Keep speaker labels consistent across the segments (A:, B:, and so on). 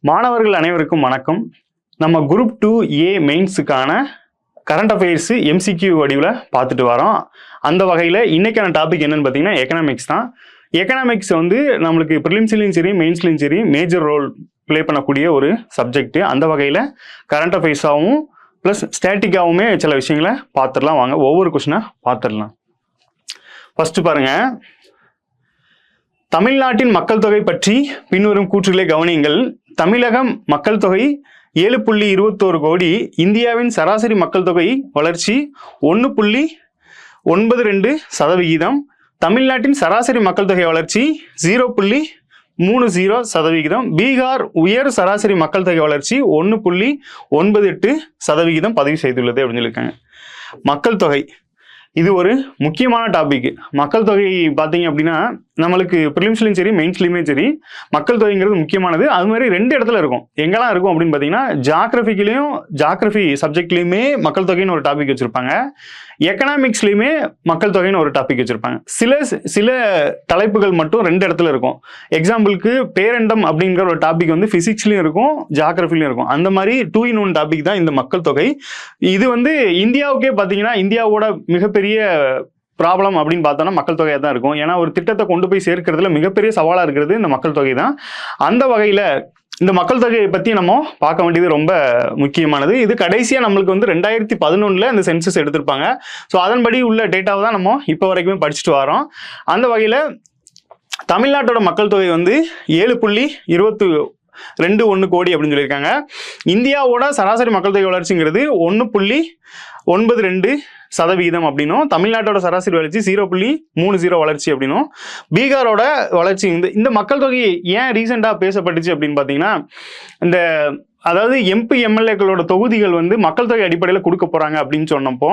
A: மாணவர்கள் அனைவருக்கும் வணக்கம். நம்ம குரூப் 2A மெயின்ஸுக்கான கரண்ட் அஃபேர்ஸ் MCQ வடிவில் பார்த்துட்டு வரோம். அந்த வகையில் இன்னைக்கான டாபிக் என்னன்னு பார்த்தீங்கன்னா எக்கனாமிக்ஸ் தான். எக்கனாமிக்ஸ் வந்து நம்மளுக்கு ப்ரிலிம்ஸ்லையும் சரி மெயின்ஸ்லையும் சரி மேஜர் ரோல் ப்ளே பண்ணக்கூடிய ஒரு சப்ஜெக்ட். அந்த வகையில் கரண்ட் அஃபேர்ஸாகவும் ப்ளஸ் ஸ்டாட்டிக்காகவுமே சில விஷயங்களை பார்த்துடலாம். வாங்க ஒவ்வொரு கொஸ்டினாக பார்த்துடலாம். ஃபர்ஸ்ட் பாருங்க, தமிழ்நாட்டின் மக்கள் தொகை பற்றி பின்வரும் கூற்றுகளை கவனியுங்கள். தமிழகம் மக்கள் தொகை 7.21 கோடி. இந்தியாவின் சராசரி மக்கள் தொகை வளர்ச்சி 1.92%. தமிழ்நாட்டின் சராசரி மக்கள் தொகை வளர்ச்சி 0.30%. பீகார் உயர் சராசரி மக்கள் தொகை வளர்ச்சி 1.98% பதிவு செய்துள்ளது அப்படின்னு சொல்லியிருக்காங்க. மக்கள் தொகை இது ஒரு முக்கியமான டாபிக். மக்கள் தொகை பார்த்தீங்க அப்படின்னா நம்மளுக்கு ப்ரிலிம்ஸ்லையும் சரி மெயின்ஸ்லையுமே சரி மக்கள் தொகைங்கிறது முக்கியமானது. அது மாதிரி ரெண்டு இடத்துல இருக்கும். எங்கெல்லாம் இருக்கும் அப்படின்னு பார்த்தீங்கன்னா ஜாகிரஃபி சப்ஜெக்ட்லையுமே மக்கள் தொகைன்னு ஒரு டாபிக் வச்சுருப்பாங்க. எக்கனாமிக்ஸ்லையுமே மக்கள் தொகைன்னு ஒரு டாபிக் வச்சுருப்பாங்க. சில தலைப்புகள் மட்டும் ரெண்டு இடத்துல இருக்கும். எக்ஸாம்பிளுக்கு பேரண்டம் அப்படிங்கிற ஒரு டாபிக் வந்து ஃபிசிக்ஸ்லையும் இருக்கும் ஜாகிரஃபிலையும் இருக்கும். அந்த மாதிரி 2-in-1 டாபிக் தான் இந்த மக்கள் தொகை. இது வந்து இந்தியாவுக்கே பார்த்தீங்கன்னா இந்தியாவோட மிகப்பெரிய ப்ராப்ளம் அப்படின்னு பார்த்தோம்னா மக்கள் தொகையாக தான் இருக்கும். ஏன்னா ஒரு திட்டத்தை கொண்டு போய் சேர்க்கிறதுல மிகப்பெரிய சவாலாக இருக்கிறது இந்த மக்கள் தொகை தான். அந்த வகையில் இந்த மக்கள் தொகையை பற்றி நம்ம பார்க்க வேண்டியது ரொம்ப முக்கியமானது. இது கடைசியாக நம்மளுக்கு வந்து 2011 இந்த சென்சஸ் எடுத்திருப்பாங்க. ஸோ அதன்படி உள்ள டேட்டாவை தான் நம்ம இப்போ வரைக்குமே படிச்சுட்டு வரோம். அந்த வகையில் தமிழ்நாட்டோட மக்கள் தொகை வந்து 7.21 கோடி அப்படின்னு சொல்லியிருக்காங்க. இந்தியாவோட சராசரி மக்கள் தொகை வளர்ச்சிங்கிறது 1.92% அப்படின்னும், தமிழ்நாட்டோட சராசரி வளர்ச்சி 0.30 வளர்ச்சி அப்படின்னும், பீகாரோட வளர்ச்சி இந்த மக்கள் தொகை ஏன் ரீசெண்டாக பேசப்பட்டுச்சு அப்படின்னு பார்த்தீங்கன்னா, இந்த அதாவது MP-MLAக்களோட தொகுதிகள் வந்து மக்கள் தொகை அடிப்படையில் கொடுக்க போறாங்க அப்படின்னு சொன்னப்போ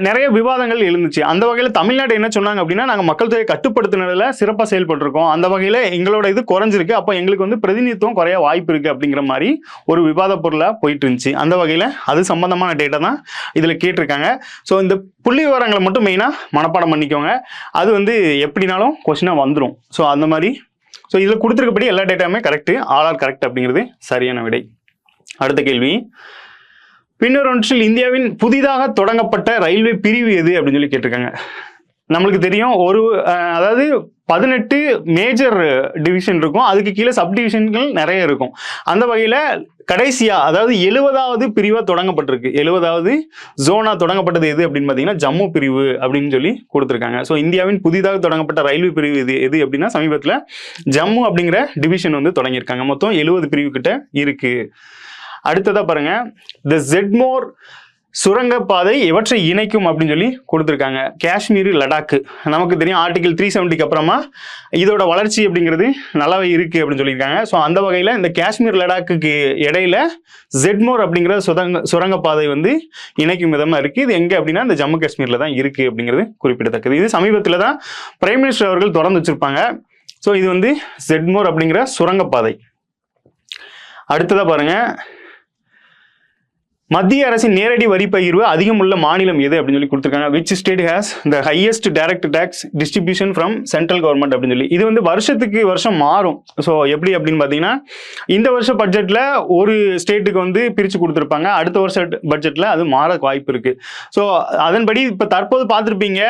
A: நிறைய விவாதங்கள் எழுந்துச்சு. அந்த வகையில் தமிழ்நாடு என்ன சொன்னாங்க அப்படின்னா, நாங்கள் மக்கள் தொகை கட்டுப்படுத்தினதில் சிறப்பாக செயல்பட்டுருக்கோம், அந்த வகையில் எங்களோட இது குறைஞ்சிருக்கு, அப்போ எங்களுக்கு வந்து பிரதிநிதித்துவம் குறைய வாய்ப்பு இருக்கு அப்படிங்கிற மாதிரி ஒரு விவாத பொருளாக போயிட்டு இருந்துச்சு. அந்த வகையில் அது சம்பந்தமான டேட்டா தான் இதில் கேட்டிருக்காங்க. ஸோ இந்த புள்ளி விவரங்களை மட்டும் மெயினாக மனப்பாடம் பண்ணிக்கோங்க. அது வந்து எப்படினாலும் கொஸ்டினாக வந்துடும். ஸோ அந்த மாதிரி இதில் கொடுத்துருக்கப்படி எல்லா டேட்டாவுமே கரெக்டு, ஆல் ஆர் கரெக்ட் அப்படிங்கிறது சரியான விடை. அடுத்த கேள்வி, பின்னொன்றில் இந்தியாவின் புதிதாக தொடங்கப்பட்ட ரயில்வே பிரிவு எது அப்படின்னு சொல்லி கேட்டிருக்காங்க. நம்மளுக்கு தெரியும் அதாவது 18 மேஜர் டிவிஷன் இருக்கும், அதுக்கு கீழே சப் டிவிஷன்கள் நிறைய இருக்கும். அந்த வகையில் கடைசியா அதாவது 70வது பிரிவா தொடங்கப்பட்டிருக்கு. 70வது ஜோனா தொடங்கப்பட்டது எது அப்படின்னு பார்த்தீங்கன்னா ஜம்மு பிரிவு அப்படின்னு சொல்லி கொடுத்துருக்காங்க. ஸோ இந்தியாவின் புதிதாக தொடங்கப்பட்ட ரயில்வே பிரிவு எது அப்படின்னா சமீபத்தில் ஜம்மு அப்படிங்கிற டிவிஷன் வந்து தொடங்கியிருக்காங்க. மொத்தம் 70 பிரிவு கிட்ட இருக்கு. அடுத்ததா பாருங்க, த ஜெட்மோர் சுரங்கப்பாதை எவற்றை இணைக்கும் அப்படின்னு சொல்லி கொடுத்துருக்காங்க. காஷ்மீர், லடாக் நமக்கு தெரியும். ஆர்டிகல் 370 அப்புறமா இதோட வளர்ச்சி அப்படிங்கிறது நல்லாவே இருக்கு அப்படின்னு சொல்லியிருக்காங்க. ஸோ அந்த வகையில் இந்த காஷ்மீர் லடாக்குக்கு இடையில ஜெட்மோர் அப்படிங்கிற சுரங்கப்பாதை வந்து இணைக்கும் விதமாக இருக்கு. இது எங்க அப்படின்னா இந்த ஜம்மு காஷ்மீர்ல தான் இருக்கு அப்படிங்கிறது குறிப்பிடத்தக்கது. இது சமீபத்தில் தான் பிரைம் மினிஸ்டர் அவர்கள் திறந்து வச்சிருப்பாங்க. ஸோ இது வந்து ஜெட்மோர் அப்படிங்கிற சுரங்கப்பாதை. அடுத்ததா பாருங்க, மத்திய அரசின் நேரடி வரி பகிர்வு அதிகம் உள்ள மாநிலம் எது அப்படின்னு சொல்லி கொடுத்துருக்காங்க. Which state has the highest direct tax distribution from central government அப்படின்னு சொல்லி. இது வந்து வருஷத்துக்கு வருஷம் மாறும். ஸோ எப்படி அப்படின்னு பார்த்தீங்கன்னா, இந்த வருஷ பட்ஜெட்டில் ஒரு ஸ்டேட்டுக்கு வந்து பிரித்து கொடுத்துருப்பாங்க, அடுத்த வருஷ பட்ஜெட்டில் அது மாற வாய்ப்பு இருக்கு. ஸோ அதன்படி இப்போ தற்போது பார்த்துருப்பீங்க,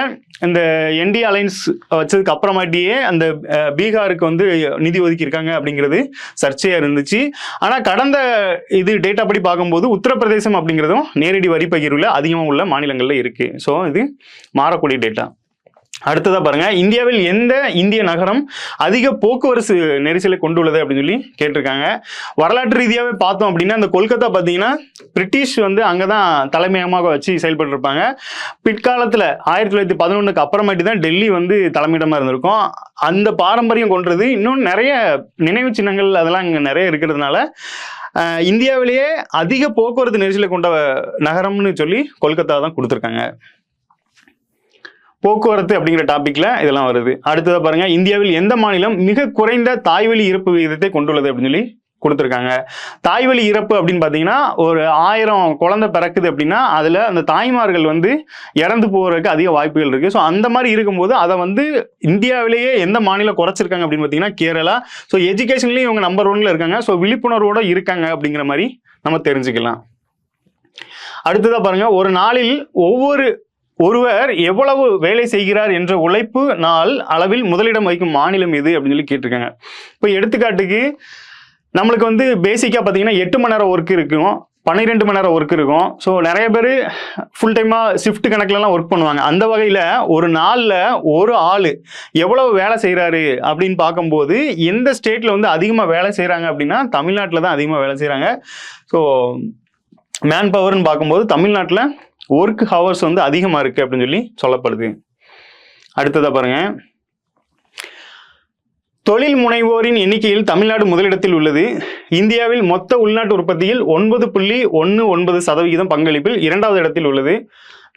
A: இந்த NDA அலைன்ஸ் வச்சதுக்கு அப்புறமாட்டியே அந்த பீகாருக்கு வந்து நிதி ஒதுக்கியிருக்காங்க அப்படிங்கிறது சர்ச்சையாக இருந்துச்சு. ஆனால் கடந்த இது டேட்டா படி பார்க்கும்போது உத்தரப்பிரதேசம் அப்படிங்கிறதும் நேரடி வரி பகிர்வுல அதிகமாக உள்ள மாநிலங்கள்ல இருக்கு. ஸோ இது மாறக்கூடிய டேட்டா. அடுத்ததா பாருங்க, இந்தியாவில் எந்த இந்திய நகரம் அதிக போக்குவரத்து நெரிசலை கொண்டுள்ளது அப்படின்னு சொல்லி கேட்டிருக்காங்க. வரலாற்று ரீதியாகவே பார்த்தோம் அப்படின்னா இந்த கொல்கத்தா பார்த்தீங்கன்னா பிரிட்டிஷ் வந்து அங்கதான் தலைமையகமாக வச்சு செயல்பட்டு இருப்பாங்க. பிற்காலத்தில் 1911 அப்புறமாட்டி தான் டெல்லி வந்து தலைமையிடமா இருந்திருக்கும். அந்த பாரம்பரியம் கொண்டது இன்னும் நிறைய நினைவு சின்னங்கள் அதெல்லாம் இங்கே நிறைய இருக்கிறதுனால இந்தியாவிலேயே அதிக போக்குவரத்து நெரிசலை கொண்ட நகரம்னு சொல்லி கொல்கத்தா தான் கொடுத்துருக்காங்க. போக்குவரத்து அப்படிங்கிற டாபிக்ல இதெல்லாம் வருது. அடுத்ததை பாருங்க, இந்தியாவில் எந்த மாநிலம் மிக குறைந்த தாய்வழி இறப்பு விகிதத்தை கொண்டுள்ளது அப்படின்னு சொல்லி கொடுத்துருக்காங்க. தாய்வழி இறப்பு அப்படின்னு பார்த்தீங்கன்னா ஒரு 1000 குழந்தை பிறக்குது அப்படின்னா அதில் அந்த தாய்மார்கள் வந்து இறந்து போகிறதுக்கு அதிக வாய்ப்புகள் இருக்குது. ஸோ அந்த மாதிரி இருக்கும்போது அதை வந்து இந்தியாவிலேயே எந்த மாநிலம் குறைச்சிருக்காங்க அப்படின்னு பார்த்தீங்கன்னா கேரளா. ஸோ எஜுகேஷன்லேயும் இவங்க நம்பர் 1ல இருக்காங்க. ஸோ விழிப்புணர்வோடு இருக்காங்க அப்படிங்கிற மாதிரி நம்ம தெரிஞ்சுக்கலாம். அடுத்ததாக பாருங்க, ஒரு நாளில் ஒருவர் எவ்வளவு வேலை செய்கிறார் என்ற உழைப்பு நாள் அளவில் முதலிடம் வகிக்கும் மாநிலம் எது அப்படின்னு சொல்லி கேட்டிருக்காங்க. இப்போ எடுத்துக்காட்டுக்கு நம்மளுக்கு வந்து பேசிக்காக பார்த்தீங்கன்னா 8 மணி நேரம் ஒர்க் இருக்கும், 12 மணி நேரம் ஒர்க் இருக்கும். ஸோ நிறைய பேர் ஃபுல் டைமாக ஷிஃப்ட் கணக்கிலலாம் ஒர்க் பண்ணுவாங்க. அந்த வகையில் ஒரு நாளில் ஒரு ஆள் எவ்வளவு வேலை செய்கிறாரு அப்படின்னு பார்க்கும்போது எந்த ஸ்டேட்டில் வந்து அதிகமாக வேலை செய்கிறாங்க அப்படின்னா தமிழ்நாட்டில் தான் அதிகமாக வேலை செய்கிறாங்க. ஸோ மேன் பவர்னு பார்க்கும்போது தமிழ்நாட்டில் ஒர்க் ஹவர்ஸ் வந்து அதிகமாக இருக்குது அப்படின்னு சொல்லி சொல்லப்படுது. அடுத்ததாக பாருங்கள், தொழில் முனைவோரின் எண்ணிக்கையில் தமிழ்நாடு முதலிடத்தில் உள்ளது. இந்தியாவில் மொத்த உள்நாட்டு உற்பத்தியில் 9.19% பங்களிப்பில் 2வது இடத்தில் உள்ளது.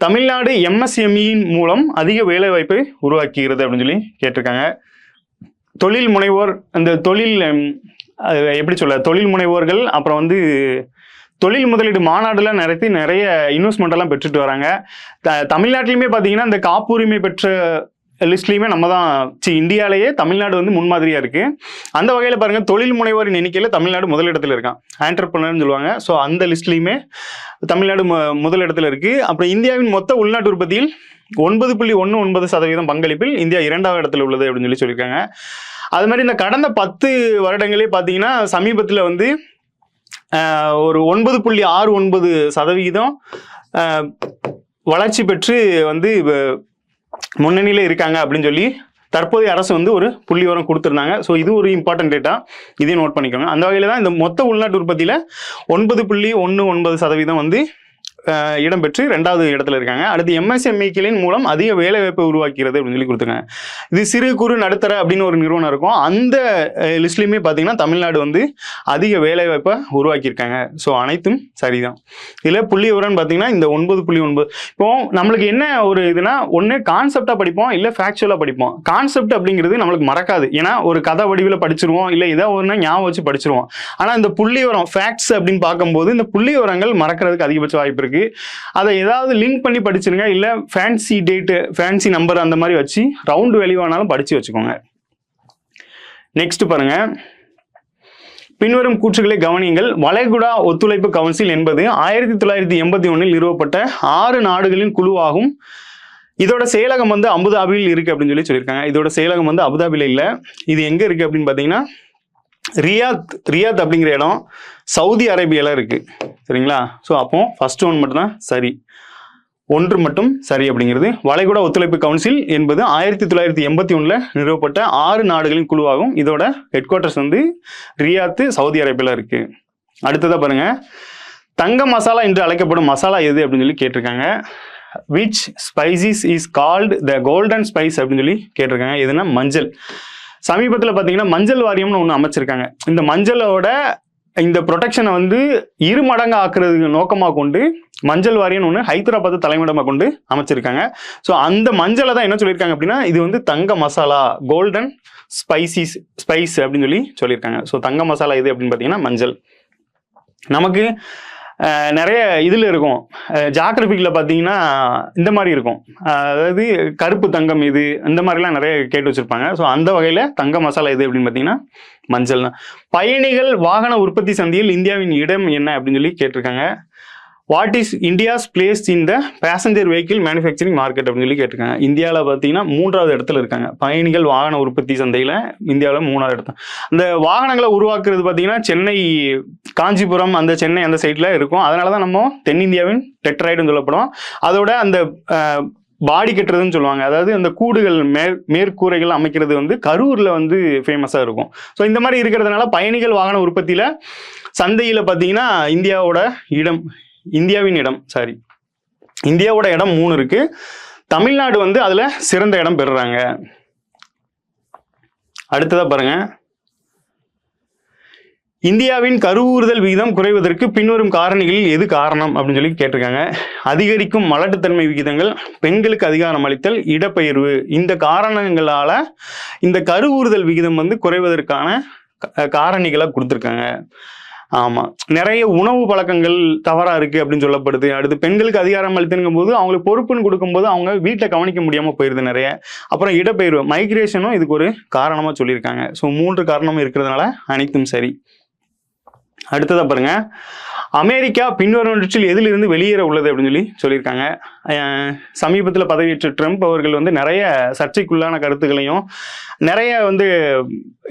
A: தமிழ்நாடு MSMEயின் மூலம் அதிக வேலைவாய்ப்பை உருவாக்குகிறது அப்படின்னு சொல்லி கேட்டிருக்காங்க. தொழில் முனைவோர், அந்த தொழில் எப்படி சொல்ல, தொழில் முனைவோர்கள் அப்புறம் வந்து தொழில் முதலீடு மாநாடுலாம் நடத்தி நிறைய இன்வெஸ்ட்மெண்ட் எல்லாம் பெற்றுட்டு வராங்க. தமிழ்நாட்டிலுமே பார்த்தீங்கன்னா இந்த காப்புரிமை பெற்ற லிஸ்ட்லையுமே நம்ம தான் இந்தியாவிலேயே தமிழ்நாடு வந்து முன்மாதிரியாக இருக்குது. அந்த வகையில் பாருங்கள், தொழில் முனைவோரின் எண்ணிக்கையில் தமிழ்நாடு முதலிடத்தில் இருக்கான், ஆண்டர்பிரனர்னு சொல்லுவாங்க. ஸோ அந்த லிஸ்ட்லையுமே தமிழ்நாடு முதலிடத்தில் இருக்குது. அப்புறம் இந்தியாவின் மொத்த உள்நாட்டு உற்பத்தியில் 9.19% பங்களிப்பில் இந்தியா 2வது இடத்துல உள்ளது அப்படின்னு சொல்லியிருக்காங்க. அது மாதிரி இந்த கடந்த 10 வருடங்களே பார்த்தீங்கன்னா சமீபத்தில் வந்து ஒரு 9.69% வளர்ச்சி பெற்று வந்து முன்னணியில் இருக்காங்க அப்படின்னு சொல்லி தற்போதைய அரசு வந்து ஒரு புள்ளிவிவரம் கொடுத்துருந்தாங்க. ஸோ இது ஒரு இம்பார்ட்டன்ட் டேட்டா, இதையும் நோட் பண்ணிக்கோங்க. அந்த வகையில் தான் இந்த மொத்த உள்நாட்டு உற்பத்தியில் 9.19% வந்து இடம்பெற்று 2வது இடத்துல இருக்காங்க. அடுத்து MSMEக்களின் மூலம் அதிக வேலைவாய்ப்பை உருவாக்கிறது அப்படின்னு சொல்லி கொடுத்துருக்காங்க. இது சிறு குறு நடுத்தர அப்படின்னு ஒரு நிறுவனம் இருக்கும். அந்த லிஸ்ட்லையுமே பார்த்தீங்கன்னா தமிழ்நாடு வந்து அதிக வேலைவாய்ப்பை உருவாக்கியிருக்காங்க. ஸோ அனைத்தும் சரிதான். இதில் புள்ளி விவரம்னு பார்த்தீங்கன்னா இந்த 9.9. இப்போ நம்மளுக்கு என்ன ஒரு இதுனா, ஒன்று கான்செப்டாக படிப்போம், இல்லை ஃபேக்சுவலாக படிப்போம். கான்செப்ட் அப்படிங்கிறது நம்மளுக்கு மறக்காது, ஏன்னா ஒரு கதை வடிவில் படிச்சிருவோம், இல்லை ஏதோ ஒன்று ஞாபகம் வச்சு படிச்சிருவோம். ஆனால் இந்த புள்ளி விவரம் ஃபேக்ட்ஸ் அப்படின்னு பார்க்கும்போது இந்த புள்ளி விவரங்கள் மறக்கிறதுக்கு அதிகபட்ச வாய்ப்பு இருக்கு. அதை ஏதாவது லிங்க் பண்ணி படிச்சிருங்க, இல்ல ஃபேன்சி டேட், ஃபேன்சி நம்பர் அந்த மாதிரி வச்சு ரவுண்ட் வேல்யூவானாலும் படிச்சு வச்சுக்கோங்க. நெக்ஸ்ட் பாருங்க, பின்வரும் கூற்றுகளை கவனியுங்கள். வளைகுடா ஒத்துழைப்பு கவுன்சில் என்பது 1981 நிறுவப்பட்ட 6 நாடுகளின் குழுவாகும். இதோட செயலகம் வந்து அபுதாபியில் இருக்கு அப்படின்னு சொல்லியிருக்காங்க. இதோட செயலகம் வந்து அபுதாபியில் இல்லை, இது எங்க இருக்கு அப்படின்னு பார்த்தீங்கன்னா ரியாத் அப்படிங்கிற இடம் சவுதி அரேபியால இருக்கு. சரிங்களா? ஸோ அப்போ ஃபர்ஸ்ட் ஒன் மட்டும் தான் சரி, ஒன்று மட்டும் சரி அப்படிங்கிறது. வளைகுடா ஒத்துழைப்பு கவுன்சில் என்பது 1981 நிறுவப்பட்ட 6 நாடுகளின் குழுவாகும். இதோட ஹெட் குவார்ட்டர்ஸ் வந்து ரியாத் சவுதி அரேபியால இருக்கு. அடுத்ததா பாருங்க, தங்க மசாலா என்று அழைக்கப்படும் மசாலா எது அப்படின்னு சொல்லி கேட்டிருக்காங்க. Which spices is called the golden spice அப்படின்னு சொல்லி கேட்டிருக்காங்க. எதுனா மஞ்சள். சமீபத்தில் பார்த்தீங்கன்னா மஞ்சள் வாரியம்னு ஒன்று அமைச்சிருக்காங்க. இந்த மஞ்சளோட இந்த ப்ரொடெக்ஷனை வந்து 2 மடங்கு ஆக்குறதுக்கு நோக்கமாக கொண்டு மஞ்சள் வாரியம்னு ஒன்று ஹைதராபாத் தலைமையிடமாக கொண்டு அமைச்சிருக்காங்க. ஸோ அந்த மஞ்சளை தான் என்ன சொல்லியிருக்காங்க அப்படின்னா, இது வந்து தங்க மசாலா, கோல்டன் ஸ்பைஸ் அப்படின்னு சொல்லியிருக்காங்க. ஸோ தங்க மசாலா எது அப்படின்னு பார்த்தீங்கன்னா மஞ்சள். நமக்கு நிறைய இதில் இருக்கும், ஜாகிரபிக்கில் பார்த்தீங்கன்னா இந்த மாதிரி இருக்கும், அதாவது கருப்பு தங்கம் இது, இந்த மாதிரிலாம் நிறைய கேட்டு வச்சுருப்பாங்க. ஸோ அந்த வகையில் தங்க மசாலா எது அப்படின்னு பார்த்தீங்கன்னா மஞ்சள் தான். பயணிகள் வாகன உற்பத்தி சந்தையில் இந்தியாவின் இடம் என்ன அப்படின்னு சொல்லி கேட்டிருக்காங்க. What is India's place in the passenger vehicle manufacturing market அப்படின்னு சொல்லி கேட்டிருக்காங்க. இந்தியாவில் பார்த்தீங்கன்னா 3வது இடத்துல இருக்காங்க. பயணிகள் வாகன உற்பத்தி சந்தையில் இந்தியாவில் 3வது இடத்துல. அந்த வாகனங்களை உருவாக்குறது பார்த்தீங்கன்னா சென்னை, காஞ்சிபுரம், அந்த சென்னை அந்த சைடில் இருக்கும். அதனால தான் நம்ம தென்னிந்தியாவின் டெட்ராய்டுன்னு சொல்லப்படும். அதோட அந்த பாடி கட்டுறதுன்னு சொல்லுவாங்க, அதாவது அந்த கூடுகள் மேற்கூரைகள் அமைக்கிறது வந்து கரூரில் வந்து ஃபேமஸாக இருக்கும். ஸோ இந்த மாதிரி இருக்கிறதுனால பயணிகள் வாகன உற்பத்தியில் சந்தையில் பார்த்தீங்கன்னா இந்தியாவோட இடம் 3 இருக்கு. தமிழ்நாடு வந்து அதுல சிறந்த இடம் பெறுறாங்க. அடுத்ததா பாருங்க, இந்தியாவின் கருவுறுதல் விகிதம் குறைவதற்கு பின்வரும் காரணிகளில் எது காரணம் அப்படின்னு சொல்லி கேட்டிருக்காங்க. அதிகரிக்கும் மலட்டுத்தன்மை விகிதங்கள், பெண்களுக்கு அதிகாரம் அளித்தல், இடப்பெயர்வு. இந்த காரணங்களால இந்த கருவுறுதல் விகிதம் வந்து குறைவதற்கான காரணிகளை கொடுத்துருக்காங்க. ஆமா, நிறைய உணவு பழக்கங்கள் தவறா இருக்கு அப்படின்னு சொல்லப்படுது. அடுத்து பெண்களுக்கு அதிகாரம் அளித்துங்கும் போது அவங்களுக்கு பொறுப்புன்னு கொடுக்கும்போது அவங்க வீட்டை கவனிக்க முடியாம போயிருது நிறைய. அப்புறம் இடப்பெயர்வு மைக்ரேஷனும் இதுக்கு ஒரு காரணமா சொல்லியிருக்காங்க. ஸோ 3 காரணமும் இருக்கிறதுனால அனைத்தும் சரி. அடுத்ததா பாருங்க, அமெரிக்கா பின்வருவனவற்றில் எதிலிருந்து வெளியேற உள்ளது அப்படின்னு சொல்லியிருக்காங்க. சமீபத்தில் பதவியேற்ற ட்ரம்ப் அவர்கள் வந்து நிறைய சர்ச்சைக்குள்ளான கருத்துக்களையும் நிறைய வந்து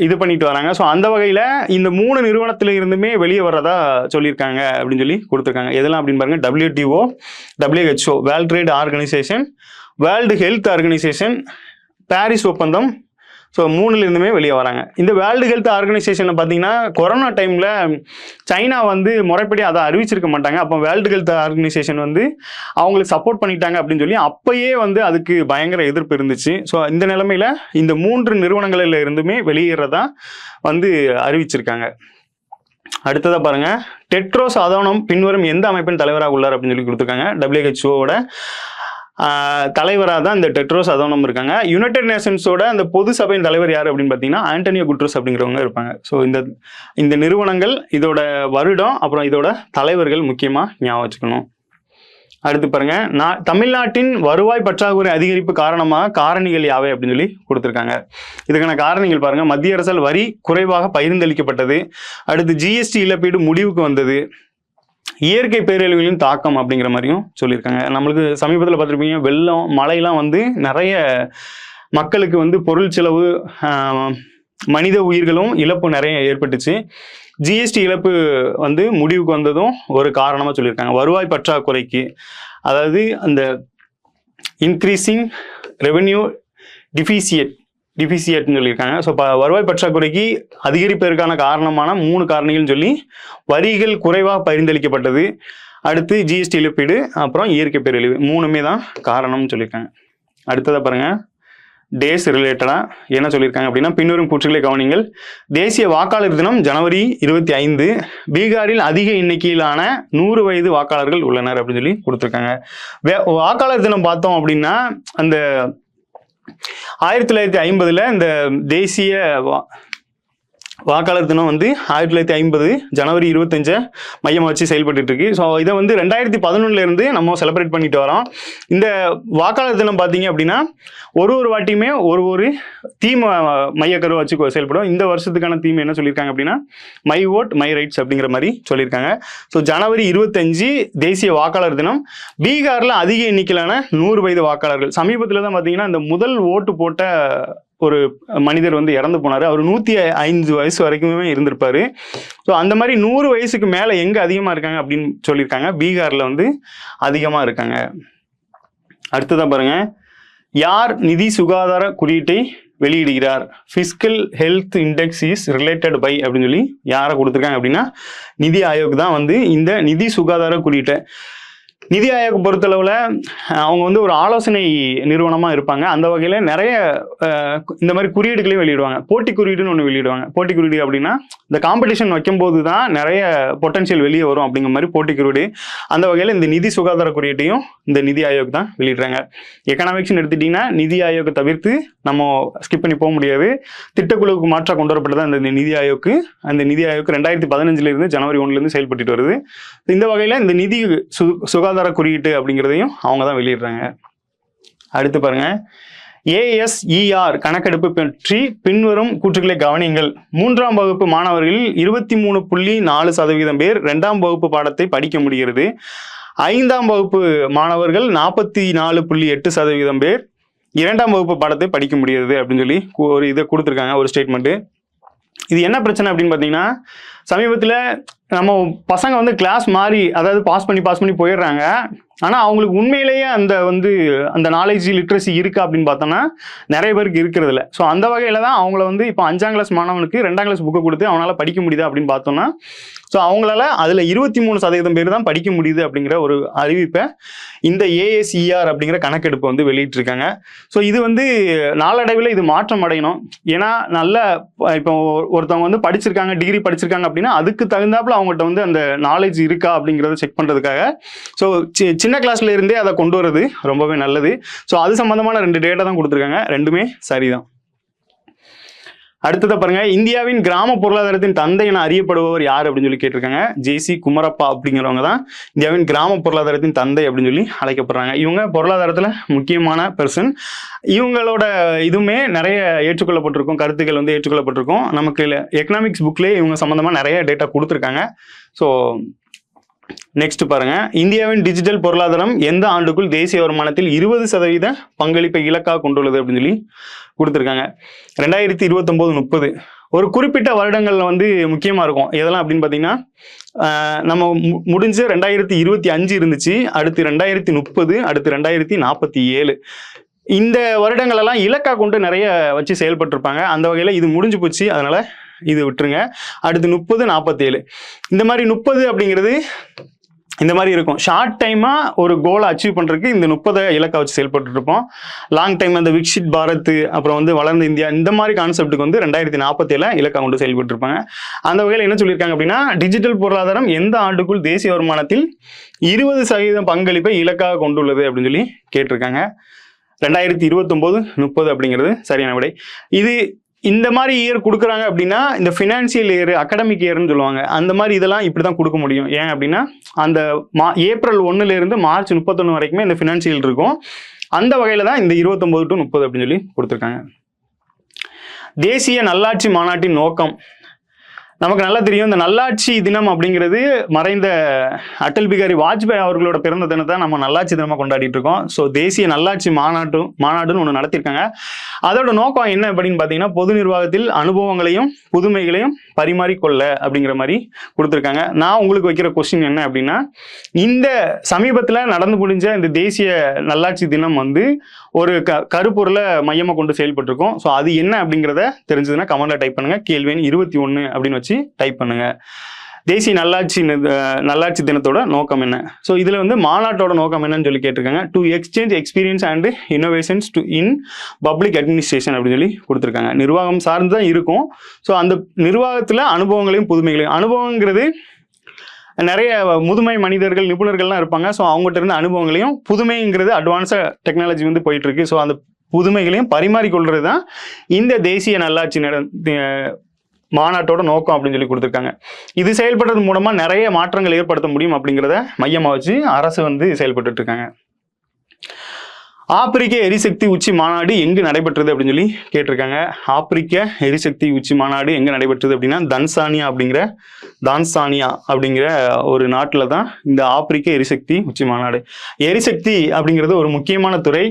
A: இது பண்ணிட்டு வராங்க. ஸோ அந்த வகையில் இந்த 3 நிறுவனத்தில் இருந்துமே வெளியே வர்றதா சொல்லியிருக்காங்க அப்படின்னு சொல்லி கொடுத்துருக்காங்க. எதெல்லாம் அப்படின்னு பாருங்க, WTO, WHO world trade organisation, world health organisation, Paris ஒப்பந்தம். ஸோ 3ல இருந்துமே வெளியே வராங்க. இந்த வேர்ல்டு ஹெல்த் ஆர்கனைசேஷனில் பார்த்தீங்கன்னா கொரோனா டைமில் சைனா வந்து முறைப்படி அதை அறிவிச்சிருக்க மாட்டாங்க. அப்போ வேர்ல்டு ஹெல்த் ஆர்கனைசேஷன் வந்து அவங்களுக்கு சப்போர்ட் பண்ணிட்டாங்க அப்படின்னு சொல்லி அப்பயே வந்து அதுக்கு பயங்கர எதிர்ப்பு இருந்துச்சு. ஸோ இந்த நிலைமையில் இந்த 3 நிறுவனங்களில் இருந்துமே வெளியேறதா வந்து அறிவிச்சிருக்காங்க. அடுத்ததாக பாருங்க, டெட்ரோஸ் அதோனம் பின்வரும் எந்த அமைப்பின் தலைவராக உள்ளார் அப்படின்னு சொல்லி கொடுத்துருக்காங்க. WHOவோட தலைவராக தான் இந்த டெட்ரோஸ் அதோனம் இருக்காங்க. யுனைடெட் நேஷன்ஸோட அந்த பொது சபையின் தலைவர் யார் அப்படின்னு பார்த்தீங்கன்னா ஆண்டனியோ குட்ரஸ் அப்படிங்கிறவங்க இருப்பாங்க. ஸோ இந்த நிறுவனங்கள், இதோட வருடம், அப்புறம் இதோட தலைவர்கள் முக்கியமாக ஞாபகம் வச்சுக்கணும். அடுத்து பாருங்க, தமிழ்நாட்டின் வருவாய் பற்றாக்குறை அதிகரிப்பு காரணமாக காரணிகள் யாவை அப்படின்னு சொல்லி கொடுத்துருக்காங்க. இதுக்கான காரணிகள் பாருங்க, மத்திய அரசால் வரி குறைவாக பகிர்ந்தளிக்கப்பட்டது, அடுத்து GST இழப்பீடு முடிவுக்கு வந்தது, இயற்கை பேரழிவுகளின் தாக்கம் அப்படிங்கிற மாதிரியும் சொல்லியிருக்காங்க. நம்மளுக்கு சமீபத்தில் பார்த்துருப்பீங்க, வெள்ளம் மழையெல்லாம் வந்து நிறைய மக்களுக்கு வந்து பொருள் செலவு, மனித உயிர்களும் இழப்பு நிறைய ஏற்பட்டுச்சு. GST இழப்பு வந்து முடிவுக்கு வந்ததும் ஒரு காரணமாக சொல்லியிருக்காங்க. வருவாய் பற்றாக்குறைக்கு, அதாவது அந்த இன்க்ரீசிங் ரெவென்யூ டிஃபிசியட்னு சொல்லியிருக்காங்க. ஸோ வருவாய் பற்றாக்குறைக்கு அதிகரிப்பதற்கான காரணமான 3 காரணிகள்னு சொல்லி வரிகள் குறைவாக பரிந்தளிக்கப்பட்டது, அடுத்து GST இழப்பீடு, அப்புறம் இயற்கை பேரழிவு 3மே தான் காரணம்னு சொல்லியிருக்காங்க. அடுத்ததாக பாருங்க, டேஸ் ரிலேட்டடாக என்ன சொல்லியிருக்காங்க அப்படின்னா, பின்வரும் கூற்றுகளை கவனிங்கள். தேசிய வாக்காளர் தினம் ஜனவரி 25. பீகாரில் அதிக எண்ணிக்கையிலான 100 வயது வாக்காளர்கள் உள்ளனர் அப்படின்னு சொல்லி கொடுத்துருக்காங்க. வாக்காளர் தினம் பார்த்தோம் அப்படின்னா, அந்த 1950 இந்த தேசிய வாக்காளர் தினம் வந்து 1950 ஜனவரி 25 மையமாக வச்சு செயல்பட்டு இருக்கு. ஸோ இதை வந்து 2011 இருந்து நம்ம செலிப்ரேட் பண்ணிட்டு வரோம். இந்த வாக்காளர் தினம் பார்த்தீங்க அப்படின்னா ஒரு வாட்டியுமே ஒரு தீம் மையக்கருவை வச்சு செயல்படும். இந்த வருஷத்துக்கான தீம் என்ன சொல்லியிருக்காங்க அப்படின்னா, மை ஓட் மை ரைட்ஸ் அப்படிங்கிற மாதிரி சொல்லியிருக்காங்க. ஸோ ஜனவரி 25 தேசிய வாக்காளர் தினம். பீகாரில் அதிக எண்ணிக்கையிலான 100 வயது வாக்காளர்கள். சமீபத்தில் தான் பார்த்தீங்கன்னா இந்த முதல் ஓட்டு போட்ட ஒரு மனிதர் வந்து இறந்து போனார். அவர் 105 வயசு வரைக்குமே இருந்திருப்பாரு. ஸோ அந்த மாதிரி 100 வயசுக்கு மேலே எங்கே அதிகமாக இருக்காங்க அப்படின்னு சொல்லியிருக்காங்க, பீகாரில் வந்து அதிகமாக இருக்காங்க. அடுத்ததான் பாருங்க, யார் நிதி சுகாதார குறியீட்டை வெளியிடுகிறார்? Fiscal health index is related by அப்படின்னு சொல்லி யாரை கொடுத்துருக்காங்க அப்படின்னா, நிதி ஆயோக் தான் வந்து இந்த நிதி சுகாதார குறியீட்டை. நிதி ஆயோக் பொறுத்தளவில் அவங்க வந்து ஒரு ஆலோசனை நிறுவனமாக இருப்பாங்க. அந்த வகையில் நிறைய இந்த மாதிரி குறியீடுகளையும் வெளியிடுவாங்க. போட்டி குறியீடுன்னு ஒன்று வெளியிடுவாங்க. போட்டி குறியீடு அப்படின்னா இந்த காம்படிஷன் வைக்கும்போது தான் நிறைய பொட்டன்ஷியல் வெளியே வரும் அப்படிங்கிற மாதிரி போட்டி குறியீடு. அந்த வகையில் இந்த நிதி சுகாதார குறியீட்டையும் இந்த நிதி ஆயோக் தான் வெளியிடுறாங்க. எக்கனாமிக்ஸ்னு எடுத்துட்டிங்கன்னா நிதி ஆயோக்கை தவிர்த்து நம்ம ஸ்கிப் பண்ணி போக முடியாது. திட்டக்குழுவுக்கு மாற்றாக கொண்டு வரப்பட்டதான் இந்த நிதி ஆயோக்கு. அந்த நிதி ஆயோக் 2015 ஜனவரி 1 செயல்பட்டு வருது. இந்த வகையில் இந்த நிதி சுகாதார குறியீட்டு அப்படிங்கிறதையும் அவங்க தான் வெளியிடுறாங்க. அடுத்து பாருங்க, ASER கணக்கெடுப்பு பற்றி பின்வரும் கூற்றுகளை கவனிங்கள். 3ஆம் வகுப்பு மாணவர்களில் 23.4% பேர் 2ஆம் வகுப்பு பாடத்தை படிக்க முடிகிறது. 5ஆம் வகுப்பு மாணவர்கள் 44.8% பேர் 2ஆம் வகுப்பு பாடத்தை படிக்க முடியாது அப்படின்னு சொல்லி ஒரு இதை கொடுத்துருக்காங்க, ஒரு ஸ்டேட்மெண்ட்டு. இது என்ன பிரச்சனை அப்படின்னு பார்த்தீங்கன்னா, சமீபத்தில் நம்ம பசங்க வந்து கிளாஸ் மாறி, அதாவது பாஸ் பண்ணி போயிடுறாங்க. ஆனால் அவங்களுக்கு உண்மையிலேயே அந்த நாலேஜ் லிட்ரஸி இருக்கா அப்படின்னு பார்த்தோன்னா நிறைய பேருக்கு இருக்கிறது இல்லை. ஸோ அந்த வகையில் தான் அவங்கள வந்து இப்போ 5ஆம் கிளாஸ் மாணவனுக்கு 2ஆம் கிளாஸ் புக்கை கொடுத்து அவனால் படிக்க முடியுதா அப்படின்னு பார்த்தோன்னா, ஸோ அவங்களால அதில் 23% பேர் தான் படிக்க முடியுது அப்படிங்கிற ஒரு அறிவிப்பை இந்த ASER அப்படிங்கிற கணக்கெடுப்பை வந்து வெளியிட்டிருக்காங்க. ஸோ இது வந்து நாளடைவில் இது மாற்றம் அடையணும். ஏன்னா நல்ல இப்போ ஒருத்தவங்க வந்து படிச்சிருக்காங்க, டிகிரி படிச்சிருக்காங்க அப்படின்னா அதுக்கு தகுந்தாப்புல அவங்கள்ட்ட வந்து அந்த நாலேஜ் இருக்கா அப்படிங்கிறத செக் பண்ணுறதுக்காக ஸோ சின்ன கிளாஸ்ல இருந்தே அதை கொண்டு வரது ரொம்பவே நல்லது. ஸோ அது சம்பந்தமான 2 டேட்டா தான் கொடுத்துருக்காங்க, ரெண்டுமே சரிதான். அடுத்ததை பாருங்க, இந்தியாவின் கிராம பொருளாதாரத்தின் தந்தை என அறியப்படுபவர் யார் அப்படின்னு சொல்லி கேட்டிருக்காங்க. ஜேசி குமரப்பா அப்படிங்கிறவங்க தான் இந்தியாவின் கிராம பொருளாதாரத்தின் தந்தை அப்படின்னு சொல்லி அழைக்கப்படுறாங்க. இவங்க பொருளாதாரத்துல முக்கியமான பெர்சன். இவங்களோட இதுவுமே நிறைய ஏற்றுக்கொள்ளப்பட்டிருக்கும், கருத்துக்கள் வந்து ஏற்றுக்கொள்ளப்பட்டிருக்கும். நமக்கு எக்கனாமிக்ஸ் புக்லேயே இவங்க சம்பந்தமா நிறைய டேட்டா கொடுத்துருக்காங்க. ஸோ நெக்ஸ்ட் பாருங்க, இந்தியாவின் டிஜிட்டல் பொருளாதாரம் எந்த ஆண்டுக்குள் தேசிய வருமானத்தில் 20% பங்களிப்பை இலக்காக கொண்டுள்ளது அப்படின்னு சொல்லி கொடுத்துருக்காங்க. 2029-30 ஒரு குறிப்பிட்ட வருடங்கள்ல வந்து முக்கியமா இருக்கும். எதெல்லாம் அப்படின்னு பார்த்தீங்கன்னா, நம்ம முடிஞ்ச 2025 இருந்துச்சு, அடுத்து 2030, அடுத்து 2047. இந்த வருடங்களெல்லாம் இலக்கா கொண்டு நிறைய வச்சு செயல்பட்டுருப்பாங்க. அந்த வகையில் இது முடிஞ்சு போச்சு, அதனால இது விட்டுருங்க. அடுத்து 30, 47 இந்த மாதிரி 30 அப்படிங்கிறது இந்த மாதிரி இருக்கும். ஷார்ட் டைமா ஒரு கோலை அச்சீவ் பண்றதுக்கு இந்த 30 இலக்கா வச்சு செயல்பட்டு இருப்போம். லாங் டைம் அந்த விக்ஷித் பாரத், அப்புறம் வந்து வளர்ந்த இந்தியா, இந்த மாதிரி கான்செப்டுக்கு வந்து 2047 இலக்கா கொண்டு செயல்பட்டு இருப்பாங்க. அந்த வகையில் என்ன சொல்லியிருக்காங்க அப்படின்னா, டிஜிட்டல் பொருளாதாரம் எந்த ஆண்டுக்குள் தேசிய வருமானத்தில் 20% பங்களிப்பை இலக்காக கொண்டுள்ளது அப்படின்னு சொல்லி கேட்டிருக்காங்க. 2029-30 அப்படிங்கிறது சரியான விடை. இது இந்த மாதிரி இயர் கொடுக்குறாங்க அப்படின்னா, இந்த ஃபினான்சியல் இயர், அகாடமிக் இயர்னு சொல்லுவாங்க. அந்த மாதிரி இதெல்லாம் இப்படி தான் கொடுக்க முடியும். ஏன் அப்படின்னா, அந்த ஏப்ரல் 1 மார்ச் 31 வரைக்குமே இந்த ஃபினான்சியல் இருக்கும். அந்த வகையில் தான் இந்த 29 to 30 அப்படின்னு சொல்லி கொடுத்துருக்காங்க. தேசிய நல்லாட்சி மாநாட்டின் நோக்கம் நமக்கு நல்லா தெரியும். இந்த நல்லாட்சி தினம் அப்படிங்கிறது மறைந்த அடல் பிகாரி வாஜ்பாய் அவர்களோட பிறந்த தினத்தை நம்ம நல்லாட்சி தினமாக கொண்டாடிட்டு இருக்கோம். ஸோ தேசிய நல்லாட்சி மாநாடுன்னு ஒன்று நடத்திருக்காங்க. அதோட நோக்கம் என்ன அப்படின்னு பார்த்தீங்கன்னா, பொது நிர்வாகத்தில் அனுபவங்களையும் புதுமைகளையும் பரிமாறிக்கொள்ள அப்படிங்கிற மாதிரி கொடுத்துருக்காங்க. நான் உங்களுக்கு வைக்கிற கொஸ்டின் என்ன அப்படின்னா, இந்த சமீபத்தில் நடந்து முடிஞ்ச இந்த தேசிய நல்லாட்சி தினம் வந்து ஒரு கருப்பொருளை மையமாக கொண்டு செயல்பட்டுருக்கோம். ஸோ அது என்ன அப்படிங்கிறத தெரிஞ்சதுன்னா கமெண்ட்ல டைப் பண்ணுங்க. கேள்வி 21 அப்படின்னு வச்சு டைப் பண்ணுங்க. தேசிய நல்லாட்சி தினத்தோட நோக்கம் என்ன? ஸோ இதுல வந்து மாநாட்டோட நோக்கம் என்னன்னு சொல்லி கேட்டிருக்காங்க. To exchange experience and innovations in public administration அப்படின்னு சொல்லி கொடுத்துருக்காங்க. நிர்வாகம் சார்ந்து தான் இருக்கும். ஸோ அந்த நிர்வாகத்துல அனுபவங்களையும் புதுமைகளையும், அனுபவங்கிறது நிறைய முதுமை மனிதர்கள், நிபுணர்கள்லாம் இருப்பாங்க. ஸோ அவங்ககிட்ட இருந்த அனுபவங்களையும், புதுமைங்கிறது அட்வான்ஸா டெக்னாலஜி வந்து போயிட்டு இருக்கு. ஸோ அந்த புதுமைகளையும் பரிமாறிக்கொள்றது தான் இந்த தேசிய நல்லாட்சி மாநாட்டோட நோக்கம் அப்படின்னு சொல்லி கொடுத்துருக்காங்க. இது செயல்படுறது மூலமா நிறைய மாற்றங்கள் ஏற்படுத்த முடியும் அப்படிங்கிறத மையமா வச்சு அரசு வந்து செயல்பட்டு இருக்காங்க. ஆப்பிரிக்க எரிசக்தி உச்சி மாநாடு எங்கு நடைபெற்றது அப்படின்னு சொல்லி கேட்டிருக்காங்க. ஆப்பிரிக்க எரிசக்தி உச்சி மாநாடு எங்க நடைபெற்றது அப்படின்னா, தான்சானியா அப்படிங்கிற ஒரு நாட்டில் தான் இந்த ஆப்பிரிக்க எரிசக்தி உச்சி மாநாடு. எரிசக்தி அப்படிங்கிறது ஒரு முக்கியமான துறை.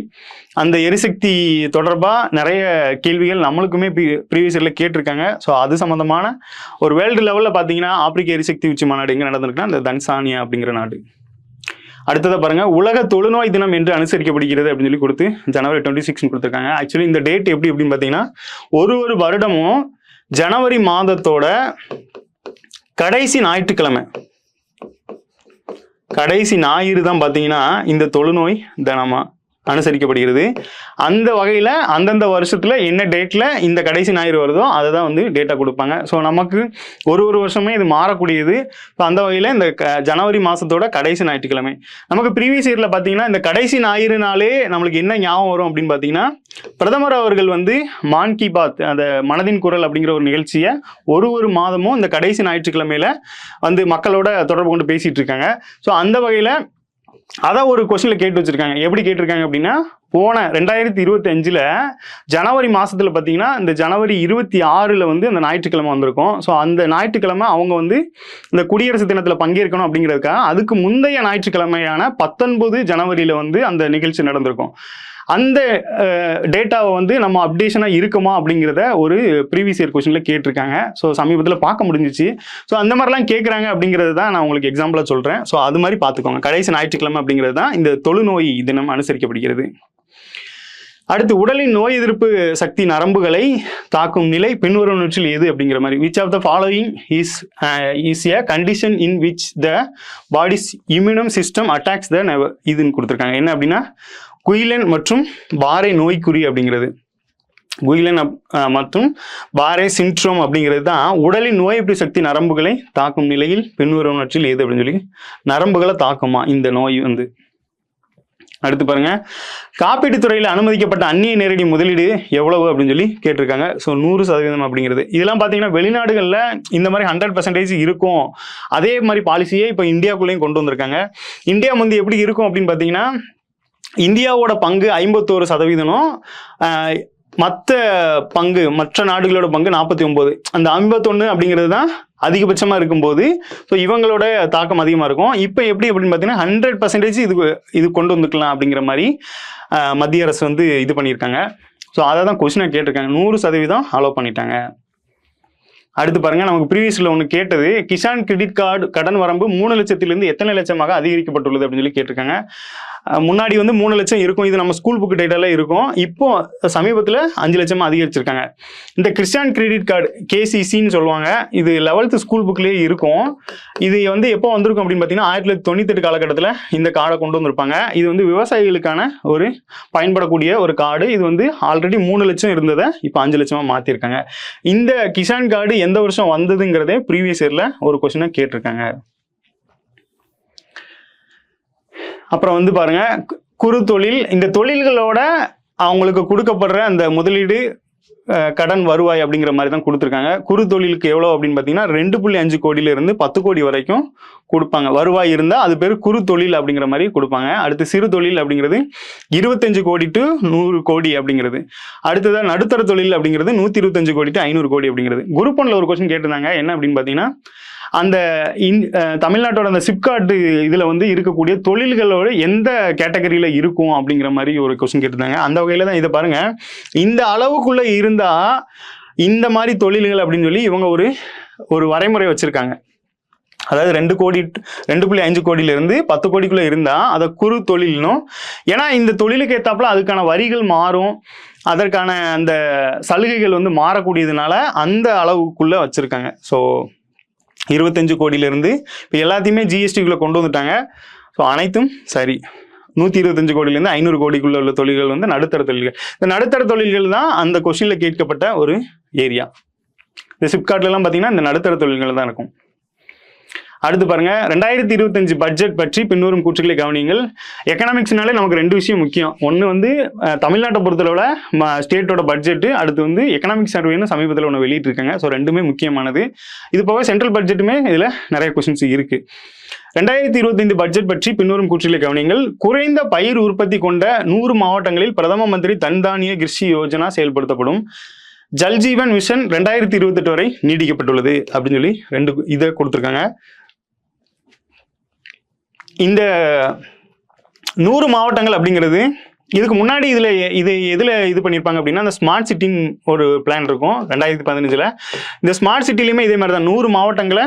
A: அந்த எரிசக்தி தொடர்பாக நிறைய கேள்விகள் நம்மளுக்குமே ப்ரீவியஸ் இயர்ல கேட்டிருக்காங்க. ஸோ அது சம்பந்தமான ஒரு வேர்ல்டு லெவலில் பார்த்தீங்கன்னா, ஆப்பிரிக்க எரிசக்தி உச்சி மாநாடு எங்கே நடந்திருக்குன்னா, இந்த தான்சானியா அப்படிங்கிற நாடு. அடுத்ததை பாருங்க, உலக தொழுநோய் தினம் என்று அனுசரிக்கப்படுகிறது அப்படின்னு சொல்லி கொடுத்து ஜனவரி 26 கொடுத்துருக்காங்க. ஆக்சுவலி இந்த டேட் எப்படி அப்படின்னு பார்த்தீங்கன்னா, ஒரு வருடமும் ஜனவரி மாதத்தோட கடைசி ஞாயிற்றுக்கிழமை, கடைசி ஞாயிறு தான் பார்த்தீங்கன்னா இந்த தொழுநோய் தினமா அனுசரிக்கப்படுகிறது. அந்த வகையில் அந்தந்த வருஷத்துல என்ன டேட்ல இந்த கடைசி ஞாயிறு வருதோ அதை தான் வந்து டேட்டா கொடுப்பாங்க. ஸோ நமக்கு ஒரு வருஷமே இது மாறக்கூடியது. ஸோ அந்த வகையில் இந்த ஜனவரி மாதத்தோட கடைசி ஞாயிற்றுக்கிழமை. நமக்கு ப்ரீவியஸ் இயர்ல பார்த்தீங்கன்னா இந்த கடைசி ஞாயிறுனாலே நம்மளுக்கு என்ன ஞாபகம் வரும் அப்படின்னு பார்த்தீங்கன்னா, பிரதமர் அவர்கள் வந்து மான் கி பாத், அந்த மனதின் குரல் அப்படிங்கிற ஒரு நிகழ்ச்சியை ஒரு மாதமும் இந்த கடைசி ஞாயிற்றுக்கிழமையில வந்து மக்களோட தொடர்பு கொண்டு பேசிட்டு இருக்காங்க. ஸோ அந்த வகையில் அதான் ஒரு கொஸ்டின்ல கேட்டு வச்சிருக்காங்க. எப்படி கேட்டிருக்காங்க அப்படின்னா, போன 2025 ஜனவரி மாசத்துல பார்த்தீங்கன்னா இந்த ஜனவரி 26 வந்து அந்த ஞாயிற்றுக்கிழமை வந்திருக்கும். ஸோ அந்த ஞாயிற்றுக்கிழமை அவங்க வந்து இந்த குடியரசு தினத்தில் பங்கேற்கணும் அப்படிங்கிறதுக்காக அதுக்கு முந்தைய ஞாயிற்றுக்கிழமையான 19 ஜனவரியில வந்து அந்த நிகழ்ச்சி நடந்திருக்கும். அந்த டேட்டாவை வந்து நம்ம அப்டேஷனாக இருக்குமா அப்படிங்கிறத ஒரு ப்ரீவியஸ் இயர் கொஸ்டின்ல கேட்டிருக்காங்க. ஸோ சமீபத்தில் பார்க்க முடிஞ்சிச்சு. ஸோ அந்த மாதிரிலாம் கேட்குறாங்க அப்படிங்கிறது தான் நான் உங்களுக்கு எக்ஸாம்பிளாக சொல்கிறேன். ஸோ அது மாதிரி பார்த்துக்கோங்க. கடைசி ஞாயிற்றுக்கிழமை அப்படிங்கிறது தான் இந்த தொழுநோய் தினம் அனுசரிக்கப்படுகிறது. அடுத்து, உடலின் நோய் எதிர்ப்பு சக்தி நரம்புகளை தாக்கும் நிலை பின்வருவனவற்றில் எது அப்படிங்கிற மாதிரி. Which of the following is a condition in which the body's immune system attacks the nerve. இதுன்னு கொடுத்துருக்காங்க. என்ன அப்படின்னா, குயிலன் மற்றும் பாரே நோய்க்குறி அப்படிங்கிறது. குயிலன் மற்றும் பாரே சிண்ட்ரோம் அப்படிங்கிறது தான் உடலின் நோய் எதிர்ப்பு சக்தி நரம்புகளை தாக்கும் நிலையில் பின்வருவனவற்றில் எது அப்படின்னு சொல்லி, நரம்புகளை தாக்குமா இந்த நோய் வந்து. அடுத்து பாருங்க, காப்பீட்டுத் துறையில் அனுமதிக்கப்பட்ட அந்நிய நேரடி முதலீடு எவ்வளவு அப்படின்னு சொல்லி கேட்டிருக்காங்க. ஸோ 100% அப்படிங்கிறது. இதெல்லாம் பார்த்தீங்கன்னா வெளிநாடுகளில் இந்த மாதிரி 100% இருக்கும். அதே மாதிரி பாலிசியை இப்போ இந்தியாவுக்குள்ளேயும் கொண்டு வந்திருக்காங்க. இந்தியா வந்து எப்படி இருக்கும் அப்படின்னு பார்த்தீங்கன்னா, இந்தியாவோட பங்கு 51%, மற்ற நாடுகளோட பங்கு 49. அந்த 51 அப்படிங்கிறது தான் அதிகபட்சமா இருக்கும்போது ஸோ இவங்களோட தாக்கம் அதிகமாக இருக்கும். இப்போ எப்படி அப்படின்னு பார்த்தீங்கன்னா 100% இது கொண்டு வந்துக்கலாம் அப்படிங்கிற மாதிரி மத்திய அரசு வந்து இது பண்ணியிருக்காங்க. ஸோ அதை தான் கொஸ்டினை கேட்டிருக்காங்க. 100% அலோவ் பண்ணிட்டாங்க. அடுத்து பாருங்க, நமக்கு ப்ரீவியஸ்ல ஒன்று கேட்டது, கிசான் கிரெடிட் கார்டு கடன் வரம்பு 3 லட்சத்திலிருந்து எத்தனை லட்சமாக அதிகரிக்கப்பட்டுள்ளது அப்படின்னு சொல்லி கேட்டிருக்காங்க. முன்னாடி வந்து 3 லட்சம் இருக்கும். இது நம்ம ஸ்கூல் புக் டேட்டால இருக்கும். இப்போ சமீபத்தில் 5 லட்சமா அதிகரிச்சிருக்காங்க. இந்த கிசான் கிரெடிட் கார்டு KCCன்னு சொல்லுவாங்க. இது 11th ஸ்கூல் புக்லேயே இருக்கும். இது வந்து எப்போ வந்திருக்கும் அப்படின்னு பார்த்தீங்கன்னா 1998 காலகட்டத்தில் இந்த கார்டை கொண்டு வந்திருப்பாங்க. இது வந்து விவசாயிகளுக்கான ஒரு பயன்படக்கூடிய ஒரு கார்டு. இது வந்து ஆல்ரெடி 3 லட்சம் இருந்ததை இப்போ 5 லட்சமா மாற்றிருக்காங்க. இந்த கிசான் கார்டு எந்த வருஷம் வந்ததுங்கிறதே ப்ரீவியஸ் இயர்ல ஒரு கொஸ்டினை கேட்டிருக்காங்க. அப்புறம் வந்து பாருங்க, குறு தொழில், இந்த தொழில்களோட அவங்களுக்கு கொடுக்கப்படுற அந்த முதலீடு கடன் வருவாய் அப்படிங்கிற மாதிரி தான் கொடுத்துருக்காங்க. குறு தொழிலுக்கு எவ்வளோ அப்படின்னு பார்த்தீங்கன்னா 2.5 கோடியிலிருந்து 10 கோடி வரைக்கும் கொடுப்பாங்க. வருவாய் இருந்தால் அது பேர் குறு தொழில் அப்படிங்கிற மாதிரி கொடுப்பாங்க. அடுத்து சிறு தொழில் அப்படிங்கிறது 25 கோடி டு 100 கோடி அப்படிங்கிறது. அடுத்ததான் நடுத்தர தொழில் அப்படிங்கிறது 125 கோடி டு 500 கோடி அப்படிங்கிறது. குரூப் 1ல ஒரு கொஸ்டின் கேட்டிருந்தாங்க. என்ன அப்படின்னு பார்த்தீங்கன்னா, அந்த தமிழ்நாட்டோட அந்த சிப்காட் இதுல வந்து இருக்கக்கூடிய தொழில்களோட எந்த கேட்டகரியில இருக்கும் அப்படிங்கிற மாதிரி ஒரு கொஸ்டின் கேட்டிருந்தாங்க. அந்த வகையில தான் இதை பாருங்க, இந்த அளவுக்குள்ள இருந்தா இந்த மாதிரி தொழில்கள் அப்படின்னு சொல்லி இவங்க ஒரு வரைமுறை வச்சிருக்காங்க. அதாவது 2.5 கோடியிலிருந்து 10 கோடிக்குள்ள இருந்தா அதை குறு தொழில்னும். ஏன்னா இந்த தொழிலுக்கு ஏத்தாப்புல அதுக்கான வரிகள் மாறும், அதற்கான அந்த சலுகைகள் வந்து மாறக்கூடியதுனால அந்த அளவுக்குள்ள வச்சிருக்காங்க. ஸோ 25 கோடியிலிருந்து இப்போ எல்லாத்தையுமே ஜிஎஸ்டிக்குள்ள கொண்டு வந்துட்டாங்க. ஸோ அனைத்தும் சரி. 125 கோடியிலேருந்து 500 கோடிக்குள்ள உள்ள தொழில்கள் வந்து நடுத்தர தொழில்கள். இந்த நடுத்தர தொழில்கள் தான் அந்த கொஸ்டின்ல கேட்கப்பட்ட ஒரு ஏரியா. இந்த சிப்காட்லாம் பார்த்தீங்கன்னா இந்த நடுத்தர தொழில்கள் தான் இருக்கும். அடுத்து பாருங்க, 2025 பட்ஜெட் பற்றி பின்வரும் கூற்றுகளை கவனியுங்கள். எக்கனாமிக்ஸ்னாலே நமக்கு 2 விஷயம் முக்கியம். ஒன்று வந்து தமிழ்நாட்டை பொறுத்தளவில் ஸ்டேட்டோட பட்ஜெட்டு, அடுத்து வந்து எக்கனாமிக் சர்வேன்னு சமீபத்தில் ஒன்று வெளியிட்டிருக்காங்க. ஸோ ரெண்டுமே முக்கியமானது. இது போக சென்ட்ரல் பட்ஜெட்டுமே இதில் நிறைய கொஸ்டின்ஸ் இருக்கு. 2025 பட்ஜெட் பற்றி பின்வரும் கூற்றுகளை கவனியுங்கள். குறைந்த பயிர் உற்பத்தி கொண்ட 100 மாவட்டங்களில் பிரதம மந்திரி தன்தானிய கிருஷி யோஜனா செயல்படுத்தப்படும். ஜல்ஜீவன் மிஷன் 2028 வரை நீடிக்கப்பட்டுள்ளது அப்படின்னு சொல்லி 2 இதை கொடுத்துருக்காங்க. இந்த 100 மாவட்டங்கள் அப்படிங்கிறது இதுக்கு முன்னாடி எதில் இது பண்ணியிருப்பாங்க அப்படின்னா, அந்த ஸ்மார்ட் சிட்டின்னு ஒரு பிளான் இருக்கும் 2015. இந்த ஸ்மார்ட் சிட்டிலையுமே இதே மாதிரி தான் 100 மாவட்டங்களை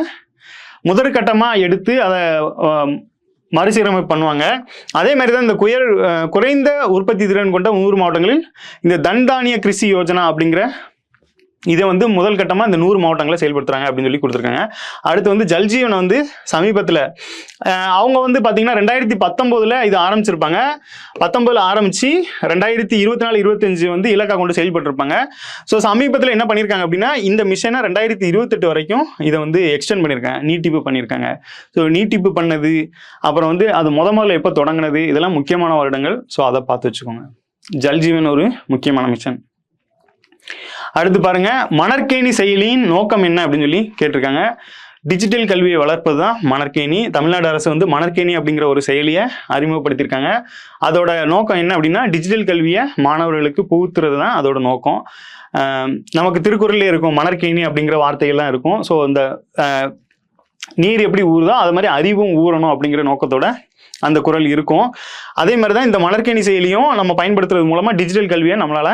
A: முதற்கட்டமாக எடுத்து அதை மறுசீரமைப்பு பண்ணுவாங்க. அதே மாதிரி தான் இந்த குறைந்த உற்பத்தி திறன் கொண்ட 100 மாவட்டங்களில் இந்த தன்தானிய கிருஷி யோஜனா அப்படிங்கிற இதை வந்து முதல் கட்டமாக இந்த 100 மாவட்டங்களை செயல்படுத்துறாங்க அப்படின்னு சொல்லி கொடுத்துருக்காங்க. அடுத்து வந்து ஜல்ஜீவன் வந்து சமீபத்தில் அவங்க வந்து பார்த்தீங்கன்னா 2019 இது ஆரம்பிச்சிருப்பாங்க. 19 ஆரம்பிச்சு 2024-25 வந்து இலக்கா கொண்டு செயல்பட்டுருப்பாங்க. ஸோ சமீபத்தில் என்ன பண்ணியிருக்காங்க அப்படின்னா, இந்த மிஷனை 2028 வரைக்கும் இதை வந்து எக்ஸ்டெண்ட் பண்ணியிருக்காங்க, நீட்டிப்பு பண்ணியிருக்காங்க. ஸோ நீட்டிப்பு பண்ணது, அப்புறம் வந்து அது முதல்ல எப்போ தொடங்கினது, இதெல்லாம் முக்கியமான வருடங்கள். ஸோ அதை பார்த்து வச்சுக்கோங்க. ஜல்ஜீவன் ஒரு முக்கியமான மிஷன். அடுத்து பாருங்க, மணற்கேணி செயலியின் நோக்கம் என்ன அப்படின்னு சொல்லி கேட்டிருக்காங்க. டிஜிட்டல் கல்வியை வளர்ப்பது தான் மணற்கேணி. தமிழ்நாடு அரசு வந்து மணற்கேணி அப்படிங்கிற ஒரு செயலியை அறிமுகப்படுத்தியிருக்காங்க. அதோட நோக்கம் என்ன அப்படின்னா, டிஜிட்டல் கல்வியை மாணவர்களுக்கு புகுத்துறது தான் அதோட நோக்கம். நமக்கு திருக்குறள்லேயே இருக்கும் மணற்கேணி அப்படிங்கிற வார்த்தைகள்லாம் இருக்கும். ஸோ இந்த நீர் எப்படி ஊறுதோ அது மாதிரி அறிவும் ஊறணும் அப்படிங்கிற நோக்கத்தோட அந்த குறள் இருக்கும். அதே மாதிரி தான் இந்த மணற்கேணி செயலியும் நம்ம பயன்படுத்துறது மூலமாக டிஜிட்டல் கல்வியை நம்மளால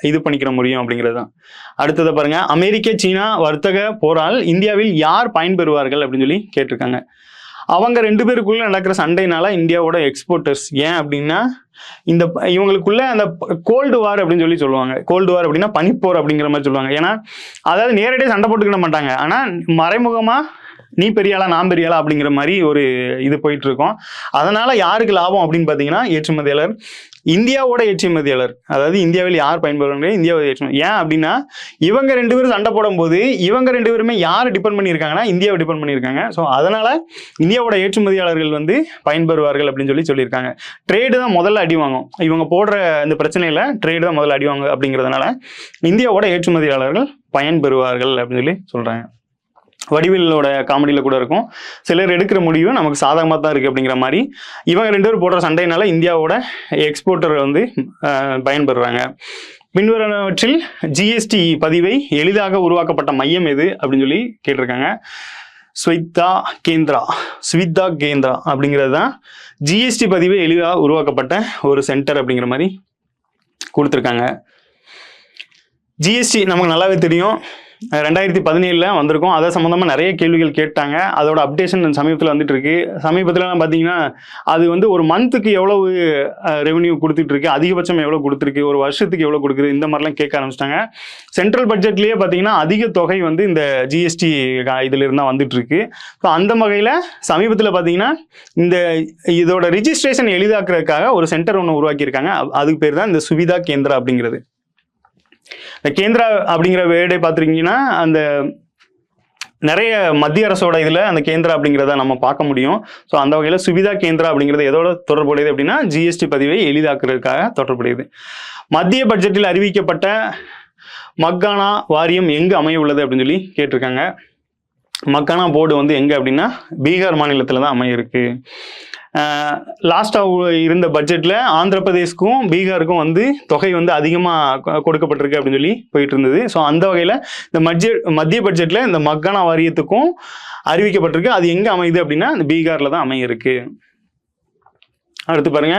A: இது பண்ணிக்கிற முடியும் அப்படிங்கிறது தான். அடுத்ததை பாருங்க, அமெரிக்க சீனா வர்த்தக போரால் இந்தியாவில் யார் பயன்பெறுவார்கள் அப்படின்னு சொல்லி கேட்டிருக்காங்க. அவங்க 2 பேருக்குள்ள நடக்கிற சண்டைனால இந்தியாவோட எக்ஸ்போர்ட்டர்ஸ். ஏன் அப்படின்னா, இவங்களுக்குள்ள அந்த கோல்டு வார் அப்படின்னு சொல்லி சொல்லுவாங்க. கோல்டு வார் அப்படின்னா பனிப்போர் அப்படிங்கிற மாதிரி சொல்லுவாங்க. ஏன்னா அதாவது நேரடியாக சண்டை போட்டுக்கிட மாட்டாங்க, ஆனால் மறைமுகமாக நீ பெரியாளா நான் பெரியாளா அப்படிங்கிற மாதிரி ஒரு இது போயிட்டு இருக்கோம். அதனால யாருக்கு லாபம் அப்படின்னு பார்த்தீங்கன்னா ஏற்றுமதியாளர், இந்தியாவோட ஏற்றுமதியாளர், அதாவது இந்தியாவில் யார் பயன்படுறாங்க இந்தியாவோட ஏற்றுமதி. ஏன் அப்படின்னா இவங்க 2 பேரும் சண்டை போடும் போது இவங்க 2 பேருமே யார் டிபெண்ட் பண்ணியிருக்காங்கன்னா இந்தியாவை டிபெண்ட் பண்ணியிருக்காங்க. ஸோ அதனால இந்தியாவோட ஏற்றுமதியாளர்கள் வந்து பயன்பெறுவார்கள் அப்படின்னு சொல்லியிருக்காங்க. ட்ரேடு தான் முதல்ல அடி வாங்கும், இவங்க போடுற இந்த பிரச்சனையில ட்ரேடு தான் முதல்ல அடி வாங்க அப்படிங்கிறதுனால இந்தியாவோட ஏற்றுமதியாளர்கள் பயன்பெறுவார்கள் அப்படின்னு சொல்றாங்க. வடிவேலோட காமெடியில் கூட இருக்கும், சிலர் எடுக்கிற முடிவு நமக்கு சாதகமாக தான் இருக்குது அப்படிங்கிற மாதிரி இவங்க 2 பேரும் போடுற சண்டையினால இந்தியாவோட எக்ஸ்போர்ட்டர் வந்து பயன்பெறுறாங்க. பின்வருவனவற்றில் ஜிஎஸ்டி பதிவை எளிதாக உருவாக்கப்பட்ட மையம் எது அப்படின்னு சொல்லி கேட்டிருக்காங்க. ஸ்விதா கேந்திரா அப்படிங்கிறது தான் ஜிஎஸ்டி பதிவை எளிதாக உருவாக்கப்பட்ட ஒரு சென்டர் அப்படிங்கிற மாதிரி கொடுத்துருக்காங்க. ஜிஎஸ்டி நமக்கு நல்லாவே தெரியும், 2017 வந்திருக்கும். அதை சம்மந்தமாக நிறைய கேள்விகள் கேட்டாங்க. அதோட அப்டேஷன் சமீபத்தில் வந்துட்டு இருக்கு. சமீபத்திலலாம் பார்த்தீங்கன்னா அது வந்து ஒரு மந்த்துக்கு எவ்வளவு ரெவன்யூ கொடுத்துட்டு இருக்கு, அதிகபட்சம் எவ்வளோ கொடுத்துருக்கு, ஒரு வருஷத்துக்கு எவ்வளோ கொடுக்குது, இந்த மாதிரிலாம் கேட்க ஆரம்பிச்சிட்டாங்க. சென்ட்ரல் பட்ஜெட்லேயே பார்த்தீங்கன்னா அதிக தொகை வந்து இந்த ஜிஎஸ்டி இதில் இருந்தால் வந்துட்டு இருக்கு. ஸோ அந்த வகையில் சமீபத்தில் பார்த்தீங்கன்னா இதோட ரிஜிஸ்ட்ரேஷன் எளிதாக்குறதுக்காக ஒரு சென்டர் ஒன்று உருவாக்கியிருக்காங்க. அதுக்கு பேர் தான் இந்த சுவிதா கேந்திரா அப்படிங்கிறது. இந்த கேந்திரா அப்படிங்கிற வேர்டை பார்த்துருக்கீங்கன்னா அந்த நிறைய மத்திய அரசோட இதில் அந்த கேந்திரா அப்படிங்கிறத நம்ம பார்க்க முடியும். ஸோ அந்த வகையில் சுவிதா கேந்திரா அப்படிங்கிறது எதோட தொடர்புடையது அப்படின்னா ஜிஎஸ்டி பதிவை எளிதாக்குறதுக்காக தொடர்புடையது. மத்திய பட்ஜெட்டில் அறிவிக்கப்பட்ட மக்கானா வாரியம் எங்கு அமைய உள்ளது அப்படின்னு சொல்லி கேட்டிருக்காங்க. மக்கானா போர்டு வந்து எங்கே அப்படின்னா பீகார் மாநிலத்தில் தான் அமைய இருக்கு. லாஸ்ட்டாக இருந்த பட்ஜெட்டில் ஆந்திர பிரதேஷ்க்கும் பீகாருக்கும் வந்து தொகை வந்து அதிகமாக கொடுக்கப்பட்டிருக்கு அப்படின்னு சொல்லி போயிட்டு இருந்தது. ஸோ அந்த வகையில் இந்த மத்திய பட்ஜெட்டில் இந்த மக்கானா வாரியத்துக்கும் அறிவிக்கப்பட்டிருக்கு. அது எங்கே அமையுது அப்படின்னா இந்த பீகாரில் தான் அமைய இருக்கு. அடுத்து பாருங்க,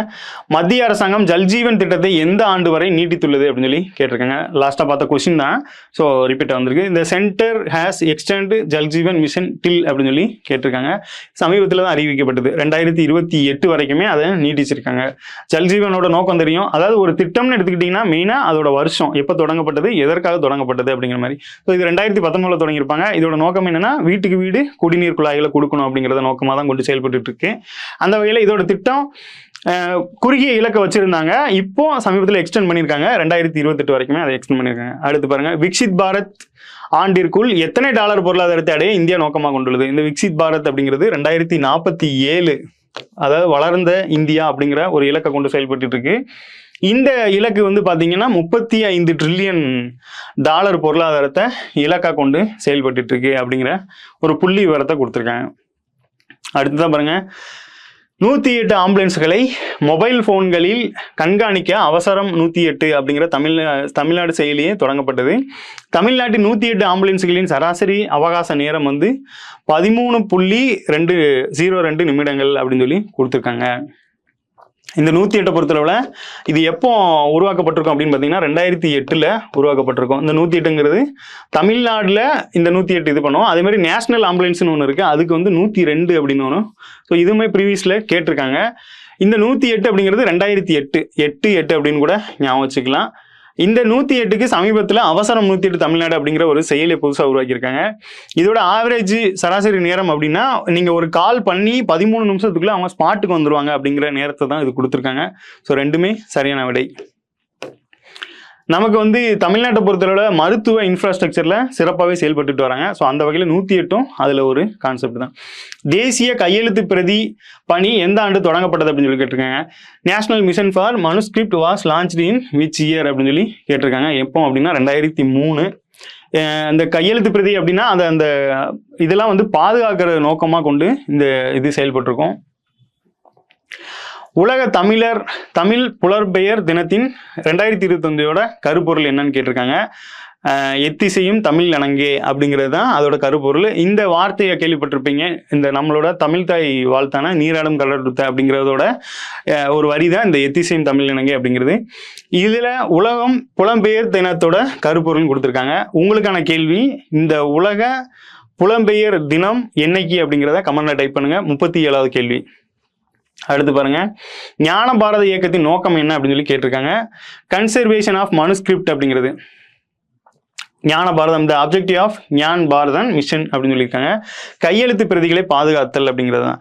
A: மத்திய அரசாங்கம் ஜல்ஜீவன் திட்டத்தை எந்த ஆண்டு வரை நீட்டித்துள்ளது அப்படின்னு சொல்லி கேட்டிருக்காங்க. லாஸ்ட்டாக பார்த்த கொஸ்டின் தான், ஸோ ரிப்பீட் வந்திருக்கு. இந்த centre has extend Jal Jeevan mission till அப்படின்னு சொல்லி கேட்டிருக்காங்க. சமீபத்தில் தான் அறிவிக்கப்பட்டது, 2028 வரைக்குமே அதை நீட்டிச்சிருக்காங்க. ஜல்ஜீவனோட நோக்கம் தெரியும், அதாவது ஒரு திட்டம்னு எடுத்துக்கிட்டிங்கன்னா மெயினாக அதோட வருஷம் எப்போ தொடங்கப்பட்டது, எதற்காக தொடங்கப்பட்டது அப்படிங்கிற மாதிரி. ஸோ இது 2019 தொடங்கியிருப்பாங்க. இதோட நோக்கம் என்னன்னா வீட்டுக்கு வீடு குடிநீர் குழாய்களை கொடுக்கணும் அப்படிங்கிறத நோக்கமாக தான் கொண்டு செயல்பட்டு இருக்கு. அந்த வகையில் இதோட திட்டம் குறுகிய இலக்கை வச்சிருந்தாங்க, இப்போ சமீபத்தில் எக்ஸ்டெண்ட் பண்ணியிருக்காங்க, 2028 வரைக்குமே அதை எக்ஸ்டெண்ட் பண்ணியிருக்காங்க. அடுத்து பாருங்க, விக்சித் பாரத் ஆண்டிற்குள் எத்தனை டாலர் பொருளாதாரத்தை அடைய இந்தியா நோக்கமாக கொண்டுள்ளது. இந்த விக்சித் பாரத் அப்படிங்கிறது 2047, அதாவது வளர்ந்த இந்தியா அப்படிங்கிற ஒரு இலக்கை கொண்டு செயல்பட்டு இருக்கு. இந்த இலக்கு வந்து பார்த்தீங்கன்னா 35 ட்ரில்லியன் டாலர் பொருளாதாரத்தை இலக்காக கொண்டு செயல்பட்டு இருக்கு அப்படிங்கிற ஒரு புள்ளி விவரத்தை கொடுத்துருக்காங்க. அடுத்துதான் பாருங்க, 108 ஆம்புலன்ஸ்களை மொபைல் போன்களில் கண்காணிக்க அவசரம் 108 அப்படிங்கிற தமிழ்நாடு செயலியே தொடங்கப்பட்டது. தமிழ்நாட்டின் 108 ஆம்புலன்ஸ்களின் சராசரி அவகாச நேரம் வந்து 13.02 நிமிடங்கள் அப்படின்னு சொல்லி கொடுத்துருக்காங்க. இந்த 108 பொறுத்தளவில் இது எப்போ உருவாக்கப்பட்டிருக்கும் அப்படின்னு பார்த்தீங்கன்னா 2008 உருவாக்கப்பட்டிருக்கும். இந்த 108ங்கிறது தமிழ்நாட்டில் இந்த 108 இது பண்ணுவோம். அதே மாதிரி நேஷனல் ஆம்புலன்ஸ்னு ஒன்று இருக்குது, அதுக்கு வந்து 102 அப்படின்னு ஒன்று. ஸோ இதுவுமே ப்ரீவியஸில் கேட்டிருக்காங்க. இந்த 108 அப்படிங்கிறது 2008 அப்படின்னு கூட ஞாபகம் வச்சுக்கலாம். இந்த 108க்கு சமீபத்தில் அவசரம் 108 தமிழ்நாடு அப்படிங்கிற ஒரு செயலியை புதுசாக உருவாக்கியிருக்காங்க. இதோட ஆவரேஜ் சராசரி நேரம் அப்படின்னா நீங்கள் ஒரு கால் பண்ணி 13 நிமிஷத்துக்குள்ள அவங்க ஸ்பாட்டுக்கு வந்துருவாங்க அப்படிங்கிற நேரத்தை தான் இது கொடுத்துருக்காங்க. ஸோ ரெண்டுமே சரியான விடை. நமக்கு வந்து தமிழ்நாட்டை பொறுத்தளவில் மருத்துவ இன்ஃப்ராஸ்ட்ரக்சரில் சிறப்பாகவே செயல்பட்டுட்டு வராங்க. ஸோ அந்த வகையில் 108 அதில் ஒரு கான்செப்ட் தான். தேசிய கையெழுத்து பிரதி பணி எந்த ஆண்டு தொடங்கப்பட்டது அப்படின்னு சொல்லி கேட்டிருக்காங்க. National mission for manuscript was launched in which year அப்படின்னு சொல்லி கேட்டிருக்காங்க. எப்போ அப்படின்னா 2003. இந்த கையெழுத்து பிரதி அப்படின்னா அந்த இதெல்லாம் வந்து பாதுகாக்கிற நோக்கமாக கொண்டு இந்த இது செயல்பட்டிருக்கும். உலக தமிழ் புலம்பெயர் தினத்தின் 2025 கருப்பொருள் என்னன்னு கேட்டிருக்காங்க. எத்திசையும் தமிழ் அணங்கே அப்படிங்கிறது தான் அதோட கருப்பொருள். இந்த வார்த்தையை கேள்விப்பட்டிருப்பீங்க, இந்த நம்மளோட தமிழ் தாய் வாழ்த்தான நீராடும் கடற்குத்த அப்படிங்கிறதோட ஒரு வரி தான் இந்த எத்திசையும் தமிழ் அணங்கே அப்படிங்கிறது. இதில் உலகம் புலம்பெயர் தினத்தோட கருப்பொருள் கொடுத்துருக்காங்க. உங்களுக்கான கேள்வி, இந்த உலக புலம்பெயர் தினம் என்னைக்கு அப்படிங்கிறத கமெண்ட்ல டைப் பண்ணுங்க. 37வது கேள்வி. அடுத்து பாருங்க, ஞான பாரத இயக்கத்தின் நோக்கம் என்ன அப்படின்னு சொல்லி கேட்டிருக்காங்க. கன்சர்வேஷன் ஆஃப் மனுஸ்கிரிப்ட் அப்படிங்கிறது. ஞான பாரதம், த objective of Gyan Bharathan mission அப்படின்னு சொல்லியிருக்காங்க. கையெழுத்து பிரதிகளை பாதுகாத்தல் அப்படிங்கிறது தான்.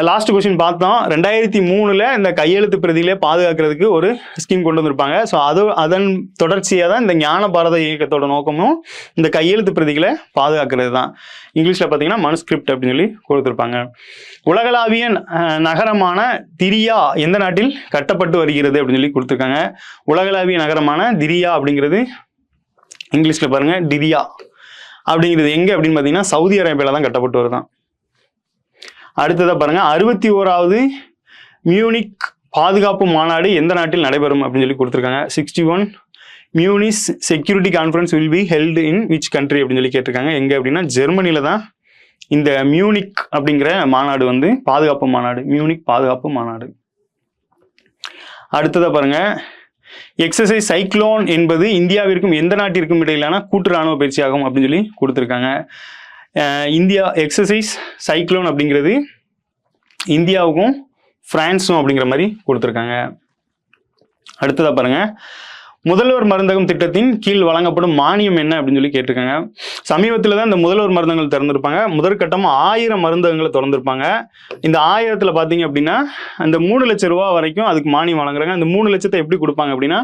A: லாஸ்ட் கொஸ்டின் பார்த்தோம். 2003 இந்த கையெழுத்து பிரதிகளை பாதுகாக்கிறதுக்கு ஒரு ஸ்கீம் கொண்டு வந்திருப்பாங்க. ஸோ அதன் தொடர்ச்சியாக தான் இந்த ஞான பாரத இயக்கத்தோட நோக்கமும் இந்த கையெழுத்து பிரதிகளை பாதுகாக்கிறது தான். இங்கிலீஷில் பார்த்தீங்கன்னா மனுஸ்கிரிப்ட் அப்படின்னு சொல்லி கொடுத்துருப்பாங்க. உலகளாவிய நகரமான திரியா எந்த நாட்டில் கட்டப்பட்டு வருகிறது அப்படின்னு சொல்லி கொடுத்துருக்காங்க. உலகளாவிய நகரமான திரியா அப்படிங்கிறது இங்கிலீஷில் பாருங்க டிரியா அப்படிங்கிறது எங்கே அப்படின்னு பார்த்தீங்கன்னா சவுதி அரேபியாவில் தான் கட்டப்பட்டு வருதான். அடுத்ததாக பாருங்க 61வது மியூனிக் பாதுகாப்பு மாநாடு எந்த நாட்டில் நடைபெறும் அப்படின்னு சொல்லி கொடுத்துருக்காங்க. 61 Munich security conference will be held in which country அப்படின்னு சொல்லி கேட்டிருக்காங்க. எங்கே அப்படின்னா ஜெர்மனியில் தான் இந்த மியூனிக் அப்படிங்கிற மாநாடு வந்து பாதுகாப்பு மாநாடு, மியூனிக் பாதுகாப்பு மாநாடு. அடுத்ததாக பாருங்க எக்ஸசைஸ் சைக்ளோன் என்பது இந்தியாவிற்கும் எந்த நாட்டிற்கும் இடையிலான கூட்டு ராணுவ பயிற்சியாகும் அப்படின்னு சொல்லி கொடுத்துருக்காங்க. இந்தியா எக்ஸசைஸ் சைக்ளோன் அப்படிங்கிறது இந்தியாவுக்கும் பிரான்ஸும் அப்படிங்கிற மாதிரி கொடுத்துருக்காங்க. அடுத்ததாக பாருங்க முதல்வர் மருந்தகம் திட்டத்தின் கீழ் வழங்கப்படும் மானியம் என்ன அப்படின்னு சொல்லி கேட்டிருக்காங்க. சமீபத்தில் தான் இந்த முதல்வர் மருந்தகங்கள் திறந்திருப்பாங்க. முதற்கட்டமாக 1000 மருந்தகங்களை திறந்திருப்பாங்க. இந்த 1000ல் பார்த்தீங்க அப்படின்னா அந்த 3 லட்சம் ரூபா வரைக்கும் அதுக்கு மானியம் வழங்குறாங்க. அந்த 3 லட்சத்தை எப்படி கொடுப்பாங்க அப்படின்னா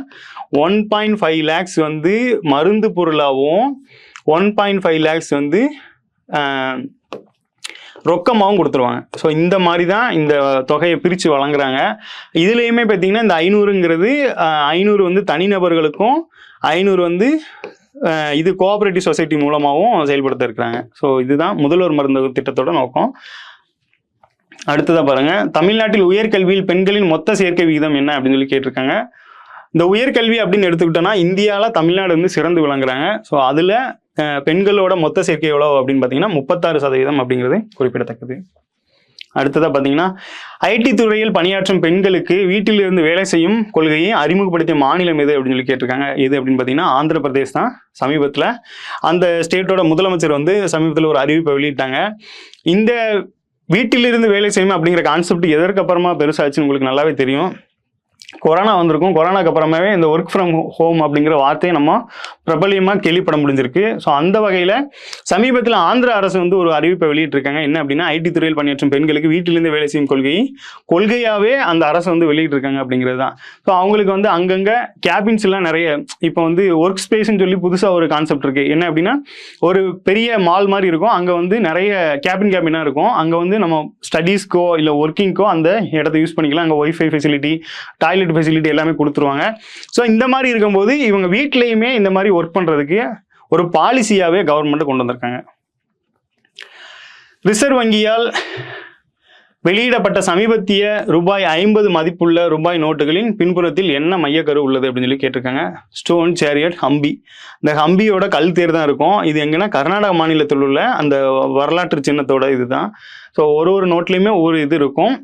A: 1.5 lakhs வந்து மருந்து பொருளாகவும் 1.5 lakhs வந்து ரொக்கமாகவும் கொடுத்துருவாங்க. ஸோ இந்த மாதிரி தான் இந்த தொகையை பிரித்து வழங்குறாங்க. இதுலேயுமே பார்த்தீங்கன்னா இந்த 500ங்கிறது 500 வந்து தனிநபர்களுக்கும் 500 வந்து இது கோஆபரேட்டிவ் சொசைட்டி மூலமாகவும் செயல்படுத்த இருக்கிறாங்க. ஸோ இதுதான் முதல்வர் மருந்தக திட்டத்தோட நோக்கம். அடுத்ததாக பாருங்க தமிழ்நாட்டில் உயர்கல்வியில் பெண்களின் மொத்த சேர்க்கை விகிதம் என்ன அப்படின்னு சொல்லி கேட்டிருக்காங்க. இந்த உயர்கல்வி அப்படின்னு எடுத்துக்கிட்டோன்னா இந்தியாவில் தமிழ்நாடு வந்து சிறந்து விளங்குறாங்க. ஸோ அதில் பெண்களோட மொத்த சேர்க்கை எவ்வளோ அப்படின்னு பார்த்தீங்கன்னா 36% அப்படிங்கிறது குறிப்பிடத்தக்கது. அடுத்ததாக பார்த்தீங்கன்னா ஐடி துறையில் பணியாற்றும் பெண்களுக்கு வீட்டிலிருந்து வேலை செய்யும் கொள்கையை அறிமுகப்படுத்திய மாநிலம் எது அப்படின்னு சொல்லி கேட்டிருக்காங்க. எது அப்படின்னு பார்த்தீங்கன்னா ஆந்திர பிரதேஷ் தான். சமீபத்தில் அந்த ஸ்டேட்டோட முதலமைச்சர் வந்து சமீபத்தில் ஒரு அறிவிப்பை வெளியிட்டாங்க. இந்த வீட்டிலிருந்து வேலை செய்யும் அப்படிங்கிற கான்செப்ட் எதற்கு அப்புறமா பெருசாச்சுன்னு உங்களுக்கு நல்லாவே தெரியும். கொரோனா வந்திருக்கும். கொரோனாக்கு அப்புறமாவே இந்த ஒர்க் ஃப்ரம் ஹோம் அப்படிங்கிற வார்த்தையை நம்ம பிரபலியமாக கேள்விப்பட முடிஞ்சிருக்கு. ஸோ அந்த வகையில் சமீபத்தில் ஆந்திர அரசு வந்து ஒரு அறிவிப்பை வெளியிட்டிருக்காங்க. என்ன அப்படின்னா ஐடி துறையில் பணியாற்றும் பெண்களுக்கு வீட்டிலிருந்து வேலை செய்யும் கொள்கையாகவே அந்த அரசு வந்து வெளியிட்டிருக்காங்க அப்படிங்கிறது தான். ஸோ அவங்களுக்கு வந்து அங்கங்கே கேபின்ஸ் எல்லாம் நிறைய இப்போ வந்து ஒர்க் ஸ்பேஸ்ன்னு சொல்லி புதுசாக ஒரு கான்செப்ட் இருக்குது. என்ன அப்படின்னா ஒரு பெரிய மால் மாதிரி இருக்கும். அங்கே வந்து நிறைய கேபினாக இருக்கும். அங்கே வந்து நம்ம ஸ்டடீஸ்க்கோ இல்லை ஒர்க்கிங்க்கோ அந்த இடத்த யூஸ் பண்ணிக்கலாம். அங்கே ஒய்ஃபை ஃபெசிலிட்டி, டாய்லெட் ஃபெசிலிட்டி எல்லாமே கொடுத்துருவாங்க. ஸோ இந்த மாதிரி இருக்கும்போது இவங்க வீட்லேயுமே இந்த மாதிரி ஒர்க் பண்ணுறதுக்கு ஒரு பாலிசியாகவே கவர்மெண்ட் கொண்டு வந்திருக்காங்க. ரிசர்வ் வங்கியால் வெளியிடப்பட்ட சமீபத்திய ₹50 மதிப்புள்ள ரூபாய் நோட்டுகளின் பின்புறத்தில் என்ன மையக்கரு உள்ளது அப்படின்னு சொல்லி கேட்டிருக்காங்க. Stone chariot Hampi. இந்த ஹம்பியோட கல் தேர் தான் இருக்கும். இது எங்கன்னா கர்நாடக மாநிலத்தில் உள்ள அந்த வரலாற்று சின்னத்தோட இதுதான். ஸோ ஒரு நோட்லேயுமே ஒரு இது இருக்கும்.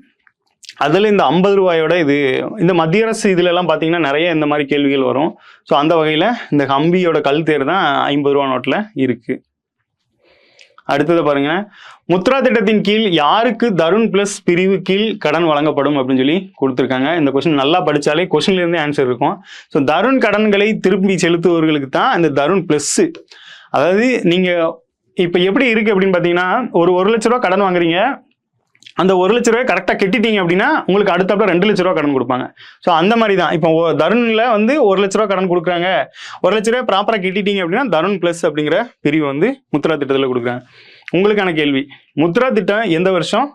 A: அதில் இந்த ₹50 இது இந்த மத்திய அரசு இதுலலாம் பார்த்தீங்கன்னா நிறைய இந்த மாதிரி கேள்விகள் வரும். ஸோ அந்த வகையில் இந்த ஹம்பியோட கல் தேர் தான் ₹50 நோட்டில் இருக்குது. அடுத்தது பாருங்க முத்ரா திட்டத்தின் கீழ் யாருக்கு தருண் பிளஸ் பிரிவு கீழ் கடன் வழங்கப்படும் அப்படின்னு சொல்லி கொடுத்துருக்காங்க. இந்த கொஸ்டின் நல்லா படித்தாலே கொஸ்டின்லேருந்தே ஆன்சர் இருக்கும். ஸோ தருண் கடன்களை திருப்பி செலுத்துவர்களுக்கு தான் இந்த தருண் பிளஸ். அதாவது நீங்கள் இப்போ எப்படி இருக்குது அப்படின்னு பார்த்தீங்கன்னா ஒரு 1 லட்ச ரூபா கடன் வாங்குறீங்க. அந்த 1 லட்ச ரூபாய் கரெக்டாக கட்டிட்டீங்க அப்படின்னா உங்களுக்கு அடுத்தப்ப 2 லட்ச ரூபா கடன் கொடுப்பாங்க. ஸோ அந்த மாதிரி தான் இப்போ தருணில் வந்து 1 லட்ச ரூபா கடன் கொடுக்குறாங்க. 1 லட்ச ரூபாய் ப்ராப்பராக கட்டிட்டீங்க அப்படின்னா தருண் பிளஸ் அப்படிங்கிற பிரிவு வந்து முத்ரா திட்டத்தில் கொடுக்குறாங்க. உங்களுக்கான கேள்வி, முத்ரா திட்டம் எந்த வருஷம்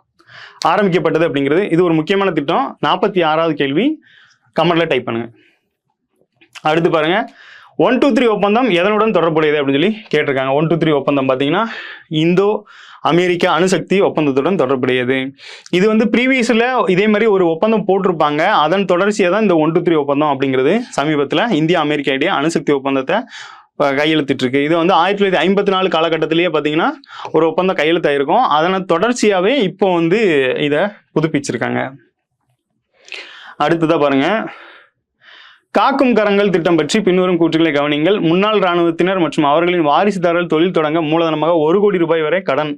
A: ஆரம்பிக்கப்பட்டது அப்படிங்கிறது இது ஒரு முக்கியமான திட்டம். 46வது கேள்வி கமெண்ட்ல டைப் பண்ணுங்க. அடுத்து பாருங்க 123 ஒப்பந்தம் எதனுடன் தொடர்புடையது அப்படின்னு சொல்லி கேட்டிருக்காங்க. 123 ஒப்பந்தம் பார்த்தீங்கன்னா இந்தோ அமெரிக்கா அணுசக்தி ஒப்பந்தத்துடன் தொடர்புடையது. இது வந்து ப்ரீவியஸில் இதே மாதிரி ஒரு ஒப்பந்தம் போட்டிருப்பாங்க. அதன் தொடர்ச்சியாக தான் இந்த 123 ஒப்பந்தம் அப்படிங்கிறது சமீபத்தில் இந்தியா அமெரிக்கா இடையே அணுசக்தி ஒப்பந்தத்தை கையெழுத்திட்டு இருக்கு. இது வந்து 1954 காலகட்டத்திலேயே பார்த்தீங்கன்னா ஒரு ஒப்பந்தம் கையெழுத்தாயிருக்கும். அதன் தொடர்ச்சியாகவே இப்போ வந்து இதை புதுப்பிச்சிருக்காங்க. அடுத்ததாக பாருங்க காக்கும் கரங்கள் திட்டம் பற்றி பின்வரும் கூற்றுகளை கவனிங்கள். முன்னாள் இராணுவத்தினர் மற்றும் அவர்களின் வாரிசுதாரர்கள் தொழில் தொடங்க மூலதனமாக ₹1 கோடி வரை கடன்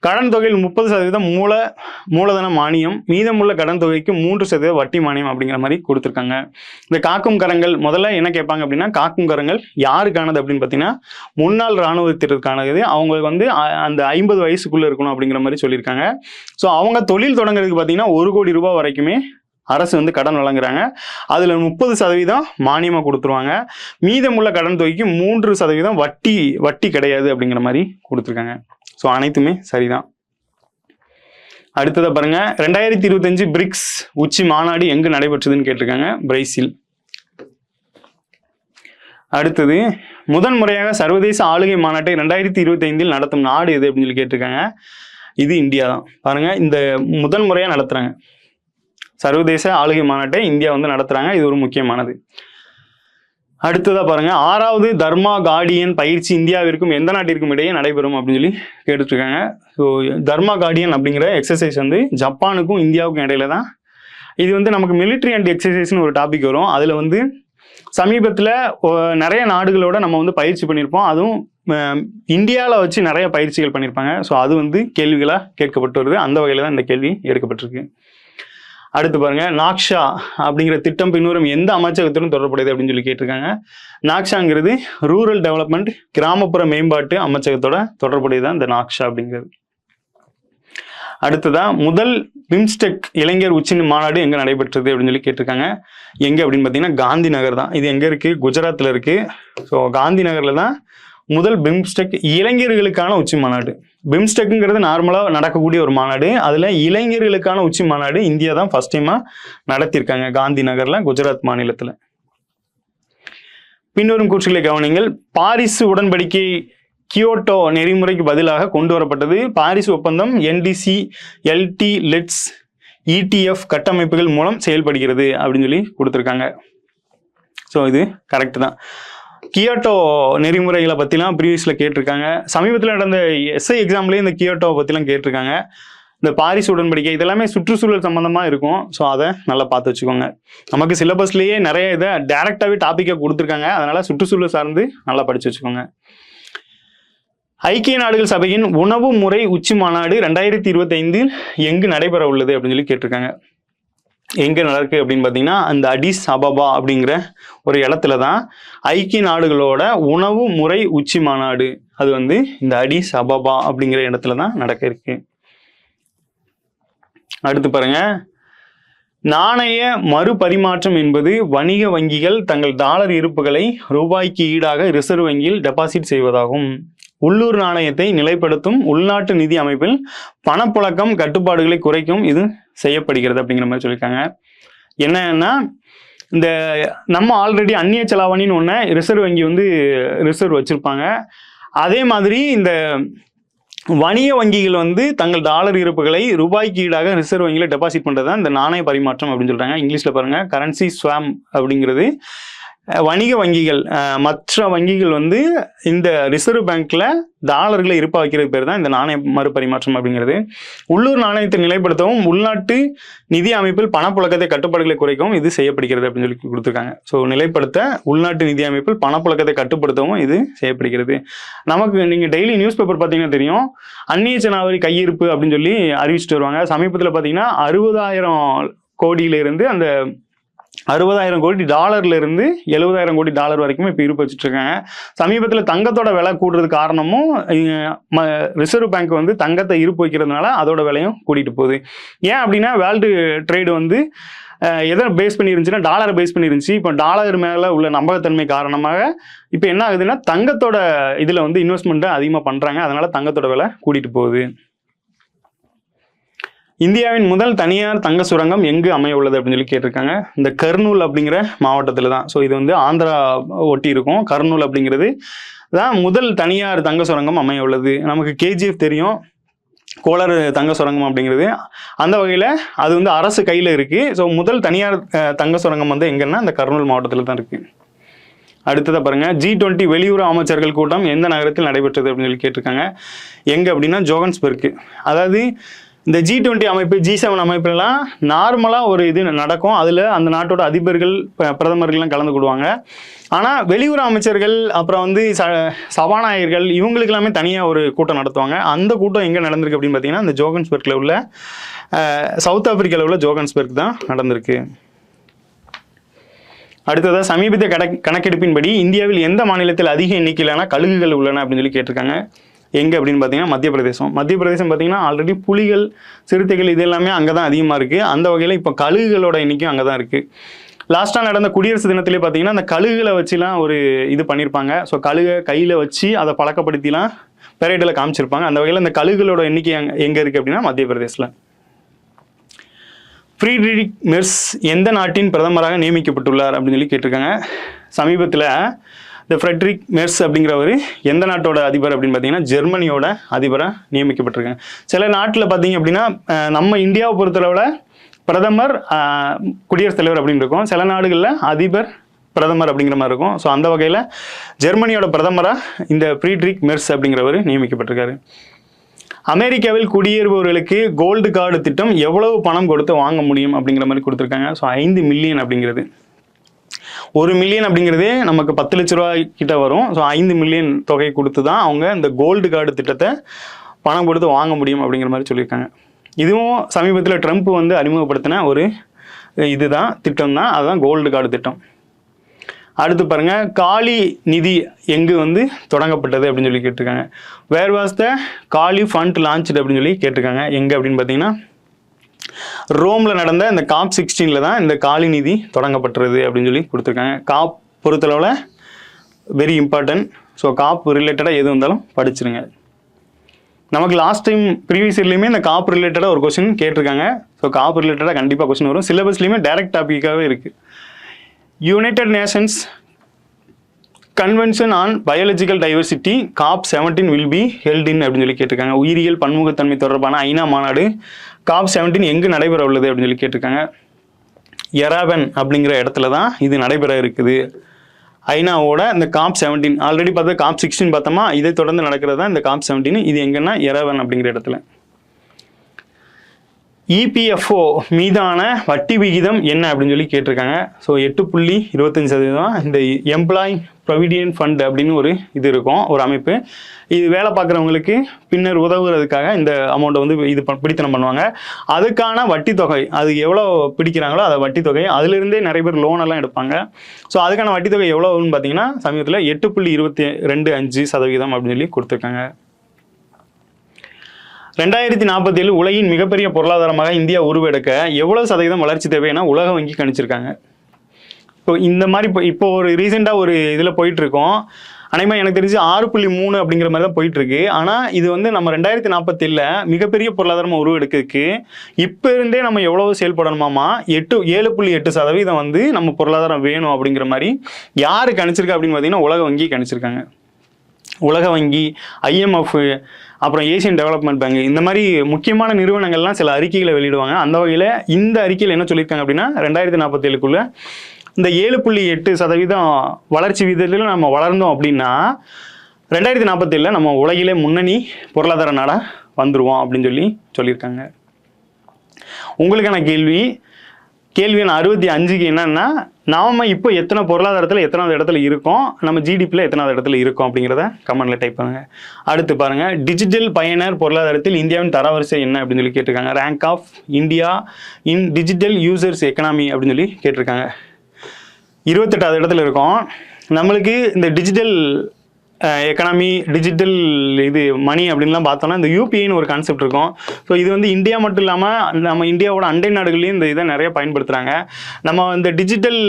A: கடன் தொகையில் 30% மூலதன மானியம், மீதமுள்ள கடன் தொகைக்கு 3% வட்டி மானியம் அப்படிங்கிற மாதிரி கொடுத்துருக்காங்க. இந்த காக்கும் கரங்கள் முதல்ல என்ன கேட்பாங்க அப்படின்னா, காக்கும் கரங்கள் யாருக்கானது அப்படின்னு பார்த்தீங்கன்னா முன்னாள் இராணுவத்திற்கானது. அவங்களுக்கு வந்து அந்த 50 வயசுக்குள்ள இருக்கணும் அப்படிங்கிற மாதிரி சொல்லியிருக்காங்க. ஸோ அவங்க தொழில் தொடங்குறதுக்கு பார்த்தீங்கன்னா 1 கோடி ரூபாய் வரைக்குமே அரசு வந்து கடன் வழங்குறாங்க. அதில் 30% மானியமாக கொடுத்துருவாங்க. மீதமுள்ள கடன் தொகைக்கு 3% வட்டி கிடையாது அப்படிங்கிற மாதிரி கொடுத்துருக்காங்க. ஸோ அனைத்துமே சரிதான். அடுத்ததை பாருங்க, 2025 பிரிக்ஸ் உச்சி மாநாடு எங்கு நடைபெற்றதுன்னு கேட்டிருக்காங்க. பிரேசில். அடுத்தது, முதன்முறையாக சர்வதேச ஆளுகை மாநாட்டை 2025 நடத்தும் நாடு எது அப்படின்னு சொல்லி கேட்டிருக்காங்க. இது இந்தியா தான். பாருங்க, இந்த முதன்முறையாக நடத்துறாங்க சர்வதேச ஆளுகை மாநாட்டை இந்தியா வந்து நடத்துறாங்க. இது ஒரு முக்கியமானது. அடுத்ததா பாருங்க, 6வது தர்மா கார்டியன் பயிற்சி இந்தியாவிற்கும் எந்த நாட்டிற்கும் இடையே நடைபெறும் அப்படின்னு சொல்லி கேட்டுட்டு இருக்காங்க. ஸோ தர்மா கார்டியன் அப்படிங்கிற எக்ஸசைஸ் வந்து ஜப்பானுக்கும் இந்தியாவுக்கும் இடையில தான். இது வந்து நமக்கு மிலிட்ரி அண்ட் எக்ஸசைஸ்னு ஒரு டாபிக் வரும். அதில் வந்து சமீபத்தில் நிறைய நாடுகளோட நம்ம வந்து பயிற்சி பண்ணியிருப்போம். அதுவும் இந்தியாவில் வச்சு நிறைய பயிற்சிகள் பண்ணியிருப்பாங்க. ஸோ அது வந்து கேள்விகளாக கேட்கப்பட்டு வருது. அந்த வகையில் தான் இந்த கேள்வி எடுக்கப்பட்டிருக்கு. அடுத்து பாருங்க, நாக்ஷா அப்படிங்கிற திட்டம் பின்வரும் எந்த அமைச்சகத்துடன் தொடர்புடையது அப்படின்னு சொல்லி கேட்டிருக்காங்க. நாக்ஷாங்கிறது ரூரல் டெவலப்மெண்ட், கிராமப்புற மேம்பாட்டு அமைச்சகத்தோட தொடர்புடையதான் இந்த நாக்ஷா அப்படிங்கிறது. அடுத்ததான், முதல் பிம்ஸ்டெக் இளைஞர் உச்சி மாநாடு எங்க நடைபெற்றது அப்படின்னு சொல்லி கேட்டிருக்காங்க. எங்க அப்படின்னு பார்த்தீங்கன்னா காந்தி நகர் தான். இது எங்க இருக்கு? குஜராத்தில் இருக்கு. ஸோ காந்தி நகர்ல தான் முதல் பிம்ஸ்டெக் இளைஞர்களுக்கான உச்சி மாநாடு. பிம்ஸ்டெக்குங்கிறது நார்மலாக நடக்கக்கூடிய ஒரு மாநாடு. அதில் இளைஞர்களுக்கான உச்சி மாநாடு இந்தியா தான் ஃபர்ஸ்ட் டைமாக நடத்தியிருக்காங்க, காந்தி நகரில், குஜராத் மாநிலத்தில். பின்வரும் கூற்றுகளை கவனிங்கள். பாரிஸ் உடன்படிக்கை கியோட்டோ நெறிமுறைக்கு பதிலாக கொண்டு வரப்பட்டது. பாரிஸ் ஒப்பந்தம் NDC LT லெட்ஸ் ETF கட்டமைப்புகள் மூலம் செயல்படுகிறது அப்படின்னு சொல்லி கொடுத்துருக்காங்க. ஸோ இது கரெக்ட் தான். கியோட்டோ நெறிமுறைகளை பற்றிலாம் ப்ரீவியஸில் கேட்டிருக்காங்க. சமீபத்தில் நடந்த SI எக்ஸாம்லேயே இந்த கியோட்டோவை பற்றிலாம் கேட்டிருக்காங்க. இந்த பாரிஸ் உடன்படிக்கை இதெல்லாமே சுற்றுச்சூழல் சம்மந்தமாக இருக்கும். ஸோ அதை நல்லா பார்த்து வச்சுக்கோங்க. நமக்கு சிலபஸ்லேயே நிறைய இதை டைரெக்டாகவே டாப்பிக்கை கொடுத்துருக்காங்க. அதனால் சுற்றுச்சூழல் சார்ந்து நல்லா படித்து வச்சுக்கோங்க. ஐக்கிய நாடுகள் சபையின் உணவு முறை உச்சி மாநாடு 2025 எங்கு நடைபெற உள்ளது அப்படின்னு சொல்லி கேட்டிருக்காங்க. எங்கே நடக்கு அப்படின்னு பார்த்தீங்கன்னா அந்த அடிஸ் அபபா அப்படிங்கிற ஒரு இடத்துல தான் ஐக்கிய நாடுகளோட உணவு முறை உச்சி மாநாடு, அது வந்து இந்த அடிஸ் அபபா அப்படிங்கிற இடத்துல தான் நடக்க இருக்கு. அடுத்து பாருங்க, நாணய மறுபரிமாற்றம் என்பது வணிக வங்கிகள் தங்கள் டாலர் இருப்புகளை ரூபாய்க்கு ஈடாக ரிசர்வ் வங்கியில் டெபாசிட் செய்வதாகும். உள்ளூர் நாணயத்தை நிலைப்படுத்தும் உள்நாட்டு நிதி அமைப்பில் பணப்புழக்கம் கட்டுப்பாடுகளை குறைக்கும் இது செய்யப்படுகிறது அப்படிங்கிற மாதிரி சொல்லியிருக்காங்க. என்னன்னா, இந்த நம்ம ஆல்ரெடி அந்நிய செலாவணின்னு ஒன்று ரிசர்வ் வங்கி வந்து ரிசர்வ் வச்சுருப்பாங்க. அதே மாதிரி இந்த வணிக வங்கிகள் வந்து தங்கள் டாலர் இருப்புகளை ரூபாய்க்கு ஈடாக ரிசர்வ் வங்கியில் டெபாசிட் பண்ணுறது தான் இந்த நாணய பரிமாற்றம் அப்படின்னு சொல்கிறாங்க. இங்கிலீஷில் பாருங்கள், கரன்சி ஸ்வாம் அப்படிங்கிறது. வணிக வங்கிகள் மற்ற வங்கிகள் வந்து இந்த ரிசர்வ் பேங்க்ல டாலர்களை இருப்பா வைக்கிறது பேர் தான் இந்த நாணய மறுபரிமாற்றம் அப்படிங்கிறது. உள்ளூர் நாணயத்தை நிலைப்படுத்தவும் உள்நாட்டு நிதி அமைப்பில் பணப்புழக்கத்தை கட்டுப்பாடுகளை குறைக்கவும் இது செய்யப்படுகிறது அப்படின்னு சொல்லி கொடுத்துருக்காங்க. ஸோ நிலைப்படுத்த உள்நாட்டு நிதி அமைப்பில் பணப்புழக்கத்தை கட்டுப்படுத்தவும் இது செய்யப்படுகிறது. நமக்கு நீங்கள் டெய்லி நியூஸ் பேப்பர் பார்த்தீங்கன்னா தெரியும், அந்நிய செலாவணி கையிருப்பு அப்படின்னு சொல்லி அறிவிச்சிட்டு வருவாங்க. சமீபத்தில் பார்த்தீங்கன்னா 60,000 கோடியிலிருந்து அந்த 60,000 கோடி டாலர்ல இருந்து 70,000 கோடி டாலர் வரைக்கும் இப்போ இருப்பு வச்சுட்டு இருக்காங்க. சமீபத்தில் தங்கத்தோட விலை கூடுறது காரணமும் ரிசர்வ் பேங்க் வந்து தங்கத்தை இருப்பு வைக்கிறதுனால அதோட விலையும் கூட்டிட்டு போகுது. ஏன் அப்படின்னா வேர்ல்டு ட்ரேடு வந்து எதை பேஸ் பண்ணிருந்துச்சுன்னா டாலரை பேஸ் பண்ணிருந்துச்சு. இப்போ டாலர் மேலே உள்ள நம்பகத்தன்மை காரணமாக இப்போ என்ன ஆகுதுன்னா தங்கத்தோட இதில் வந்து இன்வெஸ்ட்மெண்ட்டை அதிகமாக பண்ணுறாங்க. அதனால தங்கத்தோட விலை கூட்டிட்டு போகுது. இந்தியாவின் முதல் தனியார் தங்க சுரங்கம் எங்கு அமைய உள்ளது அப்படின்னு சொல்லி கேட்டிருக்காங்க. இந்த கர்னூல் அப்படிங்கிற மாவட்டத்தில் தான். ஸோ இது வந்து ஆந்திரா ஒட்டி இருக்கும். கர்னூல் அப்படிங்கிறது தான் முதல் தனியார் தங்க சுரங்கம் அமைய உள்ளது. நமக்கு KGF தெரியும், கோலார் தங்க சுரங்கம் அப்படிங்கிறது. அந்த வகையில் அது வந்து அரசு கையில் இருக்குது. ஸோ முதல் தனியார் தங்க சுரங்கம் வந்து எங்கன்னா இந்த கர்னூல் மாவட்டத்தில் தான் இருக்குது. அடுத்ததை பாருங்க, G20 வெளியுறவு அமைச்சர்கள் கூட்டம் எந்த நகரத்தில் நடைபெற்றது அப்படின்னு சொல்லி கேட்டிருக்காங்க. எங்கே அப்படின்னா ஜோகன்ஸ்பர்க். அதாவது இந்த G20 அமைப்பு G7 அமைப்புலாம் நார்மலாக ஒரு இது நடக்கும். அதில் அந்த நாட்டோட அதிபர்கள் பிரதமர்கள்லாம் கலந்து கொள்வாங்க. ஆனால் வெளியுறவு அமைச்சர்கள் அப்புறம் வந்து சபாநாயகர்கள் இவங்களுக்கு எல்லாமே தனியாக ஒரு கூட்டம் நடத்துவாங்க. அந்த கூட்டம் எங்கே நடந்திருக்கு அப்படின்னு பார்த்தீங்கன்னா இந்த ஜோகன்ஸ்பர்க்கில் உள்ள சவுத் ஆப்பிரிக்காவில் உள்ள ஜோகன்ஸ்பர்க் தான் நடந்திருக்கு. அடுத்ததாக சமீபத்திய கணக்கெடுப்பின்படி இந்தியாவில் எந்த மாநிலத்தில் அதிக எண்ணிக்கையிலான கழுகுகள் உள்ளன அப்படின்னு சொல்லி கேட்டிருக்காங்க. எங்கே அப்படின்னு பார்த்தீங்கன்னா மத்திய பிரதேசம். மத்திய பிரதேசம் பார்த்தீங்கன்னா ஆல்ரெடி புலிகள், சிறுத்தைகள் இது எல்லாமே அங்கே தான் அதிகமாக இருக்குது. அந்த வகையில் இப்போ கழுகுகளோட எண்ணிக்கையும் அங்கே தான் இருக்குது. லாஸ்ட்டாக நடந்த குடியரசு தினத்திலே பார்த்தீங்கன்னா அந்த கழுகுகளை வச்சுலாம் ஒரு இது பண்ணியிருப்பாங்க. ஸோ கழுகை கையில் வச்சு அதை பழக்கப்படுத்திலாம் பெரேடில் காமிச்சிருப்பாங்க. அந்த வகையில் இந்த கழுகுகளோட எண்ணிக்கை எங்கே இருக்குது அப்படின்னா மத்திய பிரதேசத்தில். ஃப்ரீட்ரிக் மெர்ஸ் எந்த நாட்டின் பிரதமராக நியமிக்கப்பட்டுள்ளார் அப்படின்னு சொல்லி கேட்டிருக்காங்க. சமீபத்தில் இந்த ஃப்ரெட்ரிக் மெர்ஸ் அப்படிங்கிறவர் எந்த நாட்டோட அதிபர் அப்படின்னு பார்த்தீங்கன்னா ஜெர்மனியோட அதிபராக நியமிக்கப்பட்டிருக்காங்க. சில நாட்டில் பார்த்தீங்க அப்படின்னா நம்ம இந்தியாவை பொறுத்தளவில் பிரதமர் குடியரசுத் தலைவர் அப்படின்னு இருக்கும். சில நாடுகளில் அதிபர் பிரதமர் அப்படிங்கிற மாதிரி இருக்கும். ஸோ அந்த வகையில் ஜெர்மனியோட பிரதமராக இந்த ஃப்ரீட்ரிக் மெர்ஸ் அப்படிங்கிறவர் நியமிக்கப்பட்டிருக்காரு. அமெரிக்காவில் குடியேறுபவர்களுக்கு கோல்டு கார்டு திட்டம் எவ்வளவு பணம் கொடுத்து வாங்க முடியும் அப்படிங்கிற மாதிரி கொடுத்துருக்காங்க. ஸோ 5 மில்லியன் அப்படிங்கிறது 1 மில்லியன் அப்படிங்கிறதே நமக்கு 10 லட்ச ரூபாய் கிட்ட வரும். ஸோ 5 மில்லியன் தொகை கொடுத்து தான் அவங்க இந்த கோல்டு கார்டு திட்டத்தை பணம் கொடுத்து வாங்க முடியும் அப்படிங்கிற மாதிரி சொல்லியிருக்காங்க. இதுவும் சமீபத்தில் ட்ரம்ப் வந்து அறிமுகப்படுத்தின ஒரு இதுதான் திட்டம் தான், அதுதான் கோல்டு கார்டு திட்டம். அடுத்து பாருங்க, காலி நிதி எங்கு வந்து தொடங்கப்பட்டது அப்படின்னு சொல்லி கேட்டிருக்காங்க. வேர் வாஸ் த காலி ஃபண்ட் லான்ச்டு அப்படின்னு சொல்லி கேட்டிருக்காங்க. எங்கே அப்படின்னு பார்த்தீங்கன்னா ரோமில் நடந்த இந்த COP 16 தான் இந்த காலி நிதி தொடங்கப்பட்டுறது அப்படின்னு சொல்லி கொடுத்துருக்காங்க. COP பொறுத்தளவில் வெரி இம்பார்ட்டன்ட். ஸோ COP ரிலேட்டடாக எது வந்தாலும் படிச்சிருங்க. நமக்கு லாஸ்ட் டைம் ப்ரீவியஸ் இயர்லையுமே இந்த COP ரிலேட்டடாக ஒரு கொஸ்டின் கேட்டிருக்காங்க. ஸோ COP ரிலேட்டடாக கண்டிப்பாக கொஸ்டின் வரும். சிலபஸ்லையுமே டைரக்ட் டாப்பிக்காகவே இருக்குது. United Nations convention on biological diversity COP 17 will be held in அப்படின்னு சொல்லி கேட்டிருக்காங்க. உயிரியல் பன்முகத்தன்மை தொடர்பான ஐநா மாநாடு COP 17 எங்கு நடைபெற உள்ளது அப்படின்னு சொல்லி கேட்டிருக்காங்க. எராவன் அப்படிங்கிற இடத்துல தான் இது நடைபெற இருக்குது. ஐநாவோட இந்த COP 17 ஆல்ரெடி பார்த்தா COP 16 பார்த்தோமா, இதை தொடர்ந்து நடக்கிறது தான் இந்த COP 17. இது எங்கன்னா எராவன் அப்படிங்கிற இடத்துல. EPFO மீதான வட்டி விகிதம் என்ன அப்படின்னு சொல்லி கேட்டிருக்காங்க. ஸோ 8.25% இந்த எம்ப்ளாய் ப்ரொவிடென்ட் ஃபண்ட் அப்படின்னு ஒரு இது இருக்கும், ஒரு அமைப்பு. இது வேலை பார்க்குறவங்களுக்கு பின்னர் உதவுறதுக்காக இந்த அமௌண்ட்டை வந்து இது பிடித்தனம் பண்ணுவாங்க. அதுக்கான வட்டி தொகை, அது எவ்வளோ பிடிக்கிறாங்களோ அதை வட்டி தொகை, அதிலிருந்தே நிறைய பேர் லோனெல்லாம் எடுப்பாங்க. ஸோ அதுக்கான வட்டி தொகை எவ்வளோன்னு பார்த்தீங்கன்னா சமீபத்தில் 8.25% அப்படின்னு சொல்லி கொடுத்துருக்காங்க. 2047 உலகின் மிகப்பெரிய பொருளாதாரமாக இந்தியா உருவெடுக்க எவ்வளவு சதவீதம் வளர்ச்சி தேவைன்னா உலக வங்கி கணிச்சிருக்காங்க. இப்போ இந்த மாதிரி இப்போ ஒரு ரீசெண்டாக ஒரு இதில் போயிட்டு இருக்கோம். அனைமா எனக்கு தெரிஞ்சு 6.3 அப்படிங்கிற மாதிரி தான் போயிட்டு இருக்கு. ஆனால் இது வந்து நம்ம 2047 மிகப்பெரிய பொருளாதாரமாக உருவெடுக்கிறதுக்கு இப்போ இருந்தே நம்ம எவ்வளவு செயல்படணுமாமா 7.8% வந்து நம்ம பொருளாதாரம் வேணும் அப்படிங்கிற மாதிரி யார் கணிச்சிருக்கா அப்படின்னு பார்த்தீங்கன்னா உலக வங்கி கணிச்சிருக்காங்க. உலக வங்கி, IMF, அப்புறம் ஏசியன் டெவலப்மெண்ட் பேங்க், இந்த மாதிரி முக்கியமான நிறுவனங்கள்லாம் சில அறிக்கைகளை வெளியிடுவாங்க. அந்த வகையில் இந்த அறிக்கையில் என்ன சொல்லியிருக்காங்க அப்படின்னா 2047 இந்த 7.8% வளர்ச்சி விகிதத்தில் நம்ம வளர்ந்தோம் அப்படின்னா 2047 நம்ம உலகிலே முன்னணி பொருளாதார நாடாக வந்துடுவோம் அப்படின்னு சொல்லியிருக்காங்க. உங்களுக்கான கேள்வி எண் 65க்கு என்னன்னா, நாம இப்போ எத்தனை பொருளாதாரத்தில் எத்தனாவது இடத்துல இருக்கோம், நம்ம ஜிடிபியில் எத்தனாவது இடத்துல இருக்கோம் அப்படிங்கிறத கமெண்ட்ல டைப் பண்ணுங்க. அடுத்து பாருங்க, டிஜிட்டல் பயனர் பொருளாதாரத்தில் இந்தியாவின் தரவரிசை என்ன அப்படின்னு சொல்லி கேட்டிருக்காங்க. Rank of India in digital users economy அப்படின்னு சொல்லி கேட்டிருக்காங்க. 28வது இடத்துல இருக்கோம். நம்மளுக்கு இந்த டிஜிட்டல் எக்கனாமி, டிஜிட்டல் இது மணி அப்படின்லாம் பார்த்தோம்னா இந்த யூபிஐன்னு ஒரு கான்செப்ட் இருக்கும். ஸோ இது வந்து இந்தியா மட்டும் இல்லாமல் நம்ம இந்தியாவோட அண்டை நாடுகள்லையும் இந்த இதை நிறைய பயன்படுத்துகிறாங்க. நம்ம இந்த டிஜிட்டல்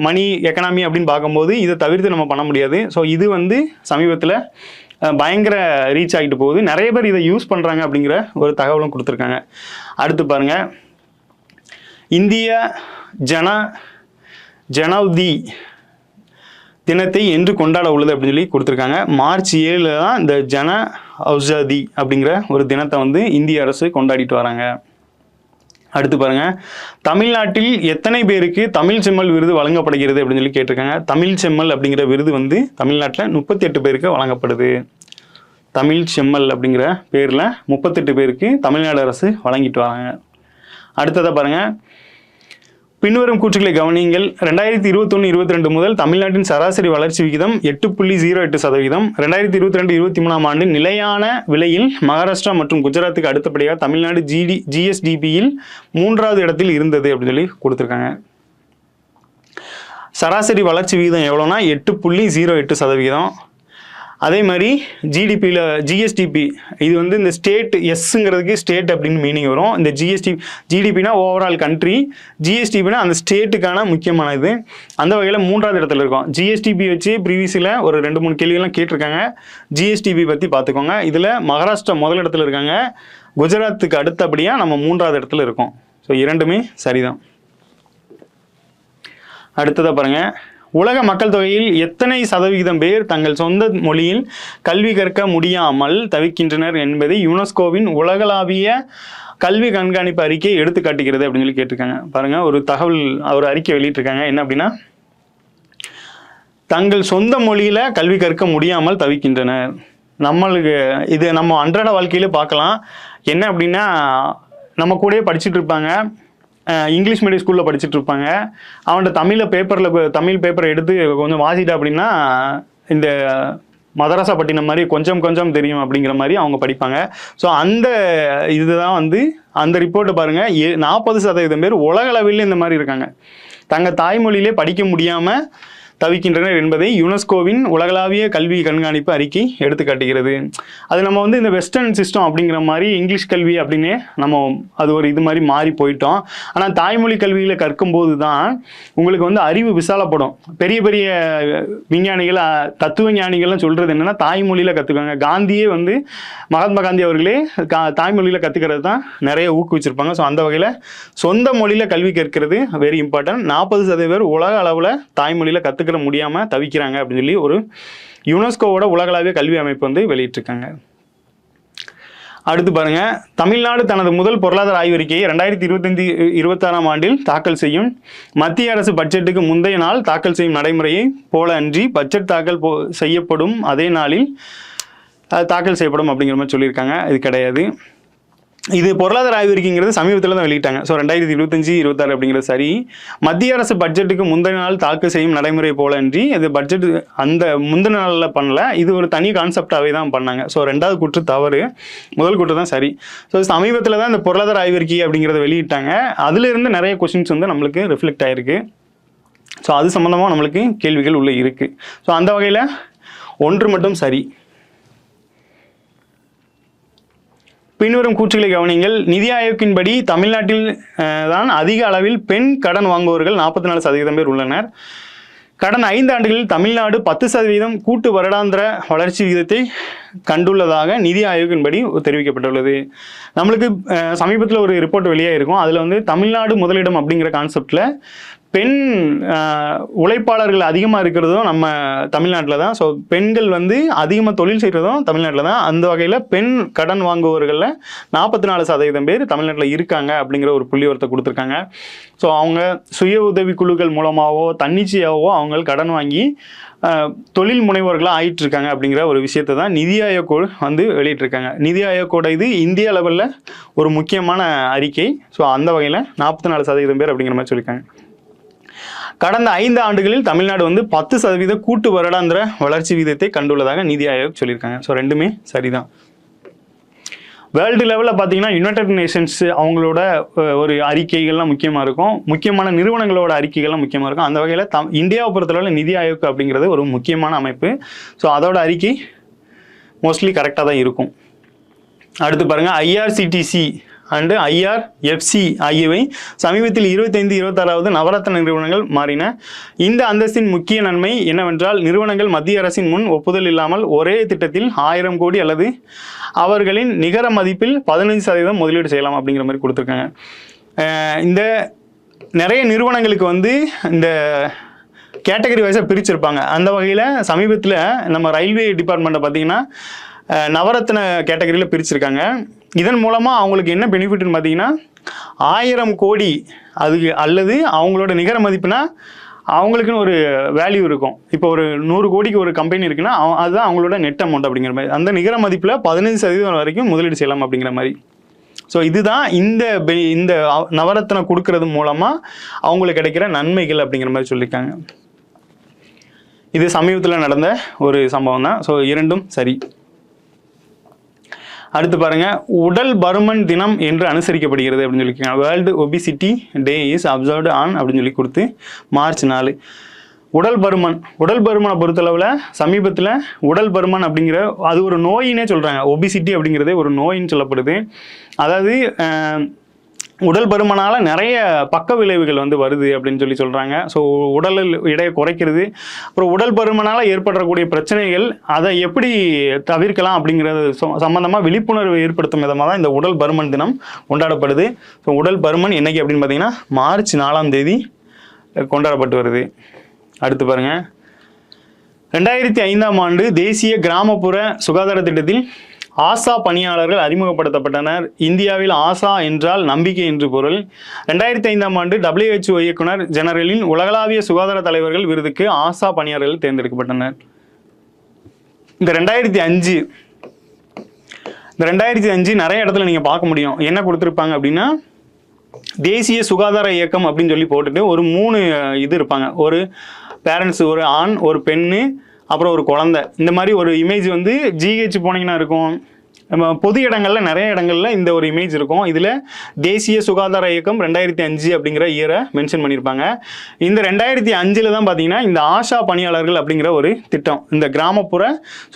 A: மணி எக்கனாமி அப்படின்னு பார்க்கும்போது இதை தவிர்த்து நம்ம பண்ண முடியாது. ஸோ இது வந்து சமீபத்தில் பயங்கர ரீச் ஆகிட்டு போகுது. நிறைய பேர் இதை யூஸ் பண்ணுறாங்க அப்படிங்கிற ஒரு தகவலும் கொடுத்துருக்காங்க. அடுத்து பாருங்கள், இந்திய ஜனௌதி தினத்தை என்று கொண்டாட உள்ளது அப்படின்னு சொல்லி கொடுத்துருக்காங்க. மார்ச் 7 தான் இந்த ஜன ஔஷதி அப்படிங்கிற ஒரு தினத்தை வந்து இந்திய அரசு கொண்டாடிட்டு வராங்க. அடுத்து பாருங்க, தமிழ்நாட்டில் எத்தனை பேருக்கு தமிழ் செம்மல் விருது வழங்கப்படுகிறது அப்படின்னு சொல்லி கேட்டிருக்காங்க. தமிழ் செம்மல் அப்படிங்கிற விருது வந்து தமிழ்நாட்டில் 38 பேருக்கு வழங்கப்படுது. தமிழ் செம்மல் அப்படிங்கிற பேரில் 38 பேருக்கு தமிழ்நாடு அரசு வழங்கிட்டு வராங்க. அடுத்ததை பாருங்கள், பின்வரும் கூற்றுகளை கவனியுங்கள். 2021-22 முதல் தமிழ்நாட்டின் சராசரி வளர்ச்சி விகிதம் 8.08%. 2022-23 ஆண்டு நிலையான விலையில் மகாராஷ்டிரா மற்றும் குஜராத்துக்கு அடுத்தபடியாக தமிழ்நாடு ஜிஎஸ்டிபியில் 3வது இடத்தில் இருந்தது அப்படின்னு சொல்லி கொடுத்துருக்காங்க. சராசரி வளர்ச்சி விகிதம் எவ்வளோனா 8.08%. அதே மாதிரி ஜிடிபியில் ஜிஎஸ்டிபி இது வந்து இந்த ஸ்டேட் எஸ்ங்கிறதுக்கு ஸ்டேட் அப்படின்னு மீனிங் வரும். இந்த ஜிடிபினா ஓவரால் கண்ட்ரி, ஜிஎஸ்டிபினா அந்த ஸ்டேட்டுக்கான முக்கியமான இது. அந்த வகையில் 3வது இடத்துல இருக்கும். ஜிஎஸ்டிபி வச்சு ப்ரீவியஸில் ஒரு 2-3 கேள்வியெல்லாம் கேட்டிருக்காங்க. ஜிஎஸ்டிபி பற்றி பார்த்துக்கோங்க. இதில் மகாராஷ்டிரா முதல் இடத்துல இருக்காங்க, குஜராத்துக்கு அடுத்தபடியாக நம்ம 3வது இடத்துல இருக்கோம். ஸோ இரண்டுமே சரிதான். அடுத்ததாக பாருங்கள், உலக மக்கள் தொகையில் எத்தனை சதவிகிதம் பேர் தங்கள் சொந்த மொழியில் கல்வி கற்க முடியாமல் தவிக்கின்றனர் என்பதை யுனெஸ்கோவின் உலகளாவிய கல்வி கண்காணிப்பு அறிக்கை எடுத்து காட்டுகிறது அப்படின்னு சொல்லி கேட்டிருக்காங்க. பாருங்கள், ஒரு தகவல் ஒரு அறிக்கை வெளியிட்டிருக்காங்க. என்ன அப்படின்னா, தங்கள் சொந்த மொழியில் கல்வி கற்க முடியாமல் தவிக்கின்றனர். நம்மளுக்கு இது நம்ம அன்றாட வாழ்க்கையில் பார்க்கலாம். என்ன அப்படின்னா, நம்ம கூடயே படிச்சுட்டு இருப்பாங்க, இங்கிலீஷ் மீடியம் ஸ்கூலில் படிச்சுட்டு இருப்பாங்க. அவன்கிட்ட தமிழ் பேப்பரை எடுத்து கொஞ்சம் வாசிட்டா அப்படின்னா இந்த மதராசா பட்டினம் மாதிரி கொஞ்சம் கொஞ்சம் தெரியும் அப்படிங்கிற மாதிரி அவங்க படிப்பாங்க. ஸோ அந்த இதுதான் வந்து அந்த ரிப்போர்ட்டை பாருங்கள், 40% பேர் உலக அளவில் இந்த மாதிரி இருக்காங்க. தங்கள் தாய்மொழியிலே படிக்க முடியாமல் தவிக்கின்றனர் என்பதை யுனெஸ்கோவின் உலகளாவிய கல்வி கண்காணிப்பு அறிக்கை எடுத்து காட்டுகிறது. அது நம்ம வந்து இந்த வெஸ்டர்ன் சிஸ்டம் அப்படிங்கிற மாதிரி இங்கிலீஷ் கல்வி அப்படின்னு நம்ம அது ஒரு இது மாதிரி மாறி போயிட்டோம். ஆனால் தாய்மொழி கல்வியில் கற்கும்போது தான் உங்களுக்கு வந்து அறிவு விசாலப்படும். பெரிய பெரிய விஞ்ஞானிகள், தத்துவ ஞானிகள்லாம் சொல்கிறது என்னென்னா தாய்மொழியில் கற்றுக்காங்க. காந்தியே வந்து மகாத்மா காந்தி அவர்களே தாய்மொழியில் கற்றுக்கிறது தான் நிறைய ஊக்குவிச்சிருப்பாங்க. ஸோ அந்த வகையில் சொந்த மொழியில் கல்வி கற்கிறது வெரி இம்பார்ட்டன்ட். 40% பேர் உலக அளவில் தாய்மொழியில் கற்றுக்க முடியாமல் தவிக்கிறாங்க அப்படின்னு சொல்லி ஒரு யுனெஸ்கோவோட உலகளாவிய கல்வி அமைப்பு வந்து வெளியிட்டிருக்காங்க. அடுத்து பாருங்க, தமிழ்நாடு தனது முதல் பொருளாதார ஆய்வறிக்கையை 2025-26 ஆண்டில் தாக்கல் செய்யும். மத்திய அரசு பட்ஜெட்டுக்கு முந்தைய நாள் தாக்கல் செய்யும் நடைமுறையை போல அன்றி பட்ஜெட் தாக்கல் செய்யப்படும் அதே நாளில் தாக்கல் செய்யப்படும் அப்படிங்கிற மாதிரி சொல்லியிருக்காங்க. இது கிடையாது. இது பொருளாதார ஆய்வறிக்கைங்கிறது சமீபத்தில் தான் வெளியிட்டாங்க. ஸோ 2025-26 அப்படிங்கிறது சரி. மத்திய அரசு பட்ஜெட்டுக்கு முந்தின நாள் தாக்கல் செய்யும் நடைமுறை போலன்றி இது பட்ஜெட் அந்த முந்தின நாளில் பண்ணல. இது ஒரு தனி கான்செப்டாகவே தான் பண்ணாங்க. ஸோ 2வது கூற்று தவறு, முதல் கூற்று தான் சரி. ஸோ சமீபத்தில் தான் இந்த பொருளாதார ஆய்வறிக்கை அப்படிங்கிறத வெளியிட்டாங்க. அதிலிருந்து நிறைய கொஸ்டின்ஸ் வந்து நம்மளுக்கு ரிஃப்ளெக்ட் ஆகிருக்கு. ஸோ அது சம்மந்தமாக நம்மளுக்கு கேள்விகள் உள்ளே இருக்குது. ஸோ அந்த வகையில் ஒன்று மட்டும் சரி. பின்வரும் கூற்றுகளை கவனிங்கள். நிதி ஆயோக்கின்படி தமிழ்நாட்டில் தான் அதிக அளவில் பெண் கடன் வாங்குபவர்கள் 44% பேர் உள்ளனர். கடந்த 5 ஆண்டுகளில் தமிழ்நாடு 10% கூட்டு வருடாந்திர வளர்ச்சி விகிதத்தை கண்டுள்ளதாக நிதி ஆயோக்கின்படி தெரிவிக்கப்பட்டுள்ளது. நம்மளுக்கு சமீபத்தில் ஒரு ரிப்போர்ட் வெளியாக இருக்கும். அதில் வந்து தமிழ்நாடு முதலிடம் அப்படிங்கிற கான்செப்டில் பெண் உழைப்பாளர்கள் அதிகமாக இருக்கிறதும் நம்ம தமிழ்நாட்டில் தான். ஸோ பெண்கள் வந்து அதிகமாக தொழில் செய்கிறதும் தமிழ்நாட்டில் தான். அந்த வகையில் பெண் கடன் வாங்குபவர்களில் 44% பேர் தமிழ்நாட்டில் இருக்காங்க அப்படிங்கிற ஒரு புள்ளிவரத்தை கொடுத்துருக்காங்க. ஸோ அவங்க சுய உதவி குழுக்கள் மூலமாகவோ தன்னிச்சையாகவோ அவங்க கடன் வாங்கி தொழில் முனைவோர்களாக ஆயிட்டு இருக்காங்க அப்படிங்கிற ஒரு விஷயத்தை தான் நிதி ஆயோக் வந்து வெளியிட்டிருக்காங்க. நிதி ஆயோக்கோட இது இந்திய லெவலில் ஒரு முக்கியமான அறிக்கை. ஸோ அந்த வகையில் 44% பேர் அப்படிங்கிற மாதிரி சொல்லியிருக்காங்க. கடந்த 5 ஆண்டுகளில் தமிழ்நாடு வந்து 10% கூட்டு வருடாந்திர வளர்ச்சி விகிதத்தை கண்டுள்ளதாக நிதி ஆயோக் சொல்லியிருக்காங்க. ஸோ ரெண்டுமே சரிதான். வேர்ல்டு லெவலில் பார்த்தீங்கன்னா யுனைடெட் நேஷன்ஸ் அவங்களோட ஒரு அறிக்கைகள்லாம் முக்கியமாக இருக்கும். முக்கியமான நிறுவனங்களோட அறிக்கைகள்லாம் முக்கியமாக இருக்கும். அந்த வகையில் இந்தியாவை பொறுத்தளவில் நிதி ஆயோக் அப்படிங்கிறது ஒரு முக்கியமான அமைப்பு. ஸோ அதோட அறிக்கை மோஸ்ட்லி கரெக்டாக தான் இருக்கும். அடுத்து பாருங்கள், ஐஆர்சிடிசி அண்டு ஐஆர்எஃப்சி ஆகியவை சமீபத்தில் 25-26வது நவரத்ன நிறுவனங்கள் மாறின. இந்த அந்தஸ்தின் முக்கிய நன்மை என்னவென்றால் நிறுவனங்கள் மத்திய அரசின் முன் ஒப்புதல் இல்லாமல் ஒரே திட்டத்தில் 1000 கோடி அல்லது அவர்களின் நிகர மதிப்பில் 15% முதலீடு செய்யலாம் அப்படிங்கிற மாதிரி கொடுத்துருக்காங்க. இந்த நிறைய நிறுவனங்களுக்கு வந்து இந்த கேட்டகரி வைஸாக பிரிச்சிருப்பாங்க. அந்த வகையில் சமீபத்தில் நம்ம ரயில்வே டிபார்ட்மெண்ட்டை பார்த்தீங்கன்னா நவரத்ன கேட்டகரியில் பிரிச்சிருக்காங்க. இதன் மூலமாக அவங்களுக்கு என்ன பெனிஃபிட்னு பார்த்தீங்கன்னா 1000 கோடி அதுக்கு அல்லது அவங்களோட நிகர மதிப்புனா அவங்களுக்குன்னு ஒரு வேல்யூ இருக்கும். இப்போ ஒரு 100 கோடிக்கு ஒரு கம்பெனி இருக்குன்னா அதுதான் அவங்களோட நெட் அமௌண்ட் அப்படிங்கிற மாதிரி. அந்த நிகர மதிப்பில் 15% வரைக்கும் முதலீடு செய்யலாம் அப்படிங்கிற மாதிரி. ஸோ இதுதான் இந்த நவரத்ன கொடுக்கறது மூலமாக அவங்களுக்கு கிடைக்கிற நன்மைகள் அப்படிங்கிற மாதிரி சொல்லியிருக்காங்க. இது சமீபத்தில் நடந்த ஒரு சம்பவம் தான். ஸோ இரண்டும் சரி. அடுத்து பாருங்க, உடல் பருமன் தினம் என்று அனுசரிக்கப்படுகிறது அப்படின்னு சொல்லியிருக்காங்க. World obesity day is observed on அப்படின்னு சொல்லி கொடுத்து March 4. உடல் பருமனை பொறுத்தளவில் சமீபத்தில் உடல் பருமன் அப்படிங்கிற அது ஒரு நோயினே சொல்கிறாங்க. ஒபிசிட்டி அப்படிங்கிறதே ஒரு நோயின்னு சொல்லப்படுது. அதாவது உடல் பருமனால் நிறைய பக்க விளைவுகள் வந்து வருது அப்படின்னு சொல்கிறாங்க. ஸோ உடலில் எடையை குறைக்கிறது, அப்புறம் உடல் பருமனால் ஏற்படக்கூடிய பிரச்சனைகள் அதை எப்படி தவிர்க்கலாம் அப்படிங்கிறது சம்மந்தமாக விழிப்புணர்வு ஏற்படுத்தும் விதமாக தான் இந்த உடல் பருமன் தினம் கொண்டாடப்படுது. ஸோ உடல் பருமன் என்னைக்கு அப்படின்னு பார்த்தீங்கன்னா March 4 கொண்டாடப்பட்டு வருது. அடுத்து பாருங்க, 2005 தேசிய கிராமப்புற சுகாதார திட்டத்தில் ஆசா பணியாளர்கள் அறிமுகப்படுத்தப்பட்டனர். இந்தியாவில் ஆசா என்றால் நம்பிக்கை என்று பொருள். 2005 WHO இயக்குனர் ஜெனரலின் உலகளாவிய சுகாதார தலைவர்கள் விருதுக்கு ஆசா பணியாளர்கள் தேர்ந்தெடுக்கப்பட்டனர். இந்த 2005 நிறைய இடத்துல நீங்க பார்க்க முடியும். என்ன கொடுத்துருப்பாங்க அப்படின்னா, தேசிய சுகாதார இயக்கம் அப்படின்னு சொல்லி போட்டுட்டு ஒரு 3 இது இருப்பாங்க. ஒரு பேரண்ட்ஸ், ஒரு ஆண், ஒரு பெண்ணு, அப்புறம் ஒரு குழந்தை. இந்த மாதிரி ஒரு இமேஜ் வந்து GH போனீங்கன்னா இருக்கும். நம்ம பொது இடங்கள்ல நிறைய இடங்கள்ல இந்த ஒரு இமேஜ் இருக்கும். இதில் தேசிய சுகாதார இயக்கம் 2005 அப்படிங்கிற இயரை மென்ஷன் பண்ணியிருப்பாங்க. இந்த 2005 தான் பார்த்தீங்கன்னா இந்த ஆஷா பணியாளர்கள் அப்படிங்கிற ஒரு திட்டம், இந்த கிராமப்புற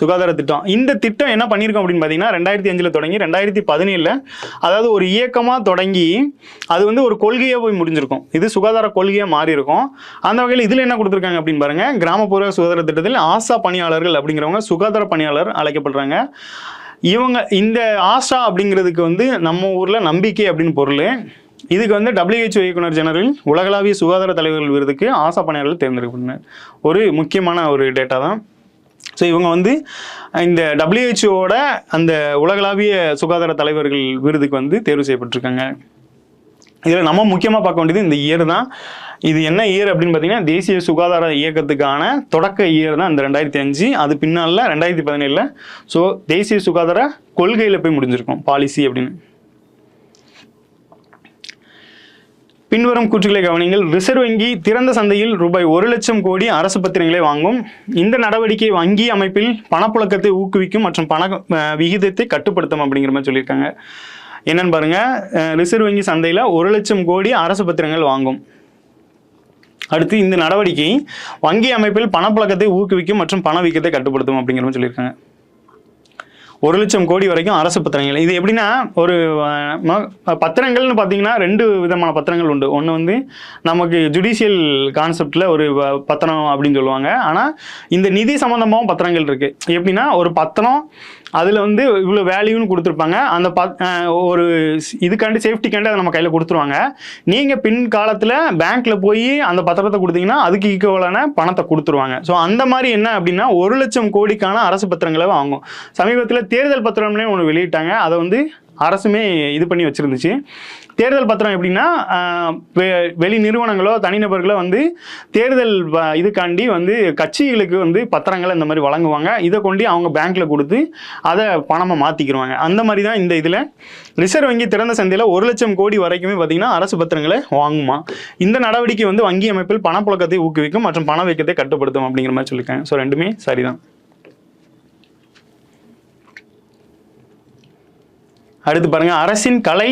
A: சுகாதார திட்டம். இந்த திட்டம் என்ன பண்ணியிருக்கோம் அப்படின்னு பார்த்தீங்கன்னா 2005 தொடங்கி 2017 அதாவது ஒரு இயக்கமாக தொடங்கி அது வந்து ஒரு கொள்கையாக போய் முடிஞ்சிருக்கும். இது சுகாதார கொள்கையாக மாறி இருக்கும். அந்த வகையில் இதில் என்ன கொடுத்துருக்காங்க அப்படின்னு பாருங்க, கிராமப்புற சுகாதார திட்டத்தில் ஆஷா பணியாளர்கள் அப்படிங்கிறவங்க சுகாதார பணியாளர் அழைக்கப்படுறாங்க. இவங்க இந்த ஆஷா அப்படிங்கிறதுக்கு வந்து நம்ம ஊரில் நம்பிக்கை அப்படின்னு பொருள். இதுக்கு வந்து WHO இயக்குனர் ஜெனரல் உலகளாவிய சுகாதார தலைவர்கள் விருதுக்கு ஆஷா பணியாளர்கள் தேர்ந்தெடுக்கப்பட்டனர். ஒரு முக்கியமான ஒரு டேட்டா தான். ஸோ இவங்க வந்து இந்த WHOட அந்த உலகளாவிய சுகாதார தலைவர்கள் விருதுக்கு வந்து தேர்வு செய்யப்பட்டிருக்காங்க. இதில் நம்ம முக்கியமாக பார்க்க வேண்டியது இந்த இயர் தான். இது என்ன இயர் அப்படின்னு பார்த்தீங்கன்னா தேசிய சுகாதார இயக்கத்துக்கான தொடக்க இயர் தான் இந்த 2005. அது பின்னால் 2017 ஸோ தேசிய சுகாதார கொள்கையில் போய் முடிஞ்சிருக்கும், பாலிசி அப்படின்னு. பின்வரும் கூற்றுகளை கவனிங்கள். ரிசர்வ் வங்கி திறந்த சந்தையில் ரூபாய் 1 லட்சம் கோடி அரசு பத்திரங்களை வாங்கும். இந்த நடவடிக்கை வங்கி அமைப்பில் பணப்புழக்கத்தை ஊக்குவிக்கும் மற்றும் பண விகிதத்தை கட்டுப்படுத்தும் அப்படிங்கிற மாதிரி சொல்லியிருக்காங்க. என்னன்னு பாருங்க, ரிசர்வ் வங்கி சந்தையில் 1 லட்சம் கோடி அரசு பத்திரங்கள் வாங்கும். அடுத்து இந்த நடவடிக்கை வங்கி அமைப்பில் பணப்புழக்கத்தை ஊக்குவிக்கும் மற்றும் பண வீக்கத்தை கட்டுப்படுத்தும் அப்படிங்கிற மாதிரி சொல்லியிருக்காங்க. 1 லட்சம் கோடி வரைக்கும் அரசு பத்திரங்கள். இது எப்படின்னா, ஒரு பத்திரங்கள்னு பார்த்தீங்கன்னா 2 விதமான பத்திரங்கள் உண்டு. ஒன்று வந்து நமக்கு ஜுடிஷியல் கான்செப்டில் ஒரு பத்திரம் அப்படின்னு சொல்லுவாங்க. ஆனால் இந்த நிதி சம்மந்தமாகவும் பத்திரங்கள் இருக்குது. எப்படின்னா, ஒரு பத்திரம் அதில் வந்து இவ்வளோ வேல்யூன்னு கொடுத்துருப்பாங்க. அந்த ஒரு இதுக்காண்டி சேஃப்டிக்காண்டி அதை நம்ம கையில் கொடுத்துருவாங்க. நீங்கள் பின் காலத்தில் பேங்க்கில் போய் அந்த பத்திரத்தை கொடுத்தீங்கன்னா அதுக்கு ஈக்குவலான பணத்தை கொடுத்துருவாங்க. ஸோ அந்த மாதிரி என்ன அப்படின்னா 1 லட்சம் கோடிக்கான அரசு பத்திரங்களை வாங்கும். சமீபத்தில் தேர்தல் பத்திரம்னே ஒன்று வெளியிட்டாங்க. அதை வந்து அரசுமே இது பண்ணி வச்சிருந்துச்சு. தேர்தல் பத்திரம் எப்படின்னா, வெளி நிறுவனங்களோ தனிநபர்களோ வந்து தேர்தல் இதுக்காண்டி வந்து கட்சிகளுக்கு வந்து பத்திரங்களை இந்த மாதிரி வழங்குவாங்க. இதை கொண்டு அவங்க பேங்க்ல கொடுத்து அதை பணமாக மாற்றிக்கிடுவாங்க. அந்த மாதிரி தான் இந்த இதில் ரிசர்வ் வங்கி திறந்த சந்தையில் 1 லட்சம் கோடி வரைக்குமே பார்த்தீங்கன்னா அரசு பத்திரங்களை வாங்குமா. இந்த நடவடிக்கை வந்து வங்கி அமைப்பில் பணப்புழக்கத்தை ஊக்குவிக்கும் மற்றும் பணவீக்கத்தை கட்டுப்படுத்தும் அப்படிங்கிற மாதிரி சொல்லியிருக்காங்க. ஸோ ரெண்டுமே சரிதான். அடுத்து பாருங்க, அரசின் கலை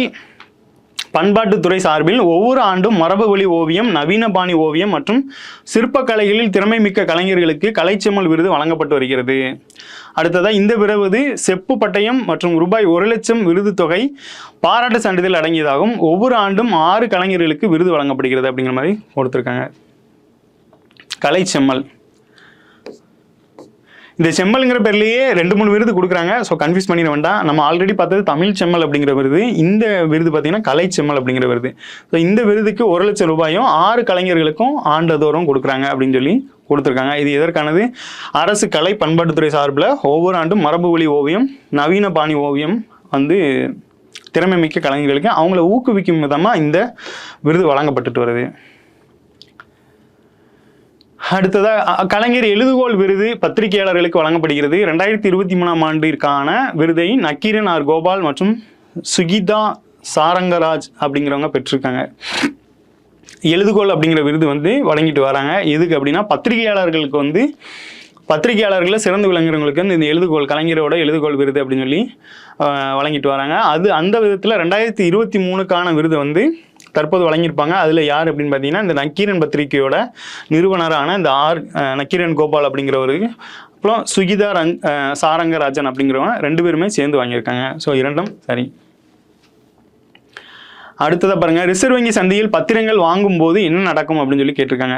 A: பண்பாட்டுத்துறை சார்பில் ஒவ்வொரு ஆண்டும் மரபு வழி ஓவியம், நவீன பாணி ஓவியம் மற்றும் சிற்பக்கலைகளில் திறமை மிக்க கலைஞர்களுக்கு கலைச்செம்மல் விருது வழங்கப்பட்டு வருகிறது. அடுத்ததாக இந்த விருது செப்பு பட்டயம் மற்றும் ரூபாய் 1 லட்சம் விருது தொகை பாராட்டு சான்றிதழ் அடங்கியதாகும். ஒவ்வொரு ஆண்டும் 6 கலைஞர்களுக்கு விருது வழங்கப்படுகிறது அப்படிங்கிற மாதிரி கொடுத்துருக்காங்க. கலைச்செம்மல், இந்த செம்மல்ங்கிற பேர்லேயே 2-3 விருது கொடுக்குறாங்க. ஸோ கன்ஃபியூஸ் பண்ணிட வேண்டாம். நம்ம ஆல்ரெடி பார்த்தது தமிழ் செம்மல் அப்படிங்கிற விருது. இந்த விருது பார்த்தீங்கன்னா கலை செம்மல் அப்படிங்கிற விருது. ஸோ இந்த விருதுக்கு 1 லட்சம் ரூபாயும் 6 கலைஞர்களுக்கும் ஆண்டுதோறும் கொடுக்குறாங்க அப்படின்னு சொல்லி கொடுத்துருக்காங்க. இது எதற்கானது? அரசு கலை பண்பாட்டுத்துறை சார்பில் ஒவ்வொரு ஆண்டும் மரபு வழி ஓவியம், நவீன பாணி ஓவியம் வந்து திறமை மிக்க கலைஞர்களுக்கு அவங்கள ஊக்குவிக்கும் விதமாக இந்த விருது வழங்கப்பட்டுட்டு வருது. கலைஞர் எழுதுகோள் விருது பத்திரிகையாளர்களுக்கு வழங்கப்படுகிறது. 2023ஆம் ஆண்டிற்கான விருதை நக்கீரன் ஆர் கோபால் மற்றும் சுகிதா சாரங்கராஜ் அப்படிங்கிறவங்க பெற்றிருக்காங்க. எழுதுகோள் அப்படிங்கிற விருது வந்து வழங்கிட்டு வராங்க. எதுக்கு அப்படின்னா பத்திரிகையாளர்களுக்கு வந்து பத்திரிகையாளர்களில் சிறந்து விளங்குறவங்களுக்கு வந்து இந்த எழுதுகோள் கலைஞரோட எழுதுகோள் விருது அப்படின்னு சொல்லி வழங்கிட்டு வராங்க. அந்த விதத்தில் 2023க்கான விருது வந்து தற்போது வழங்கியிருப்பாங்க. அதில் யார் அப்படின்னு பார்த்தீங்கன்னா இந்த நக்கீரன் பத்திரிகையோட நிறுவனரான இந்த நக்கீரன் கோபால் அப்படிங்கிறவருக்கு, அப்புறம் சுகிதா சாரங்கராஜன் அப்படிங்கிறவங்க 2 பேருமே சேர்ந்து வாங்கியிருக்காங்க. ஸோ 2ம் சரி. அடுத்ததாக பாருங்கள், ரிசர்வ் வங்கி சந்தையில் பத்திரங்கள் வாங்கும்போது என்ன நடக்கும் அப்படின்னு சொல்லி கேட்டிருக்காங்க.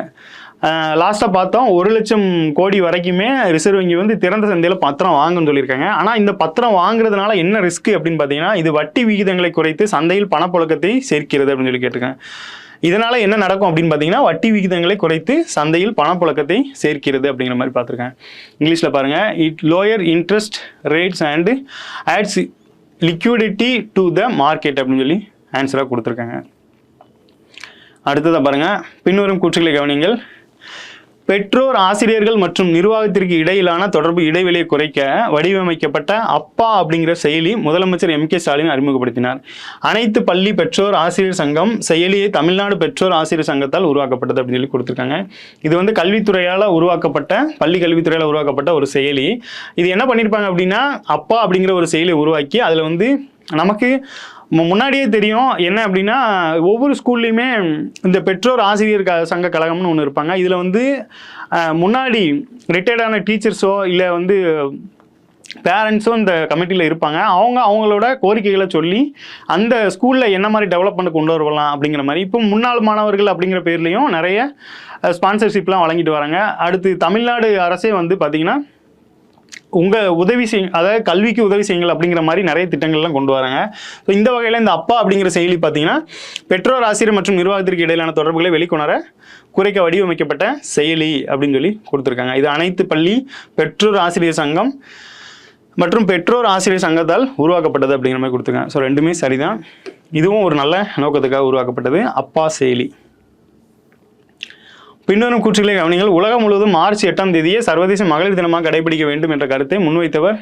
A: லாஸ்ட்டாக பார்த்தோம் 1 லட்சம் கோடி வரைக்குமே ரிசர்வ் வங்கி வந்து திறந்த சந்தையில் பத்திரம் வாங்குன்னு சொல்லியிருக்காங்க. ஆனால் இந்த பத்திரம் வாங்குறதுனால என்ன ரிஸ்க் அப்படின்னு பார்த்தீங்கன்னா, இது வட்டி விகிதங்களை குறைத்து சந்தையில் பணப்புழக்கத்தை சேர்க்கிறது அப்படின்னு சொல்லி கேட்டிருக்காங்க. இதனால என்ன நடக்கும் அப்படின்னு பார்த்தீங்கன்னா, வட்டி விகிதங்களை குறைத்து சந்தையில் பணப்புழக்கத்தை சேர்க்கிறது அப்படிங்கிற மாதிரி பார்த்துருக்காங்க. இங்கிலீஷில் பாருங்க, it lower interest rates and adds liquidity to the market அப்படின்னு சொல்லி ஆன்சராக கொடுத்துருக்காங்க. அடுத்ததாக பாருங்க, பின்வரும் கூற்றுகளை கவனிங்கள். பெற்றோர் ஆசிரியர்கள் மற்றும் நிர்வாகத்திற்கு இடையிலான தொடர்பு இடைவெளியை குறைக்க வடிவமைக்கப்பட்ட அப்பா அப்படிங்கிற செயலி முதலமைச்சர் M.K. ஸ்டாலின் அறிமுகப்படுத்தினார். அனைத்து பள்ளி பெற்றோர் ஆசிரியர் சங்கம் செயலியை தமிழ்நாடு பெற்றோர் ஆசிரியர் சங்கத்தால் உருவாக்கப்பட்டது அப்படின்னு சொல்லி கொடுத்துருக்காங்க. இது வந்து கல்வித்துறையால் உருவாக்கப்பட்ட பள்ளி கல்வித்துறையால் உருவாக்கப்பட்ட ஒரு செயலி. இது என்ன பண்ணியிருப்பாங்க அப்படின்னா, அப்பா அப்படிங்கிற ஒரு செயலியை உருவாக்கி அதில் வந்து நமக்கு முன்னாடியே தெரியும் என்ன அப்படின்னா, ஒவ்வொரு ஸ்கூல்லையுமே இந்த பெற்றோர் ஆசிரியர் சங்க கழகம்னு ஒன்று இருப்பாங்க. இதில் வந்து முன்னாடி ரிட்டையர்டான டீச்சர்ஸோ இல்லை வந்து பேரண்ட்ஸும் இந்த கமிட்டியில் இருப்பாங்க. அவங்களோட கோரிக்கைகளை சொல்லி அந்த ஸ்கூலில் என்ன மாதிரி டெவலப்மெண்ட் கொண்டு வரலாம் அப்படிங்கிற மாதிரி இப்போ முன்னாள் மாணவர்கள் அப்படிங்கிற பேர்லேயும் நிறைய ஸ்பான்சர்ஷிப்லாம் வழங்கிட்டு வராங்க. அடுத்து தமிழ்நாடு அரசே வந்து பார்த்திங்கன்னா உங்கள் உதவி அதாவது கல்விக்கு உதவி செய்யுங்கள் அப்படிங்கிற மாதிரி நிறைய திட்டங்கள்லாம் கொண்டு வராங்க. ஸோ இந்த வகையில் இந்த அப்பா அப்படிங்கிற செயலி பார்த்தீங்கன்னா பெற்றோர் ஆசிரியர் மற்றும் நிர்வாகத்திற்கு இடையிலான தொடர்புகளை வெளிக்கொணர குறைக்க வடிவமைக்கப்பட்ட செயலி அப்படின்னு சொல்லி கொடுத்துருக்காங்க. இது அனைத்து பள்ளி பெற்றோர் ஆசிரியர் சங்கம் மற்றும் பெற்றோர் ஆசிரியர் சங்கத்தால் உருவாக்கப்பட்டது அப்படிங்கிற மாதிரி கொடுத்துருக்காங்க. ஸோ 2மே சரிதான். இதுவும் ஒரு நல்ல நோக்கத்துக்காக உருவாக்கப்பட்டது அப்பா செயலி. பின்வரும் கூற்றுகளை கவனிங்கள். உலகம் முழுவதும் மார்ச் 8ஆம் தேதியை சர்வதேச மகளிர் தினமாக கடைபிடிக்க வேண்டும் என்ற கருத்தை முன்வைத்தவர்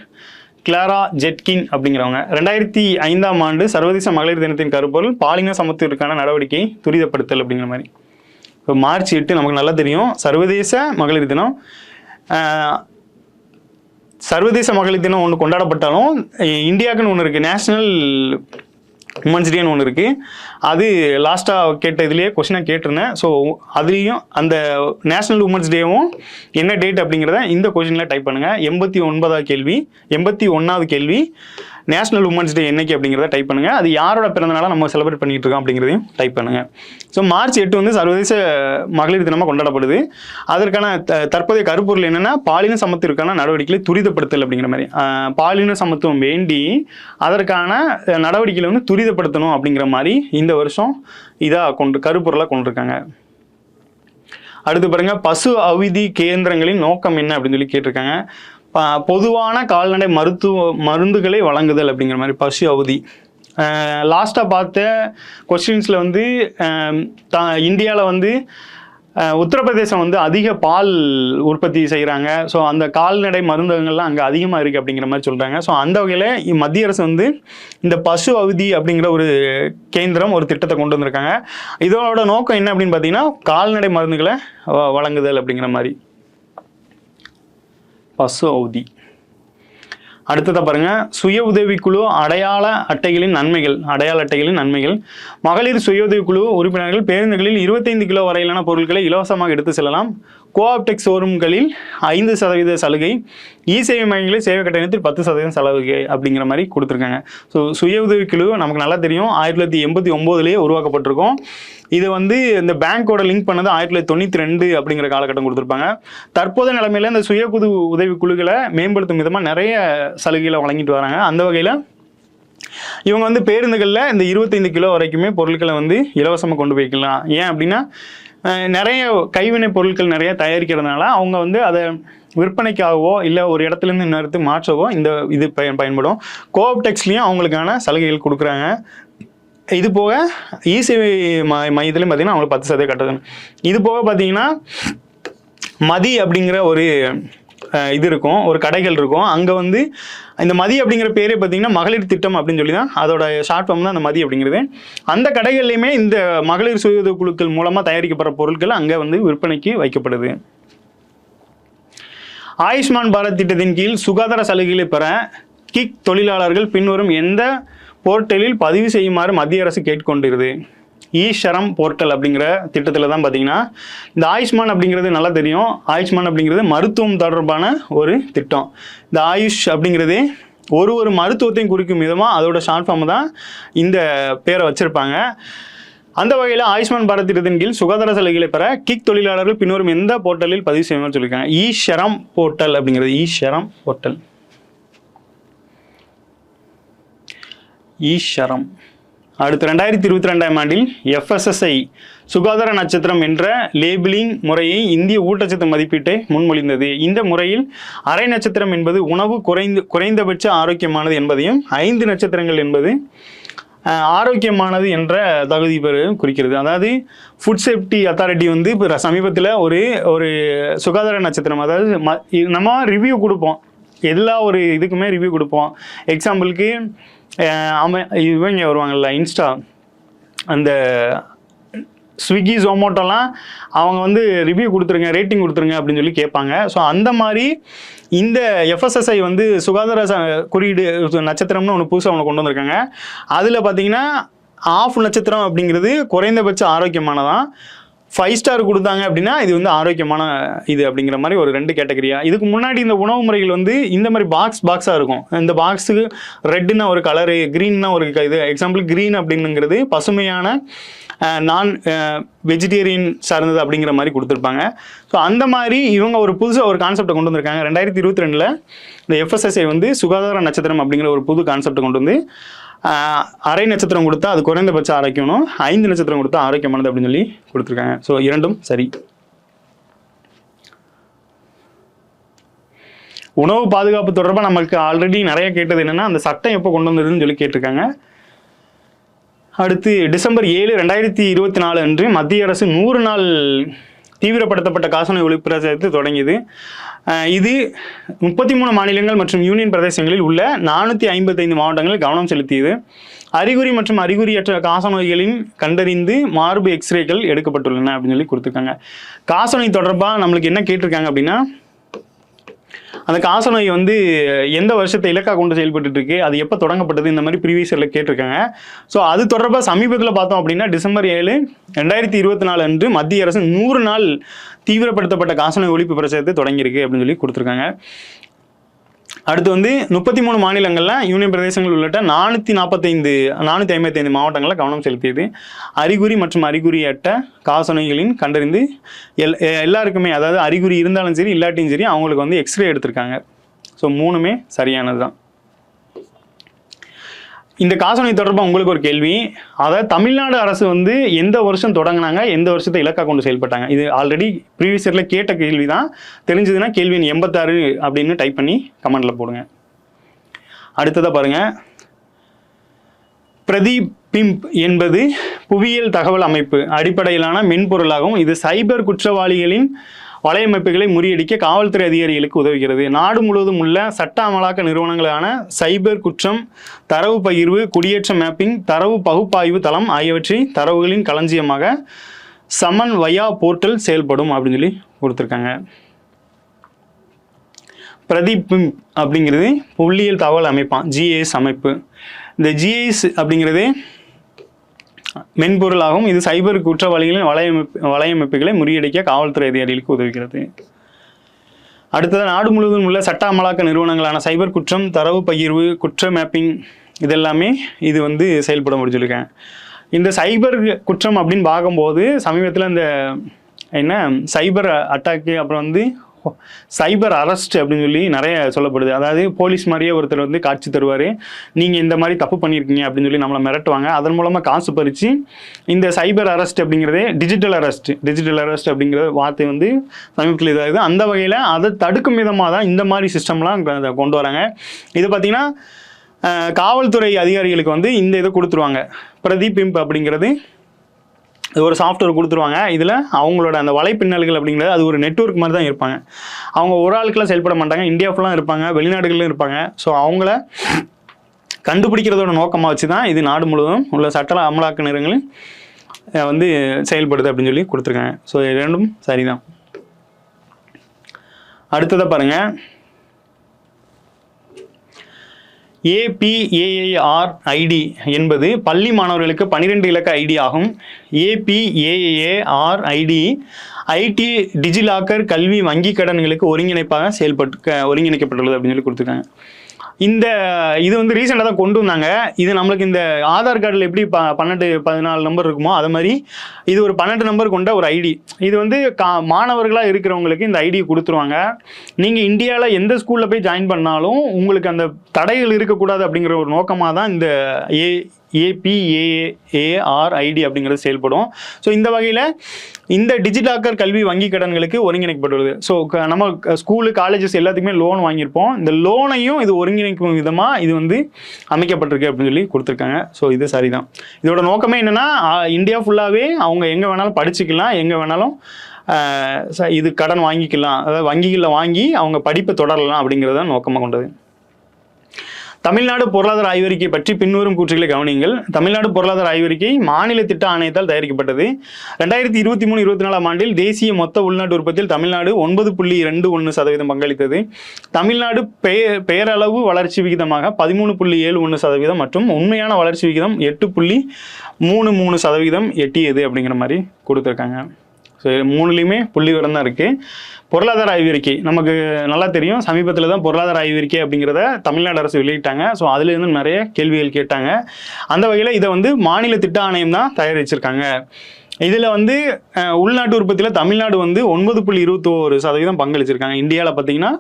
A: கிளாரா ஜெட்கின் அப்படிங்கிறவங்க. 2005ஆம் ஆண்டு சர்வதேச மகளிர் தினத்தின் கருப்பொருள் பாலின சமத்துவத்திற்கான நடவடிக்கை துரிதப்படுத்தல் அப்படிங்கிற மாதிரி. இப்போ மார்ச் 8 நமக்கு நல்லா தெரியும் சர்வதேச மகளிர் தினம். சர்வதேச மகளிர் தினம் ஒன்று கொண்டாடப்பட்டாலும் இந்தியாவுக்குன்னு ஒன்று இருக்குது, நேஷனல் உமன்ஸ் டேன்னு ஒன்று இருக்குது. அது லாஸ்ட்டாக கேட்ட இதுலேயே கொஸ்டினாக கேட்டிருந்தேன். ஸோ அதுலேயும் அந்த நேஷனல் உமன்ஸ் டேவும் என்ன டேட் அப்படிங்கிறத இந்த கொஸ்டினில் டைப் பண்ணுங்கள். 89வது கேள்வி 81வது கேள்வி நேஷனல் உமன்ஸ் டே என்னைக்கு அப்படிங்கிறத டைப் பண்ணுங்கள். அது யாரோட பிறந்தநாளாக நம்ம செலிப்ரேட் பண்ணிகிட்டு இருக்கோம் அப்படிங்கிறதையும் டைப் பண்ணுங்கள். ஸோ மார்ச் 8 வந்து சர்வதேச மகளிர் தினமாக கொண்டாடப்படுது. அதற்கான தற்போதைய கருப்பொருள் என்னென்னா, பாலின சமத்துவத்திற்கான நடவடிக்கைகளை துரிதப்படுத்தல் அப்படிங்கிற மாதிரி. பாலின சமத்துவம் வேண்டி அதற்கான நடவடிக்கைகளை வந்து துரிதப்படுத்தணும் அப்படிங்கிற மாதிரி இந்த வருஷம் இதாக கருப்பொருளாக கொண்டிருக்காங்க. அடுத்து பாருங்க, பசு அவிதி கேந்திரங்களின் நோக்கம் என்ன அப்படின்னு சொல்லி கேட்டிருக்காங்க. பொதுவான கால்நடை மருந்துகளை வழங்குதல் அப்படிங்கிற மாதிரி பசு அவதி. லாஸ்ட்டாக பார்த்த கொஸ்டின்ஸில் வந்து இந்தியாவில் வந்து உத்தரப்பிரதேசம் வந்து அதிக பால் உற்பத்தி செய்கிறாங்க. ஸோ அந்த கால்நடை மருந்தகங்கள்லாம் அங்கே அதிகமாக இருக்குது அப்படிங்கிற மாதிரி சொல்கிறாங்க. ஸோ அந்த வகையில் மத்திய அரசு வந்து இந்த பசு அவதி அப்படிங்கிற ஒரு கேந்திரம் ஒரு திட்டத்தை கொண்டு வந்திருக்காங்க. இதோட நோக்கம் என்ன அப்படின்னு பார்த்தீங்கன்னா, கால்நடை மருந்துகளை வழங்குதல் அப்படிங்கிற மாதிரி பசு அவதி. அடுத்ததாக பாருங்க, சுய உதவிக்குழு அடையாள அட்டைகளின் நன்மைகள். மகளிர் சுய உதவிக்குழு உறுப்பினர்கள் பேருந்துகளில் 25 கிலோ வரையிலான பொருட்களை இலவசமாக எடுத்து செல்லலாம். கோஆப்டெக் ஷோரூம்களில் 5% சலுகை. சேவை மையங்களில் சேவை கட்டணத்தில் 10% சலுகை அப்படிங்கிற மாதிரி கொடுத்துருக்காங்க. ஸோ சுய உதவிக்குழு நமக்கு நல்லா தெரியும் 1989லேயே உருவாக்கப்பட்டிருக்கும். இது வந்து இந்த பேங்கோட லிங்க் பண்ணது 1992 அப்படிங்கிற காலகட்டம் கொடுத்துருப்பாங்க. தற்போதைய நிலைமையில இந்த சுய உதவி குழுக்களை மேம்படுத்தும் விதமாக நிறைய சலுகைகளை வழங்கிட்டு வராங்க. அந்த வகையில் இவங்க வந்து பேருந்துகளில் இந்த 25 கிலோ வரைக்குமே பொருட்களை வந்து இலவசமாக கொண்டு போய்க்கலாம். ஏன் அப்படின்னா, நிறைய கைவினை பொருட்கள் நிறைய தயாரிக்கிறதுனால அவங்க வந்து அதை விற்பனைக்காகவோ இல்லை ஒரு இடத்துலேருந்து இன்னொரு இடத்துக்கு மாற்றவோ இந்த இது பயன்படும். கோஆப்டெக்ஸ்லேயும் அவங்களுக்கான சலுகைகள் கொடுக்குறாங்க. இது போக சேவை மையத்துலையும் பார்த்தீங்கன்னா அவங்களுக்கு 10% கட்டணும். இது போக பார்த்தீங்கன்னா மதி அப்படிங்கிற ஒரு இது இருக்கும், ஒரு கடைகள் இருக்கும். அங்கே வந்து இந்த மதி அப்படிங்கிற பேரே பார்த்தீங்கன்னா மகளிர் திட்டம் அப்படின்னு சொல்லி தான் அதோட ஷார்ட் ஃபார்ம் தான் அந்த மதி அப்படிங்கிறது. அந்த கடைகள்லையுமே இந்த மகளிர் சுய உதவி குழுக்கள் மூலமாக தயாரிக்கப்படுற பொருட்கள் அங்கே வந்து விற்பனைக்கு வைக்கப்படுது. ஆயுஷ்மான் பாரத் திட்டத்தின் கீழ் சுகாதார சலுகைகளை பெற கிக் தொழிலாளர்கள் பின்வரும் எந்த போர்ட்டலில் பதிவு செய்யுமாறு மத்திய அரசு கேட்டுக்கொண்டிருது? ஈ-ஷரம் போர்ட்டல் அப்படிங்கிற திட்டத்தில் தான் பார்த்தீங்கன்னா இந்த ஆயுஷ்மான் அப்படிங்கிறது நல்லா தெரியும். ஆயுஷ்மான் அப்படிங்கிறது மருத்துவம் தொடர்பான ஒரு திட்டம். இந்த ஆயுஷ் அப்படிங்கிறது ஒரு மருத்துவத்தையும் குறிக்கும் விதமாக அதோட ஷார்ட் ஃபார்ம் தான் இந்த பேரை வச்சுருப்பாங்க. அந்த வகையில் ஆயுஷ்மான் பாரத் திட்டத்தின் கீழ் சுகாதார சலுகைகளை பெற கிக் தொழிலாளர்கள் பின்வரும் எந்த போர்ட்டலில் பதிவு செய்யணும்னு சொல்லியிருக்காங்க? ஈ-ஷரம் போர்ட்டல் அப்படிங்கிறது. ஈ-ஷரம் போர்ட்டல். ஈ-ஷரம். அடுத்து 2022ஆம் ஆண்டில் FSSAI சுகாதார நட்சத்திரம் என்ற லேபிளிங் முறையை இந்திய ஊட்டச்சத்து மதிப்பீட்டை முன்மொழிந்தது. இந்த முறையில் அரை நட்சத்திரம் என்பது உணவு குறைந்தபட்ச ஆரோக்கியமானது என்பதையும் 5 நட்சத்திரங்கள் என்பது ஆரோக்கியமானது என்ற தகுதி குறிக்கிறது. அதாவது ஃபுட் சேஃப்டி அத்தாரிட்டி வந்து இப்போ சமீபத்தில் ஒரு சுகாதார நட்சத்திரம், அதாவது நம்ம ரிவ்யூ கொடுப்போம், எல்லா ஒரு இதுக்குமே ரிவ்யூ கொடுப்போம். எக்ஸாம்பிளுக்கு இவங்க வருவாங்கல்ல இன்ஸ்டா, அந்த ஸ்விக்கி ஜொமேட்டோலாம் அவங்க வந்து ரிவ்யூ கொடுத்துருங்க, ரேட்டிங் கொடுத்துருங்க அப்படின்னு சொல்லி கேட்பாங்க. ஸோ அந்த மாதிரி இந்த FSSAI வந்து சுகாதார குறியீடு நட்சத்திரம்னு ஒன்று புதுசாக ஒன்று கொண்டு வந்திருக்காங்க. அதில் பார்த்தீங்கன்னா ஆஃப் நட்சத்திரம் அப்படிங்கிறது குறைந்தபட்ச ஆரோக்கியமானதான். 5 ஸ்டார் கொடுத்தாங்க அப்படின்னா இது வந்து ஆரோக்கியமான இது அப்படிங்கிற மாதிரி ஒரு 2 கேட்டகரியா. இதுக்கு முன்னாடி இந்த உணவு முறைகள் வந்து இந்த மாதிரி பாக்ஸாக இருக்கும். இந்த பாக்ஸுக்கு ரெட்டுன்னா ஒரு கலரு, க்ரீன்னா ஒரு இது. எக்ஸாம்பிள் க்ரீன் அப்படிங்கிறது பசுமையான நான் வெஜிடேரியன் சார்ந்தது அப்படிங்கிற மாதிரி கொடுத்துருப்பாங்க. ஸோ அந்த மாதிரி இவங்க ஒரு புதுசாக ஒரு கான்செப்டை கொண்டு வந்திருக்காங்க. 2022 இந்த FSSAI வந்து சுகாதார நட்சத்திரம் அப்படிங்கிற ஒரு புது கான்செப்டை கொண்டு வந்து அரை நட்சத்திரம் கொடுத்தா அது குறைந்தபட்ச ஆரோக்கியம்னும், 5 நட்சத்திரம் கொடுத்தா ஆரோக்கியமானது அப்படின்னு சொல்லி கொடுத்துருக்காங்க. ஸோ இரண்டும் சரி. உணவு பாதுகாப்பு தொடர்பாக நமக்கு ஆல்ரெடி நிறைய கேட்டது என்னன்னா அந்த சட்டம் எப்போ கொண்டு வந்ததுன்னு சொல்லி கேட்டிருக்காங்க. அடுத்து டிசம்பர் 7, 2024 அன்று மத்திய அரசு 100 நாள் தீவிரப்படுத்தப்பட்ட காசநோய் ஒழிப்பு பிரச்சாரத்தை தொடங்கியது. இது 33 மாநிலங்கள் மற்றும் யூனியன் பிரதேசங்களில் உள்ள 455 மாவட்டங்களில் கவனம் செலுத்தியது. அறிகுறி மற்றும் அறிகுறியற்ற காசநோய்களின் கண்டறிந்து மார்பு எக்ஸ்ரேக்கள் எடுக்கப்பட்டுள்ளன அப்படின்னு சொல்லி கொடுத்துருக்காங்க. காசநோய் தொடர்பாக நம்மளுக்கு என்ன கேட்டிருக்காங்க அப்படின்னா அந்த காசநோய் வந்து எந்த வருஷத்தை இலக்காக கொண்டு செயல்பட்டு இருக்கு, அது எப்போ தொடங்கப்பட்டது, இந்த மாதிரி ப்ரீவியஸ் இயரில் கேட்டிருக்காங்க. ஸோ அது தொடர்பாக சமீபத்தில் பார்த்தோம் அப்படின்னா டிசம்பர் 7, 2024 அன்று மத்திய அரசு 100 நாள் தீவிரப்படுத்தப்பட்ட காசநோய் ஒழிப்பு பிரச்சாரத்தை தொடங்கியிருக்கு அப்படின்னு சொல்லி கொடுத்துருக்காங்க. அடுத்து வந்து 33 மாநிலங்களில் யூனியன் பிரதேசங்கள் உள்ளிட்ட 455 மாவட்டங்களில் கவனம் செலுத்தியது. அறிகுறி மற்றும் அறிகுறியற்ற காசநோய்களின் கண்டறிந்து எல்லாருக்குமே, அதாவது அறிகுறி இருந்தாலும் சரி இல்லாட்டியும் சரி அவங்களுக்கு வந்து எக்ஸ்ரே எடுத்திருக்காங்க. ஸோ 3மே சரியானது தான். இந்த காசநோய் தொடர்பாக உங்களுக்கு ஒரு கேள்வி. அதாவது தமிழ்நாடு அரசு வந்து எந்த வருஷம் தொடங்கினாங்க, எந்த வருஷத்தை இலக்காக கொண்டு செயல்பட்டாங்க? இது ஆல்ரெடி ப்ரீவியஸ் இயரில் கேட்ட கேள்வி தான். தெரிஞ்சதுன்னா கேள்வி 86 அப்படின்னு டைப் பண்ணி கமெண்ட்ல போடுங்க. அடுத்ததாக பாருங்க, பிரதிபிம்ப் என்பது புவியியல் தகவல் அமைப்பு அடிப்படையிலான மென்பொருளாகும். இது சைபர் குற்றவாளிகளின் வலையமைப்புகளை முறியடிக்க காவல்துறை அதிகாரிகளுக்கு உதவுகிறது. நாடு முழுவதும் உள்ள சட்ட அமலாக்க நிறுவனங்களான சைபர் குற்றம், தரவு பகிர்வு, குடியேற்ற மேப்பிங், தரவு பகுப்பாய்வு தளம் ஆகியவற்றை தரவுகளின் களஞ்சியமாக சமன்வயா போர்ட்டல் செயல்படும் அப்படின்னு சொல்லி கொடுத்துருக்காங்க. பிரதிபிம்ப் அப்படிங்கிறது புள்ளியியல் தகவல் அமைப்பான், GIS அமைப்பு. இந்த GIS அப்படிங்கிறது மென்பொருளாகும். இது சைபர் குற்றவாளிகளின் வலையமைப்புகளை முறியடிக்க காவல்துறை அதிகாரிகளுக்கு உதவுகிறது. அடுத்தது நாடு முழுவதும் உள்ள சட்ட அமலாக்க நிறுவனங்களான சைபர் குற்றம், தரவு பகிர்வு, குற்ற மேப்பிங் இதெல்லாமே இது வந்து செயல்பட முடிஞ்சிருக்கேன். இந்த சைபர் குற்றம் அப்படின்னு பார்க்கும்போது சமீபத்தில் இந்த என்ன சைபர் அட்டாக்கு, அப்புறம் வந்து சைபர் அரெஸ்ட் அப்படின்னு சொல்லி நிறைய சொல்லப்படுது. அதாவது போலீஸ் மாதிரியே ஒருத்தர் வந்து காட்சி தருவார், நீங்கள் இந்த மாதிரி தப்பு பண்ணியிருக்கீங்க அப்படின்னு சொல்லி நம்மளை மிரட்டுவாங்க. அதன் மூலமாக காசு பறித்து இந்த சைபர் அரெஸ்ட் அப்படிங்கிறதே டிஜிட்டல் அரெஸ்ட் அப்படிங்கிற வார்த்தை வந்து சமீபத்தில் இதாகுது. அந்த வகையில் அதை தடுக்கும் விதமாக தான் இந்த மாதிரி சிஸ்டம்லாம் கொண்டு வராங்க. இது பார்த்திங்கன்னா காவல்துறை அதிகாரிகளுக்கு வந்து இந்த இதை கொடுத்துருவாங்க. பிரதிபிம்ப் அப்படிங்கிறது ஒரு சாஃப்ட்வேர் கொடுத்துருவாங்க. இதில் அவங்களோட அந்த வலைப்பின்னல்கள் அப்படிங்கிறது அது ஒரு நெட்வொர்க் மாதிரி தான் இருப்பாங்க. அவங்க ஒரு ஆளுக்கெல்லாம் செயல்பட மாட்டாங்க, இந்தியா ஃபுல்லாக இருப்பாங்க, வெளிநாடுகளிலும் இருப்பாங்க. ஸோ அவங்கள கண்டுபிடிக்கிறதோட நோக்கமாக வச்சு தான் இது நாடு முழுவதும் உள்ள சட்ட அமலாக்க நிறுவனங்களும் வந்து செயல்படுது அப்படின்னு சொல்லி கொடுத்துருக்காங்க. ஸோ இரண்டும் சரிதான். அடுத்ததை பாருங்கள், APAAR-ID என்பது பள்ளி மாணவர்களுக்கு 12 இலக்க ஐடி ஆகும். APAAR-ID IT டிஜிலாக்கர் கல்வி வங்கி கடன்களுக்கு ஒருங்கிணைப்பாக ஒருங்கிணைக்கப்பட்டுள்ளது அப்படின்னு சொல்லி கொடுத்துருக்காங்க. இது வந்து ரீசெண்டாக தான் கொண்டு வந்தாங்க. இது நம்மளுக்கு இந்த ஆதார் கார்டில் எப்படி 12-14 நம்பர் இருக்குமோ அது மாதிரி இது ஒரு 12 நம்பர் கொண்ட ஒரு ஐடி. இது வந்து மாணவர்களாக இருக்கிறவங்களுக்கு இந்த ஐடி கொடுத்துருவாங்க. நீங்கள் இந்தியாவில் எந்த ஸ்கூலில் போய் ஜாயின் பண்ணாலும் உங்களுக்கு அந்த தடைகள் இருக்கக்கூடாது அப்படிங்கிற ஒரு நோக்கமாக தான் இந்த APAAR-ID அப்படிங்கிறது செயல்படும். ஸோ இந்த வகையில் இந்த டிஜிலாக்கர் கல்வி வங்கி கடன்களுக்கு ஒருங்கிணைக்கப்பட்டுள்ளது. ஸோ நம்ம ஸ்கூலு காலேஜஸ் எல்லாத்துக்குமே லோன் வாங்கியிருப்போம். இந்த லோனையும் இது ஒருங்கிணைக்கும் விதமாக இது வந்து அமைக்கப்பட்டிருக்கு அப்படின்னு சொல்லி கொடுத்துருக்காங்க. ஸோ இது சரிதான். இதோட நோக்கமே என்னென்னா இந்தியா ஃபுல்லாகவே அவங்க எங்கே வேணாலும் படிச்சுக்கலாம், எங்கே வேணாலும் இது கடன் வாங்கிக்கலாம், அதாவது வங்கிகளில் வாங்கி அவங்க படிப்பை தொடரலாம் அப்படிங்கிறத நோக்கமாக கொண்டது. தமிழ்நாடு பொருளாதார ஆய்வறிக்கை பற்றி பின்வரும் கூற்றுகளை கவனியுங்கள். தமிழ்நாடு பொருளாதார ஆய்வறிக்கை மாநில திட்ட ஆணையத்தால் தயாரிக்கப்பட்டது. 2023-24 ஆண்டில் தேசிய மொத்த உள்நாட்டு உற்பத்தியில் தமிழ்நாடு 9.21% பங்களித்தது. தமிழ்நாடு பெயரளவு வளர்ச்சி விகிதமாக 13.71% மற்றும் உண்மையான வளர்ச்சி விகிதம் 8.33% எட்டியது அப்படிங்கிற மாதிரி கொடுத்துருக்காங்க. ஸோ 3லையுமே புள்ளி விவரம் தான் இருக்குது. பொருளாதார ஆய்வறிக்கை நமக்கு நல்லா தெரியும். சமீபத்தில் தான் பொருளாதார ஆய்வறிக்கை அப்படிங்கிறத தமிழ்நாடு அரசு வெளியிட்டாங்க. ஸோ அதுலேருந்து நிறைய கேள்விகள் கேட்டாங்க. அந்த வகையில் இதை வந்து மாநில திட்ட ஆணையம் தான் தயாரிச்சிருக்காங்க. இதில் வந்து உள்நாட்டு உற்பத்தியில் தமிழ்நாடு வந்து 9.21% பங்களிச்சிருக்காங்க. இந்தியாவில் பார்த்தீங்கன்னா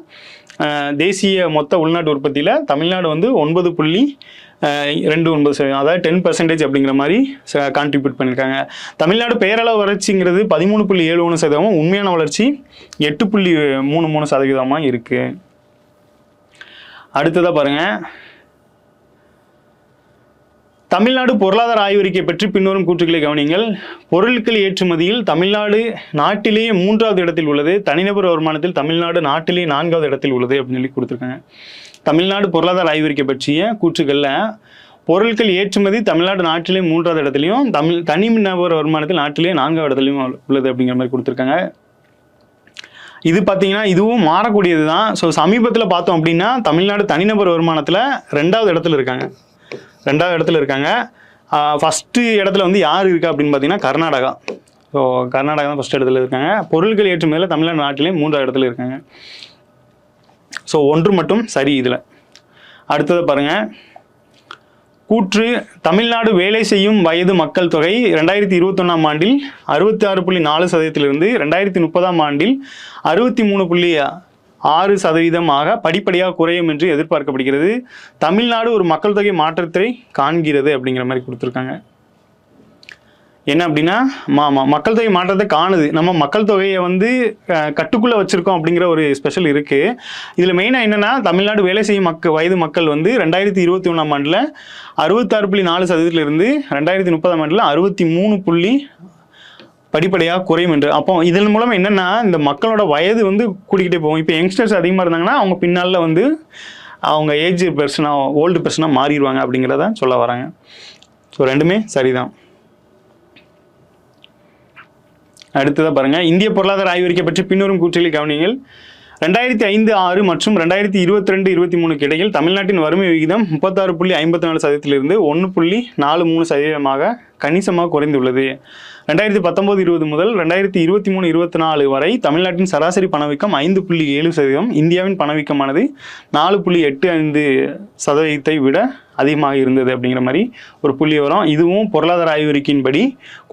A: தேசிய மொத்த உள்நாட்டு உற்பத்தியில் தமிழ்நாடு வந்து 9.29%, அதாவது 10% அப்படிங்கிற மாதிரி கான்ட்ரிபியூட் பண்ணியிருக்காங்க. தமிழ்நாடு பெயரளவு வளர்ச்சிங்கிறது 13.71%, உண்மையான வளர்ச்சி 8.33% இருக்குது. அடுத்ததாக பாருங்கள், தமிழ்நாடு பொருளாதார ஆய்வறிக்கை பற்றி பின்வரும் கூற்றுகளை கவனியுங்கள். பொருட்கள் ஏற்றுமதியில் தமிழ்நாடு நாட்டிலேயே 3வது இடத்தில் உள்ளது. தனிநபர் வருமானத்தில் தமிழ்நாடு நாட்டிலேயே 4வது இடத்தில் உள்ளது அப்படின்னு சொல்லி கொடுத்துருக்காங்க. தமிழ்நாடு பொருளாதார ஆய்வறிக்கை பற்றிய கூற்றுகளில் பொருட்கள் ஏற்றுமதி தமிழ்நாடு நாட்டிலே 3வது இடத்துலையும் தனிநபர் வருமானத்தில் நாட்டிலேயே 4வது இடத்துலையும் உள்ளது அப்படிங்கிற மாதிரி கொடுத்துருக்காங்க. இது பார்த்தீங்கன்னா இதுவும் மாறக்கூடியது தான். ஸோ சமீபத்தில் பார்த்தோம் அப்படின்னா தமிழ்நாடு தனிநபர் வருமானத்தில் 2வது இடத்துல இருக்காங்க. ஃபஸ்ட்டு இடத்துல வந்து யார் இருக்கா அப்படின்னு பார்த்தீங்கன்னா கர்நாடகா. ஸோ கர்நாடகா தான் ஃபஸ்ட் இடத்துல இருக்காங்க. பொருட்கள் ஏற்றுமதியில் தமிழ்நாடு நாட்டிலே 3வது இடத்துல இருக்காங்க. ஸோ ஒன்று மட்டும் சரி இதில். அடுத்தது பாருங்கள், கூற்று தமிழ்நாடு வேலை செய்யும் வயது மக்கள் தொகை 2021 ஆண்டில் 66.4%, 2030 ஆண்டில் 63.6% படிப்படியாக குறையும் என்று எதிர்பார்க்கப்படுகிறது. தமிழ்நாடு ஒரு மக்கள் தொகை மாற்றத்தை காண்கிறது அப்படிங்கிற மாதிரி கொடுத்துருக்காங்க. என்ன அப்படின்னா மக்கள் தொகை மாற்றத்தை காணுது. நம்ம மக்கள் தொகையை வந்து கட்டுக்குள்ளே வச்சுருக்கோம் அப்படிங்கிற ஒரு ஸ்பெஷல் இருக்குது. இதில் மெயினாக என்னென்னா தமிழ்நாடு வேலை செய்யும் வயது மக்கள் வந்து 2021 ஆண்டில் 66.4%, 2030 ஆண்டில் 63 படிப்படியாக குறையும் என்று. அப்போ இதன் மூலம் என்னென்னா இந்த மக்களோட வயது வந்து கூட்டிக்கிட்டே போகும். இப்போ யங்ஸ்டர்ஸ் அதிகமாக இருந்தாங்கன்னா அவங்க பின்னால் வந்து அவங்க ஏஜ் பெர்சனாக ஓல்டு பெர்சனாக மாறிடுவாங்க அப்படிங்கிறத சொல்ல வராங்க. ஸோ ரெண்டுமே சரிதான். அடுத்ததாக பாருங்கள், இந்திய பொருளாதார ஆய்வறிக்கை பற்றி பின்வரும் கூற்றுகளை கவனியுங்கள். 2005-6 மற்றும் 2022-23 இடையில் தமிழ்நாட்டின் வறுமை விகிதம் 36.54%, 1.43% கணிசமாக குறைந்துள்ளது. 2019-20 முதல் 2023-24 வரை தமிழ்நாட்டின் சராசரி பணவீக்கம் 5.7%, இந்தியாவின் பணவீக்கமானது 4.85% விட அதிகமாக இருந்தது அப்படிங்கிற மாதிரி ஒரு புள்ளி வரும். இதுவும் பொருளாதார ஆய்வறிக்கையின்படி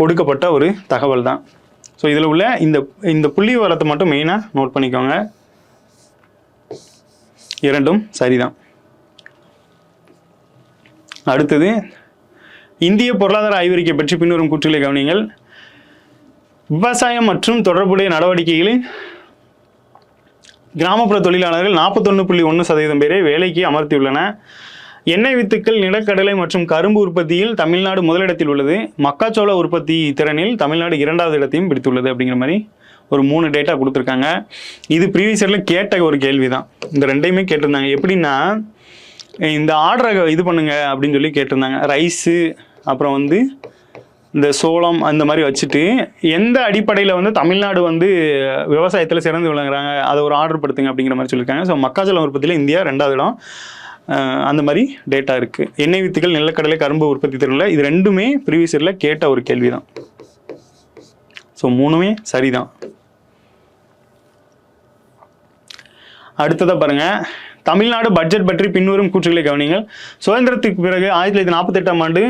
A: கொடுக்கப்பட்ட ஒரு தகவல் தான். ஸோ இதில் உள்ள இந்த புள்ளி விவரத்தை மட்டும் மெயினாக நோட் பண்ணிக்கோங்க. இரண்டும் சரிதான். அடுத்தது, இந்திய பொருளாதார ஆய்வறிக்கை பற்றி பின்வரும் கூற்றுகளை கவனியுங்கள். விவசாயம் மற்றும் தொடர்புடைய நடவடிக்கைகளில் கிராமப்புற தொழிலாளர்கள் 41.1% பேரை வேலைக்கு அமர்த்தியுள்ளன. எண்ணெய் வித்துக்கள், நிலக்கடலை மற்றும் கரும்பு உற்பத்தியில் தமிழ்நாடு முதலிடத்தில் உள்ளது. மக்காச்சோள உற்பத்தி திறனில் தமிழ்நாடு 2வது இடத்தையும் பிடித்துள்ளது அப்படிங்கிற மாதிரி ஒரு 3 டேட்டா கொடுத்துருக்காங்க. இது ப்ரீவியஸ் இயரில் கேட்ட ஒரு கேள்வி தான். இந்த ரெண்டையுமே கேட்டிருந்தாங்க. எப்படின்னா, இந்த ஆர்டரை இது பண்ணுங்க அப்படின்னு சொல்லி கேட்டிருந்தாங்க. ரைஸு, அப்புறம் வந்து இந்த சோளம் அந்த மாதிரி வச்சுட்டு எந்த அடிப்படையில் வந்து தமிழ்நாடு வந்து விவசாயத்தில் சிறந்து விளங்குறாங்க அதை ஒரு ஆர்டர் படுத்துங்க அப்படிங்கிற மாதிரி சொல்லியிருக்காங்க. ஸோ மக்காச்சோளம் உற்பத்தியில் இந்தியா 2வது இடம். அந்த மாதிரி டேட்டா இருக்குது. எண்ணெய் வித்துக்கள், நிலக்கடலை, கரும்பு உற்பத்தி திறனில் இது ரெண்டுமே ப்ரீவியஸ் இயரில் கேட்ட ஒரு கேள்வி தான். ஸோ 3மே சரிதான். அடுத்ததாக பாருங்கள், தமிழ்நாடு பட்ஜெட் பற்றி பின்வரும் கூற்றுகளை கவனிங்கள். சுதந்திரத்துக்கு பிறகு 1948ஆம் ஆண்டு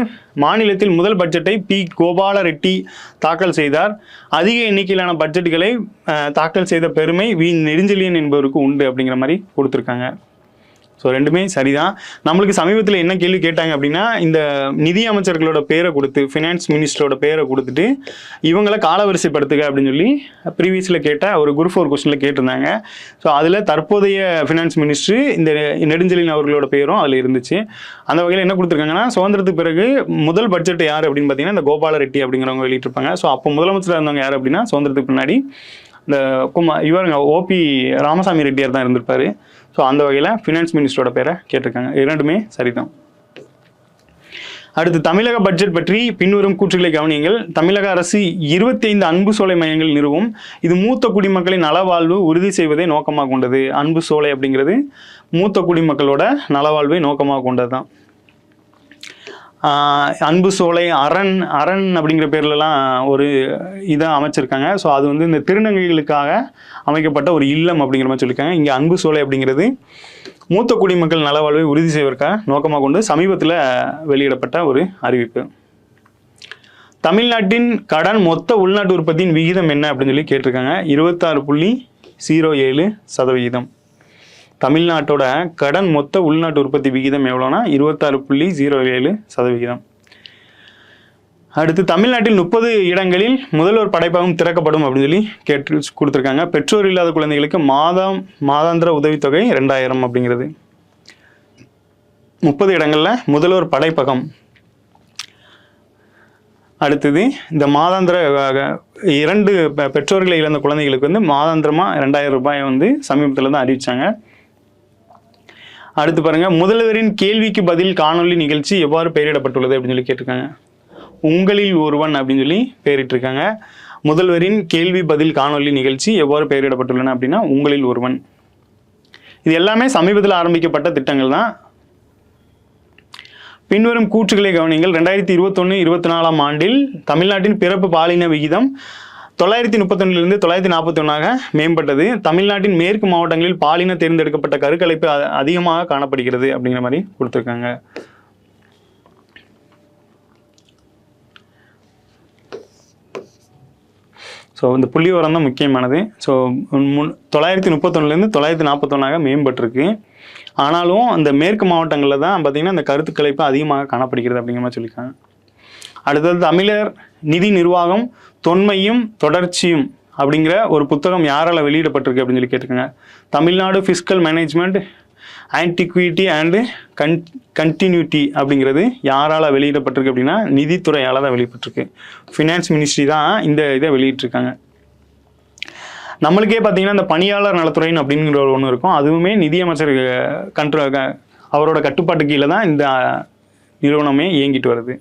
A: மாநிலத்தில் முதல் பட்ஜெட்டை பி. கோபால ரெட்டி தாக்கல் செய்தார். அதிக எண்ணிக்கையிலான பட்ஜெட்டுகளை தாக்கல் செய்த பெருமை வி. நெடுஞ்செழியன் என்பவருக்கு உண்டு அப்படிங்கிற மாதிரி கொடுத்துருக்காங்க. ஸோ ரெண்டுமே சரிதான். நம்மளுக்கு சமீபத்தில் என்ன கேள்வி கேட்டாங்க அப்படின்னா, இந்த நிதி அமைச்சர்களோட பேரை கொடுத்து, ஃபினான்ஸ் மினிஸ்டரோட பேரை கொடுத்துட்டு இவங்களை காலவரிசைப்படுத்துக அப்படின்னு சொல்லி ப்ரீவியஸில் கேட்ட ஒரு குரூப் 4 கொஸ்டினில் கேட்டிருந்தாங்க. ஸோ அதில் தற்போதைய ஃபினான்ஸ் மினிஸ்டர் இந்த நெடுஞ்செழியன் அவர்களோட பேரும் அதில் இருந்துச்சு. அந்த வகையில் என்ன கொடுத்துருக்காங்கன்னா, சுதந்திரத்துக்கு பிறகு முதல் பட்ஜெட் யார் அப்படின்னு பார்த்தீங்கன்னா இந்த கோபால ரெட்டி அப்படிங்கிறவங்க வெளியிட்டிருப்பாங்க. ஸோ அப்போ முதலமைச்சராக இருந்தவங்க யார் அப்படின்னா, சுதந்திரத்துக்கு முன்னாடி இந்த இவருங்க ஓபி ராமசாமி ரெட்டியார் தான் இருந்திருப்பாரு. ஸோ அந்த வகையில் ஃபினான்ஸ் மினிஸ்டரோட பேரை கேட்டிருக்காங்க. இரண்டுமே சரிதான். அடுத்து, தமிழக பட்ஜெட் பற்றி பின்வரும் கூற்றுகளை கவனியுங்கள். தமிழக அரசு 25 அன்பு சோலை மையங்கள் நிறுவும். இது மூத்த குடிமக்களின் நலவாழ்வு உறுதி செய்வதை நோக்கமாக கொண்டது. அன்பு சோலை அப்படிங்கிறது மூத்த குடிமக்களோட நலவாழ்வை நோக்கமாக கொண்டது தான். அன்பு சோலை, அரண் அப்படிங்கிற பேர்லலாம் ஒரு இதை அமைச்சிருக்காங்க. ஸோ அது வந்து இந்த திருநங்கைகளுக்காக அமைக்கப்பட்ட ஒரு இல்லம் அப்படிங்கிற மாதிரி சொல்லியிருக்காங்க. இங்கே அன்பு சோலை அப்படிங்கிறது மூத்த குடிமக்கள் நலவாழ்வை உறுதி செய்வதற்காக நோக்கமாக கொண்டு சமீபத்தில் வெளியிடப்பட்ட ஒரு அறிவிப்பு. தமிழ்நாட்டின் கடன் மொத்த உள்நாட்டு உற்பத்தியின் விகிதம் என்ன அப்படின்னு சொல்லி கேட்டிருக்காங்க. 26.07%. தமிழ்நாட்டோட கடன் மொத்த உள்நாட்டு உற்பத்தி விகிதம் எவ்வளோனா 26.07%. அடுத்து, தமிழ்நாட்டில் 30 இடங்களில் முதல்வர் படைப்பகம் திறக்கப்படும் அப்படின்னு சொல்லி கொடுத்துருக்காங்க. பெற்றோர் இல்லாத குழந்தைகளுக்கு மாதாந்திர உதவித்தொகை 2000 அப்படிங்கிறது. 30 இடங்களில் முதல்வர் படைப்பகம். அடுத்தது, இந்த மாதாந்திர 2 பெற்றோர்களை இழந்த குழந்தைகளுக்கு வந்து மாதாந்திரமாக 2000 ரூபாயை வந்து சமீபத்தில் தான் அறிவித்தாங்க. அடுத்து பாருங்க, முதல்வரின் கேள்விக்கு பதில் காணொலி நிகழ்ச்சி எவ்வாறு பெயரிடப்பட்டுள்ளது அப்படின்னு சொல்லி கேட்டிருக்காங்க. உங்களில் ஒருவன் அப்படின்னு சொல்லி பெயரிட்டிருக்காங்க. முதல்வரின் கேள்வி பதில் காணொலி நிகழ்ச்சி எவ்வாறு பெயரிடப்பட்டுள்ளன அப்படின்னா உங்களில் ஒருவன். இது எல்லாமே சமீபத்தில் ஆரம்பிக்கப்பட்ட திட்டங்கள் தான். பின்வரும் கூற்றுகளை கவனிங்கள். 2021-24ஆம் ஆண்டில் தமிழ்நாட்டின் பிறப்பு பாலின விகிதம் 931 941ஆக மேம்பட்டது. தமிழ்நாட்டின் மேற்கு மாவட்டங்களில் பாலின தேர்ந்தெடுக்கப்பட்ட கருக்கலைப்பு அதிகமாக காணப்படுகிறது அப்படிங்கிற மாதிரி கொடுத்துருக்காங்க. ஸோ இந்த புள்ளி விவரம் தான் முக்கியமானது. ஸோ 931 941ஆக மேம்பட்டிருக்கு. ஆனாலும் அந்த மேற்கு மாவட்டங்களில் தான் பார்த்திங்கன்னா இந்த கருத்துக்கலைப்பு அதிகமாக காணப்படுகிறது அப்படிங்கிற மாதிரி சொல்லியிருக்காங்க. அடுத்தது, தமிழர் நிதி நிர்வாகம் தொன்மையும் தொடர்ச்சியும் அப்படிங்கிற ஒரு புத்தகம் யாரால் வெளியிடப்பட்டிருக்கு அப்படின்னு சொல்லி கேட்டிருக்காங்க. Tamil Nadu fiscal management antiquity and continuity அப்படிங்கிறது யாரால் வெளியிடப்பட்டிருக்கு அப்படின்னா நிதித்துறையால் தான் வெளியிடப்பட்டிருக்கு. ஃபினான்ஸ் மினிஸ்ட்ரி தான் இந்த இதை வெளியிட்டிருக்காங்க. நம்மளுக்கே பார்த்தீங்கன்னா இந்த பணியாளர் நலத்துறைன்னு அப்படிங்கிற ஒன்று இருக்கும். அதுவுமே நிதியமைச்சர் அவரோட கட்டுப்பாட்டு கீழே தான் இந்த நிறுவனமே இயங்கிட்டு வருது.